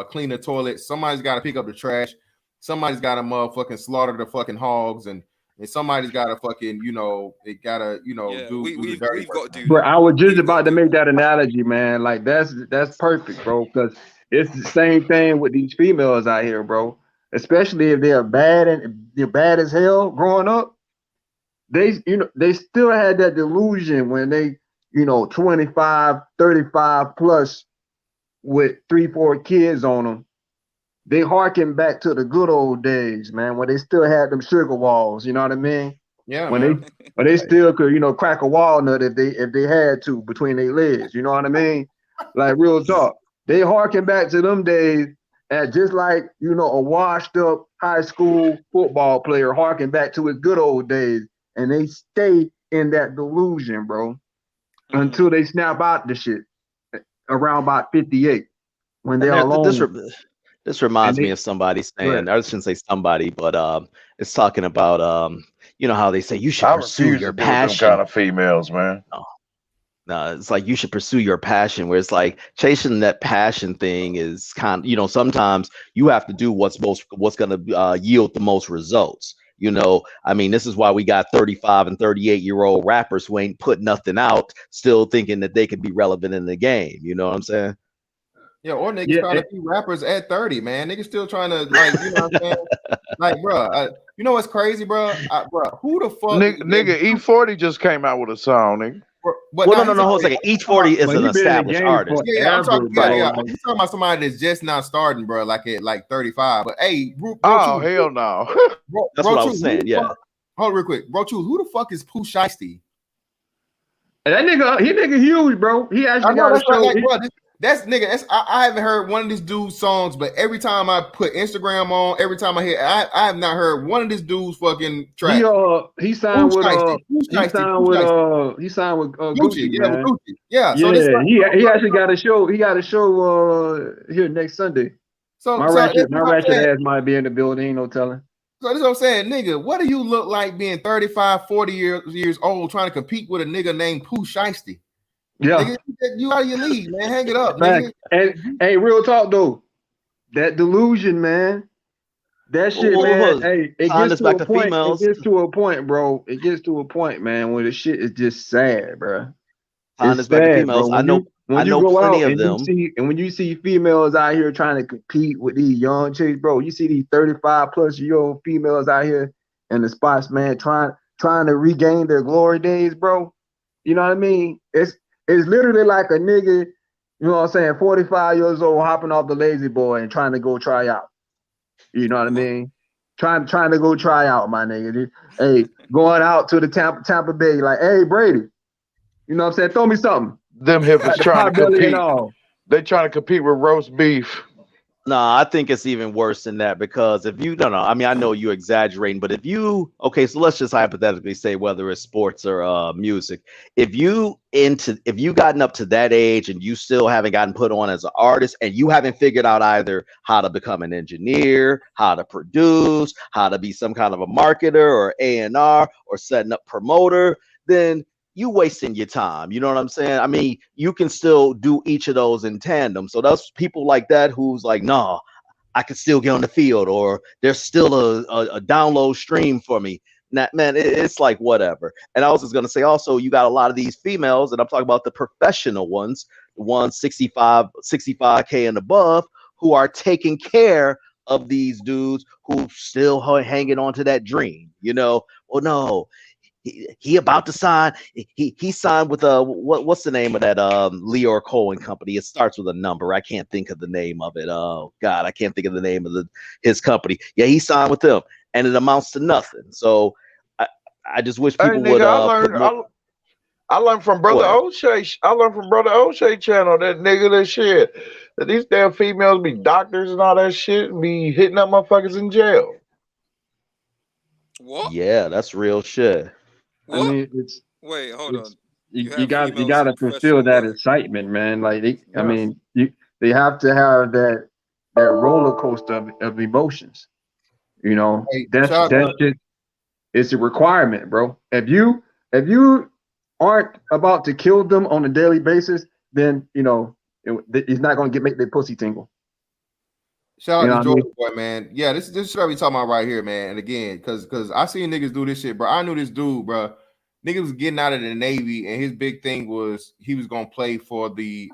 clean the toilet. Somebody's got to pick up the trash. Somebody's got to motherfucking slaughter the fucking hogs, and somebody's got to fucking, you know, it gotta, you know, we've got to do. Bro, I was just about to make that analogy, man. Like that's perfect, bro. Because it's the same thing with these females out here, bro. Especially if they're bad and they're bad as hell growing up. They still had that delusion when they, you know, 25, 35 plus with 3-4 kids on them. They harken back to the good old days, man, when they still had them sugar walls. You know what I mean? Yeah. When they still could, you know, crack a walnut if they had to between their legs. You know what I mean? Like, real talk. They harken back to them days, and just like, you know, a washed up high school football player harken back to his good old days, and they stay in that delusion, bro, until they snap out the shit around about 58 when they're alone. This reminds me of somebody saying, I shouldn't say somebody, but it's talking about you know how they say you should pursue your passion. Kind of females, man. No, it's like you should pursue your passion, where it's like chasing that passion thing is kind of, you know, sometimes you have to do what's going to yield the most results. You know, I mean, this is why we got 35 and 38-year-old rappers who ain't put nothing out, still thinking that they could be relevant in the game. You know what I'm saying? Yeah, or niggas trying to be rappers at 30, man. Niggas still trying to, like, you know what I'm saying? Like, bro, you know what's crazy, bro? Bro, who the fuck? Nigga, E40 just came out with a song, nigga. But no, hold on a second. E40 is an established artist. Yeah, I'm talking talking about somebody that's just not starting, bro, like at like 35. But hey, hell no. That's what I was saying. Yeah. Hold on real quick. Bro, who the fuck is Pooh Shiesty? That nigga huge, bro. He actually got a show. I haven't heard one of this dude's songs, but every time I put Instagram on, every time I hear, I have not heard one of this dude's fucking tracks. He signed with Gucci. Yeah, with Gucci. Yeah. So he actually got a show. He got a show here next Sunday. So my ratchet ass might be in the building. Ain't no telling. So that's what I'm saying, nigga. What do you look like being 35, 40 years old, trying to compete with a nigga named Pooh Shiesty? Yeah, nigga, you out of your league, man. Hang it up, nigga. And hey, real talk though, that delusion, man. That shit, man. Hey, it gets to a point. It gets to a point, bro. It gets to a point, man, where the shit is just sad, bro. It's sad, bro. I know plenty of them. And when you see females out here trying to compete with these young chicks, bro, you see these 35-plus-year-old females out here in the spots, man, trying to regain their glory days, bro. You know what I mean? It's literally like a nigga, you know what I'm saying, 45 years old, hopping off the lazy boy and trying to go try out. You know what I mean? Trying to go try out, my nigga. Hey, going out to the Tampa Bay, like, hey, Brady, you know what I'm saying? Throw me something. Them hippos trying to compete. They trying to compete with roast beef. No, I think it's even worse than that because if you don't know, I mean, I know you're exaggerating, but if you okay, so let's just hypothetically say whether it's sports or music, if you gotten up to that age and you still haven't gotten put on as an artist and you haven't figured out either how to become an engineer, how to produce, how to be some kind of a marketer or A&R or setting up promoter, then you wasting your time. You know what I'm saying? I mean, you can still do each of those in tandem. So those people like that who's like, no, I can still get on the field, or there's still a download stream for me. Man, it's like whatever. And I was just gonna say also, you got a lot of these females, and I'm talking about the professional ones, the ones 65K and above, who are taking care of these dudes who still hanging on to that dream. You know, well, no, he about to sign. He signed with what's the name of that Leor Cohen company? It starts with a number. I can't think of the name of it. Oh God, I can't think of the name of his company. Yeah, he signed with them, and it amounts to nothing. So I just wish Hey, people would nigga, put more. I learned from Brother O'Shea. I learned from Brother O'Shea channel that nigga that shit. That these damn females be doctors and all that shit and be hitting up motherfuckers in jail. What? Yeah, that's real shit. I What? mean, it's Wait, hold it's on. you, You you have got you females got in to fulfill professional that what? excitement, man. Like I Yeah. mean, they have to have that roller coaster of emotions. You know, Hey, that's shout out that shit. It's a requirement, bro. If you aren't about to kill them on a daily basis, then it's not gonna make their pussy tingle. Shout You out know to what I mean? Jordan Boy, man. Yeah, this shit I be talking about right here, man. And again, cause I seen niggas do this shit, bro. I knew this dude, bro. Niggas was getting out of the Navy, and his big thing was he was gonna play for the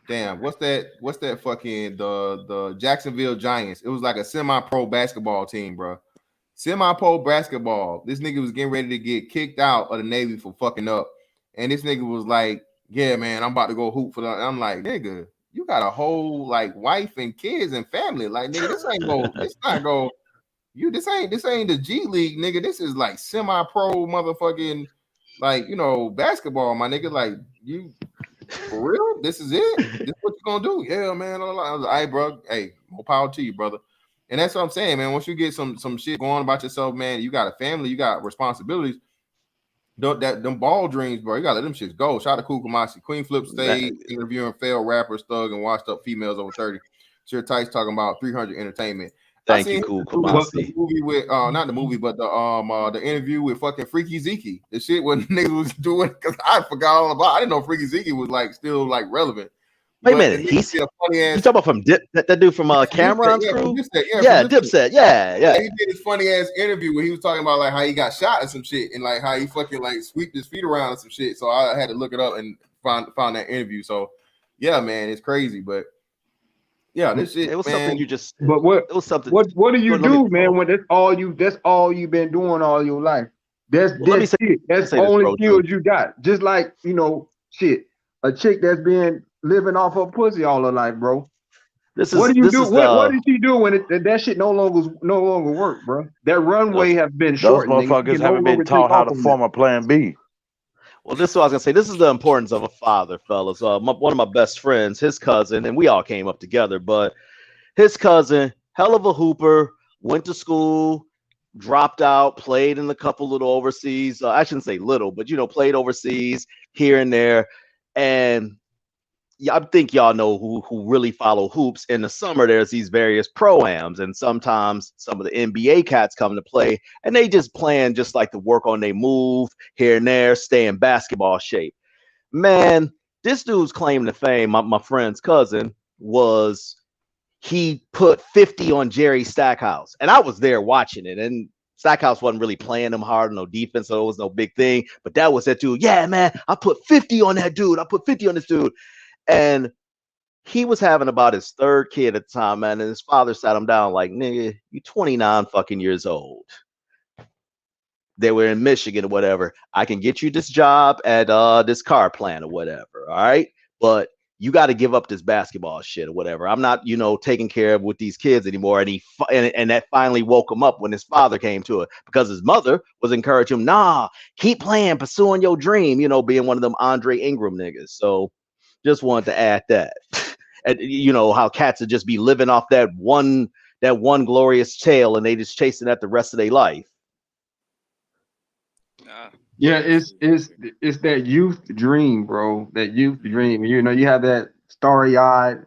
damn, what's that fucking the Jacksonville Giants. It was like a semi-pro basketball team, bro. Semi-pro basketball. This nigga was getting ready to get kicked out of the Navy for fucking up. And this nigga was like, yeah, man, I'm about to go hoop for that. I'm like, nigga, you got a whole like wife and kids and family. Like, nigga, this ain't the G League, nigga. This is like semi-pro motherfucking like, basketball, my nigga. Like, you for real? This is it? This is what you gonna do? Yeah, man. I was like, hey, bro, hey, more power to you, brother. And that's what I'm saying, man. Once you get some shit going about yourself, man, you got a family, you got responsibilities. Them ball dreams, bro. You gotta let them shits go. Shout out to Cool Kamasi. Queen Flip stayed interviewing failed rappers, thug, and washed up females over 30. Sure Tice talking about 300 Entertainment. Thank you, Cool Kamasi. The movie with not the movie, but the interview with fucking Freaky Zeke. The shit what niggas was doing because I forgot all about. I didn't know Freaky Zeke was like still like relevant. Wait a minute, he's funny ass. You talking about from that dude from Cameron's crew? Dipset. Yeah. He did his funny ass interview where he was talking about like how he got shot and some shit, and like how he fucking like sweeped his feet around and some shit. So I had to look it up and found that interview. So yeah, man, it's crazy, but yeah, this shit. It was man, something you just. But what? It was something. What do you do, man? When that's all you've been doing all your life. That's the only skills you got. Just like shit, a chick that's been living off her pussy all her life, bro. What do you do? What did she do when that shit no longer work, bro? That runway have been shortened. Those motherfuckers haven't been taught how to form a plan B. Well, this is what I was gonna say. This is the importance of a father, fellas. One of my best friends, his cousin, and we all came up together. But his cousin, hell of a hooper, went to school, dropped out, played in a couple little overseas. I shouldn't say little, but played overseas here and there. And I think y'all know who really follow hoops. In the summer, there's these various pro-ams, and sometimes some of the NBA cats come to play, and they just playing just like to work on their move here and there, stay in basketball shape. Man, this dude's claim to fame, my friend's cousin, was he put 50 on Jerry Stackhouse, and I was there watching it, and Stackhouse wasn't really playing him hard, no defense, so it was no big thing. But that was that dude. Yeah, man, I put 50 on that dude. I put 50 on this dude. And he was having about his third kid at the time, man. And his father sat him down like, nigga, you 29 fucking years old. They were in Michigan or whatever. I can get you this job at this car plant or whatever. All right. But you got to give up this basketball shit or whatever. I'm not, taking care of with these kids anymore. And and that finally woke him up when his father came to it, because his mother was encouraging him, nah, keep playing, pursuing your dream, being one of them Andre Ingram niggas. So just wanted to add that. and you know how cats would just be living off that one glorious tale, and they just chasing that the rest of their life. Yeah, it's that youth dream, bro. That youth dream. You know, you have that starry-eyed.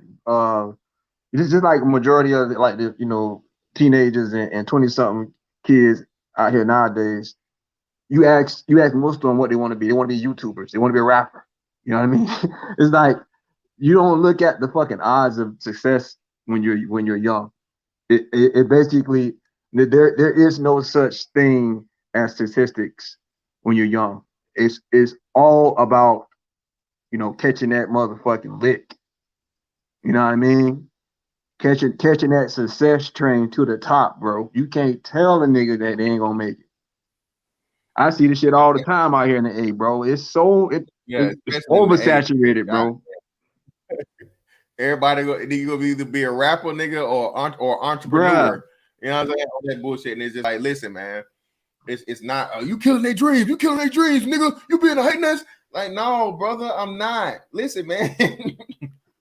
It's just like a majority of like the teenagers and 20-something kids out here nowadays. You ask most of them what they want to be. They want to be YouTubers. They want to be a rapper. You know what I mean? It's like you don't look at the fucking odds of success when you're young. It basically there is no such thing as statistics when you're young. It's all about catching that motherfucking lick. You know what I mean? Catching that success train to the top, bro. You can't tell a nigga that they ain't gonna make it. I see this shit all the time out here in the A, bro. It's oversaturated, bro. Everybody you gonna either be a rapper, nigga, or entrepreneur. Bruh. You know what I'm saying? All that bullshit, and it's just like, listen, man, it's not you killing their dreams, nigga. You being a hating ass. Like, no, brother, I'm not. Listen, man.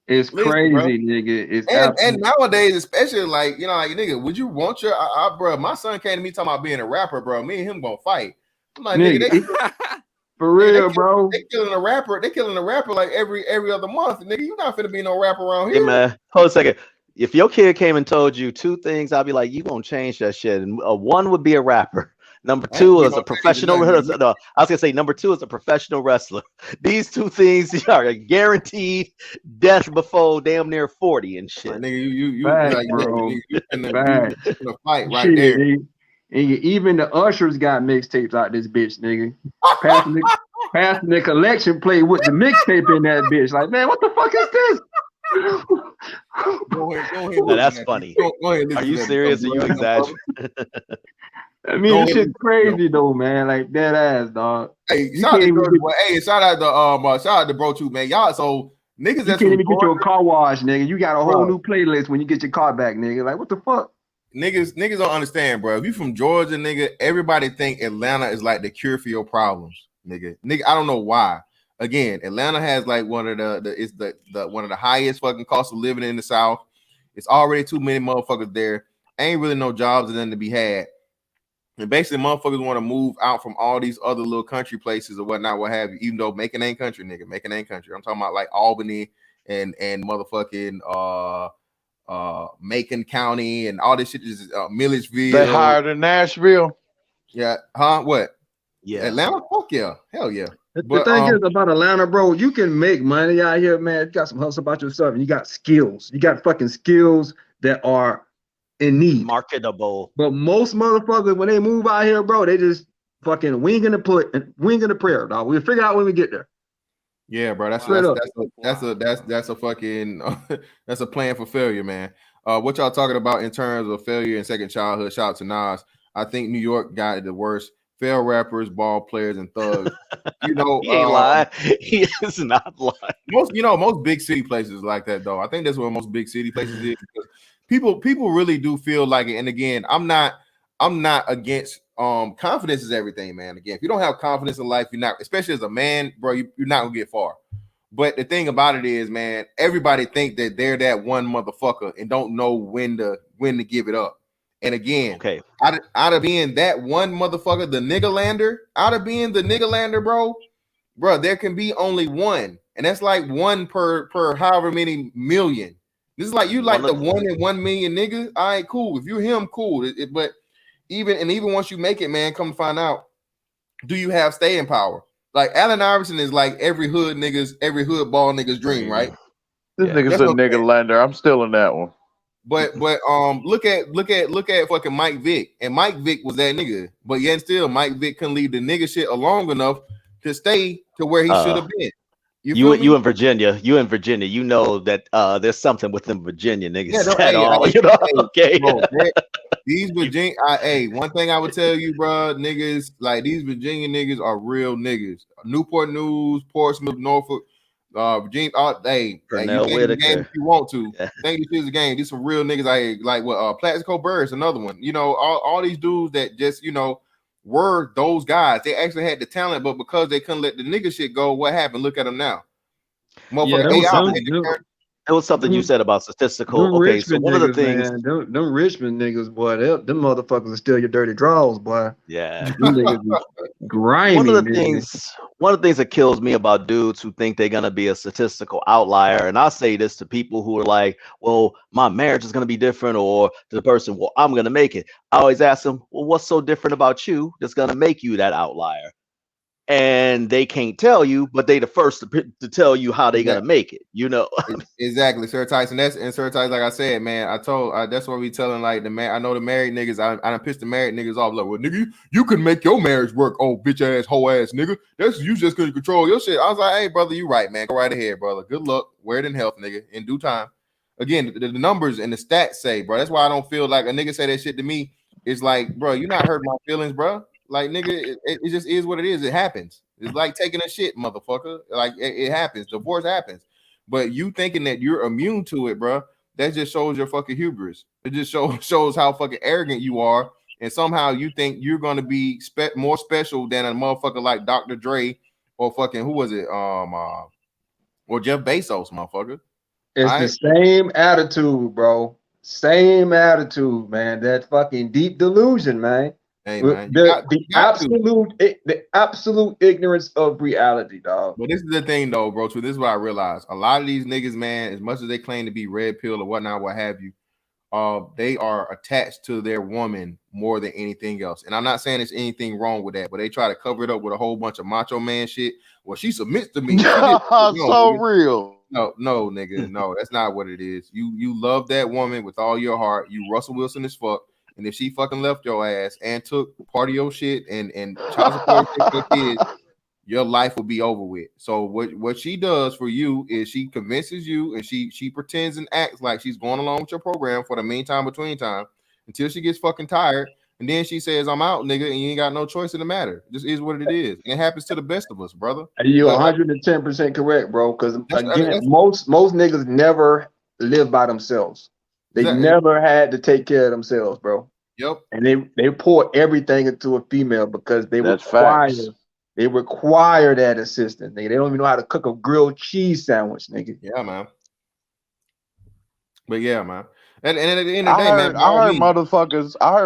It's crazy, bro. Nigga. And nowadays, especially like nigga, would you want your bro? My son came to me talking about being a rapper, bro. Me and him gonna fight. I'm like, nigga, for real, bro. They killing a rapper. They killing a rapper like every other month, nigga. You not finna be no rapper around here. Hey, man, hold a second. If your kid came and told you two things, I'd be like, you gonna change that shit. And one would be a rapper. Number two is a professional. No, I was gonna say number two is a professional wrestler. These two things are guaranteed death before damn near 40 and shit. Right, nigga, you bad, like, bro. You in the fight right shit, there. Nigga. And even the ushers got mixtapes out this bitch, nigga. Passing the collection plate with the mixtape in that bitch. Like, man, what the fuck is this? Go ahead. No, that's funny. Go ahead, are you serious? Are you exaggerating? I mean, this shit's crazy though, man. Like dead ass, dog. Hey, shout out to bro too, man. Y'all, so niggas that's you can't even get your car washed, nigga. You got a whole new playlist when you get your car back, nigga. Like, what the fuck? Niggas don't understand, bro. If you from Georgia, nigga, everybody think Atlanta is like the cure for your problems, nigga. I don't know why. Again, Atlanta has like one of the highest fucking cost of living in the South. It's already too many motherfuckers there. Ain't really no jobs and then to be had. And basically, motherfuckers want to move out from all these other little country places or whatnot, what have you. Even though Macon ain't country, nigga. Macon ain't country. I'm talking about like Albany and motherfucking Macon County and all this shit is Milledgeville. They higher than Nashville. Yeah, huh? What? Yeah, Atlanta. Fuck yeah, hell yeah. The thing is about Atlanta, bro, you can make money out here, man. You got some hustle about yourself, and you got skills. You got fucking skills that are in need, marketable. But most motherfuckers, when they move out here, bro, they just fucking winging the prayer, dog. We'll figure out when we get there. Yeah, bro, that's a fucking that's a plan for failure, man. What y'all talking about in terms of failure and second childhood? Shout out to Nas. I think New York got the worst. Fail rappers, ball players, and thugs. He ain't lying. He is not lying. Most big city places like that, though. I think that's what most big city places is. Because people really do feel like it. And again, I'm not against confidence is everything, man. Again, if you don't have confidence in life, you're not, especially as a man, bro, you're not gonna get far. But the thing about it is, man, everybody think that they're that one motherfucker and don't know when to give it up. And again, okay, out of being that one motherfucker, the nigga lander, bro, there can be only one, and that's like one per however many million. This is like you like the 1 in 1 million niggas. All right, cool. If you're him, cool. But even once you make it, man, come to find out, do you have staying power? Like Allen Iverson is like every hood ball nigga's dream, right? This nigga's a nigga lander. I'm still in that one. But look at fucking Mike Vick, and Mike Vick was that nigga, but yet still Mike Vick couldn't leave the nigga shit long enough to stay to where he should have been. You in Virginia, you know that there's something within Virginia niggas. Okay. Bro, these Virginia, one thing I would tell you, bro, niggas like these Virginia niggas are real niggas. Newport News, Portsmouth, Norfolk. Virginia, you think the game if you want to. Think this is a game. These some real niggas. I like what Plaxico Burris, another one. All these dudes that just were those guys. They actually had the talent, but because they couldn't let the nigga shit go, what happened? Look at them now. It was something you Them, said about statistical. them Okay, so Richmond one of the niggas, things, man. Them Richmond niggas, boy. Them motherfuckers will steal your dirty drawers, boy. yeah. Them niggas be One of grimy, the nigga. things that kills me about dudes who think they're gonna be a statistical outlier, and I say this to people who are like, well, my marriage is gonna be different, or to the person, well, I'm gonna make it. I always ask them, well, what's so different about you that's gonna make you that outlier? And they can't tell you, but they the first to tell you how they gonna make it, you know. Exactly, Sir Tyson. Sir Tyson, like I said, man. That's what we telling like the man. I know the married niggas. I done pissed the married niggas off. Like, well, nigga, you can make your marriage work. Oh, bitch ass, hoe ass nigga. That's you just couldn't control your shit. I was like, hey, brother, you right, man. Go right ahead, brother. Good luck. Wear it in health, nigga. In due time. Again, the numbers and the stats say, bro. That's why I don't feel like a nigga say that shit to me. It's like, bro, you not hurting my feelings, bro. Like, nigga, it just is what it is. It happens. It's like taking a shit, motherfucker. Like it happens. Divorce happens. But you thinking that you're immune to it, bro, that just shows your fucking hubris. It just shows how fucking arrogant you are. And somehow you think you're going to be more special than a motherfucker like Dr. Dre or fucking, who was it? Or Jeff Bezos, motherfucker. It's the same attitude, bro. Same attitude, man. That fucking deep delusion, man. Hey, man, the absolute ignorance of reality, dog. But this is the thing, though, bro. This is what I realized. A lot of these niggas, man, as much as they claim to be red pill or whatnot, what have you, they are attached to their woman more than anything else. And I'm not saying there's anything wrong with that, but they try to cover it up with a whole bunch of macho man shit. Well, she submits to me. Real. No, nigga, no, that's not what it is. You love that woman with all your heart. You Russell Wilson as fuck. And if she fucking left your ass and took part of your shit and child support your kids, your life will be over with. So what she does for you is she convinces you and she pretends and acts like she's going along with your program for the meantime between time until she gets fucking tired. And then she says, I'm out, nigga, and you ain't got no choice in the matter. This is what it is. And it happens to the best of us, brother. You're 110% correct, bro. Because again, most niggas never live by themselves. They never had to take care of themselves, bro. Yep. And they pour everything into a female because they require that assistance, nigga. They don't even know how to cook a grilled cheese sandwich, nigga. Yeah, man. But yeah, man. And at the end of the day, man, I heard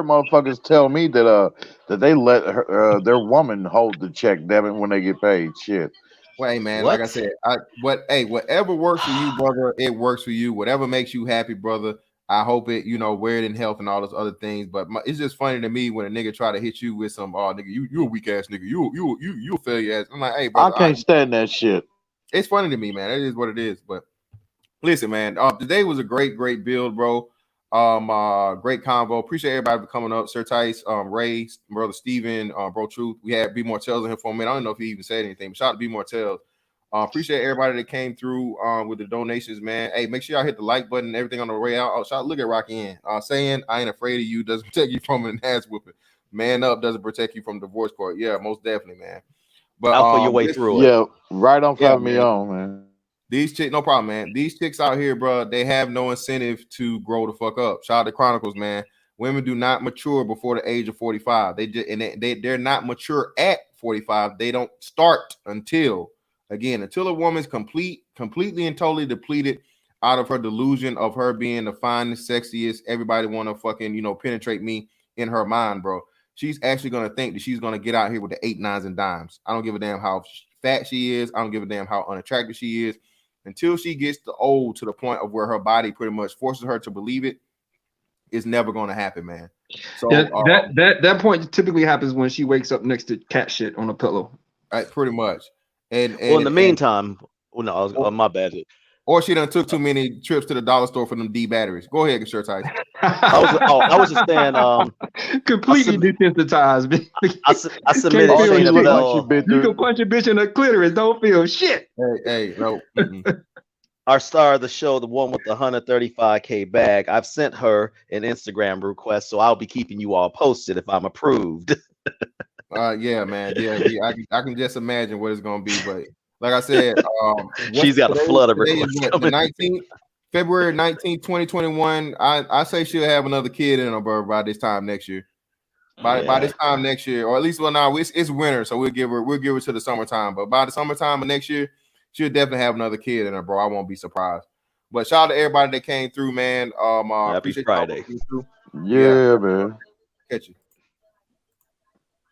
motherfuckers tell me that they let their woman hold the check, damn it, when they get paid. Shit. Well, hey, man, like I said, whatever works for you, brother, it works for you. Whatever makes you happy, brother. I hope it, wear it in health and all those other things. But it's just funny to me when a nigga try to hit you with some, nigga, you a weak ass nigga, you a failure ass. I'm like, hey, bro, I can't stand that shit. It's funny to me, man. That is what it is. But listen, man, today was a great build, bro. Great convo. Appreciate everybody for coming up. Sir Tice, Ray, brother Steven, bro Truth. We had B Mortels in here for a minute. I don't know if he even said anything, but shout out to B Mortels. Appreciate everybody that came through with the donations, man. Hey, make sure y'all hit the like button and everything on the way out. Look at Rocky in saying I ain't afraid of you doesn't protect you from an ass whooping. Man up doesn't protect you from divorce court. Yeah, most definitely, man. But I'll put your way through it. Yeah, right on for me on, man. These chicks, no problem, man. These chicks out here, bro, they have no incentive to grow the fuck up. Shout out to Chronicles, man. Women do not mature before the age of 45. They're not mature at 45. They don't start until a woman's completely and totally depleted out of her delusion of her being the finest, sexiest, everybody want to fucking, penetrate me in her mind, bro. She's actually going to think that she's going to get out here with the 8, 9s, and dimes. I don't give a damn how fat she is. I don't give a damn how unattractive she is. Until she gets old to the point of where her body pretty much forces her to believe it, it's never going to happen, man. So that point typically happens when she wakes up next to cat shit on a pillow. Right, pretty much. And in the meantime, my bad. Or she done took too many trips to the dollar store for them D batteries. Go ahead, Sir Tice. I was just saying, completely desensitized. I submitted. You can punch a bitch in the clitoris, don't feel shit. Hey, no. Our star of the show, the one with the 135K bag, I've sent her an Instagram request, so I'll be keeping you all posted if I'm approved. Yeah, man. Yeah, I can just imagine what it's gonna be, but like I said, she's got a flood of requests. The 19th, February 19th, 2021. I say she'll have another kid in her by this time next year. By this time next year, or at least it's winter, so we'll give her to the summertime. But by the summertime of next year, she'll definitely have another kid in her, bro. I won't be surprised. But shout out to everybody that came through, man. Happy Appreciate y'all Friday. coming through. Yeah, man. Catch you.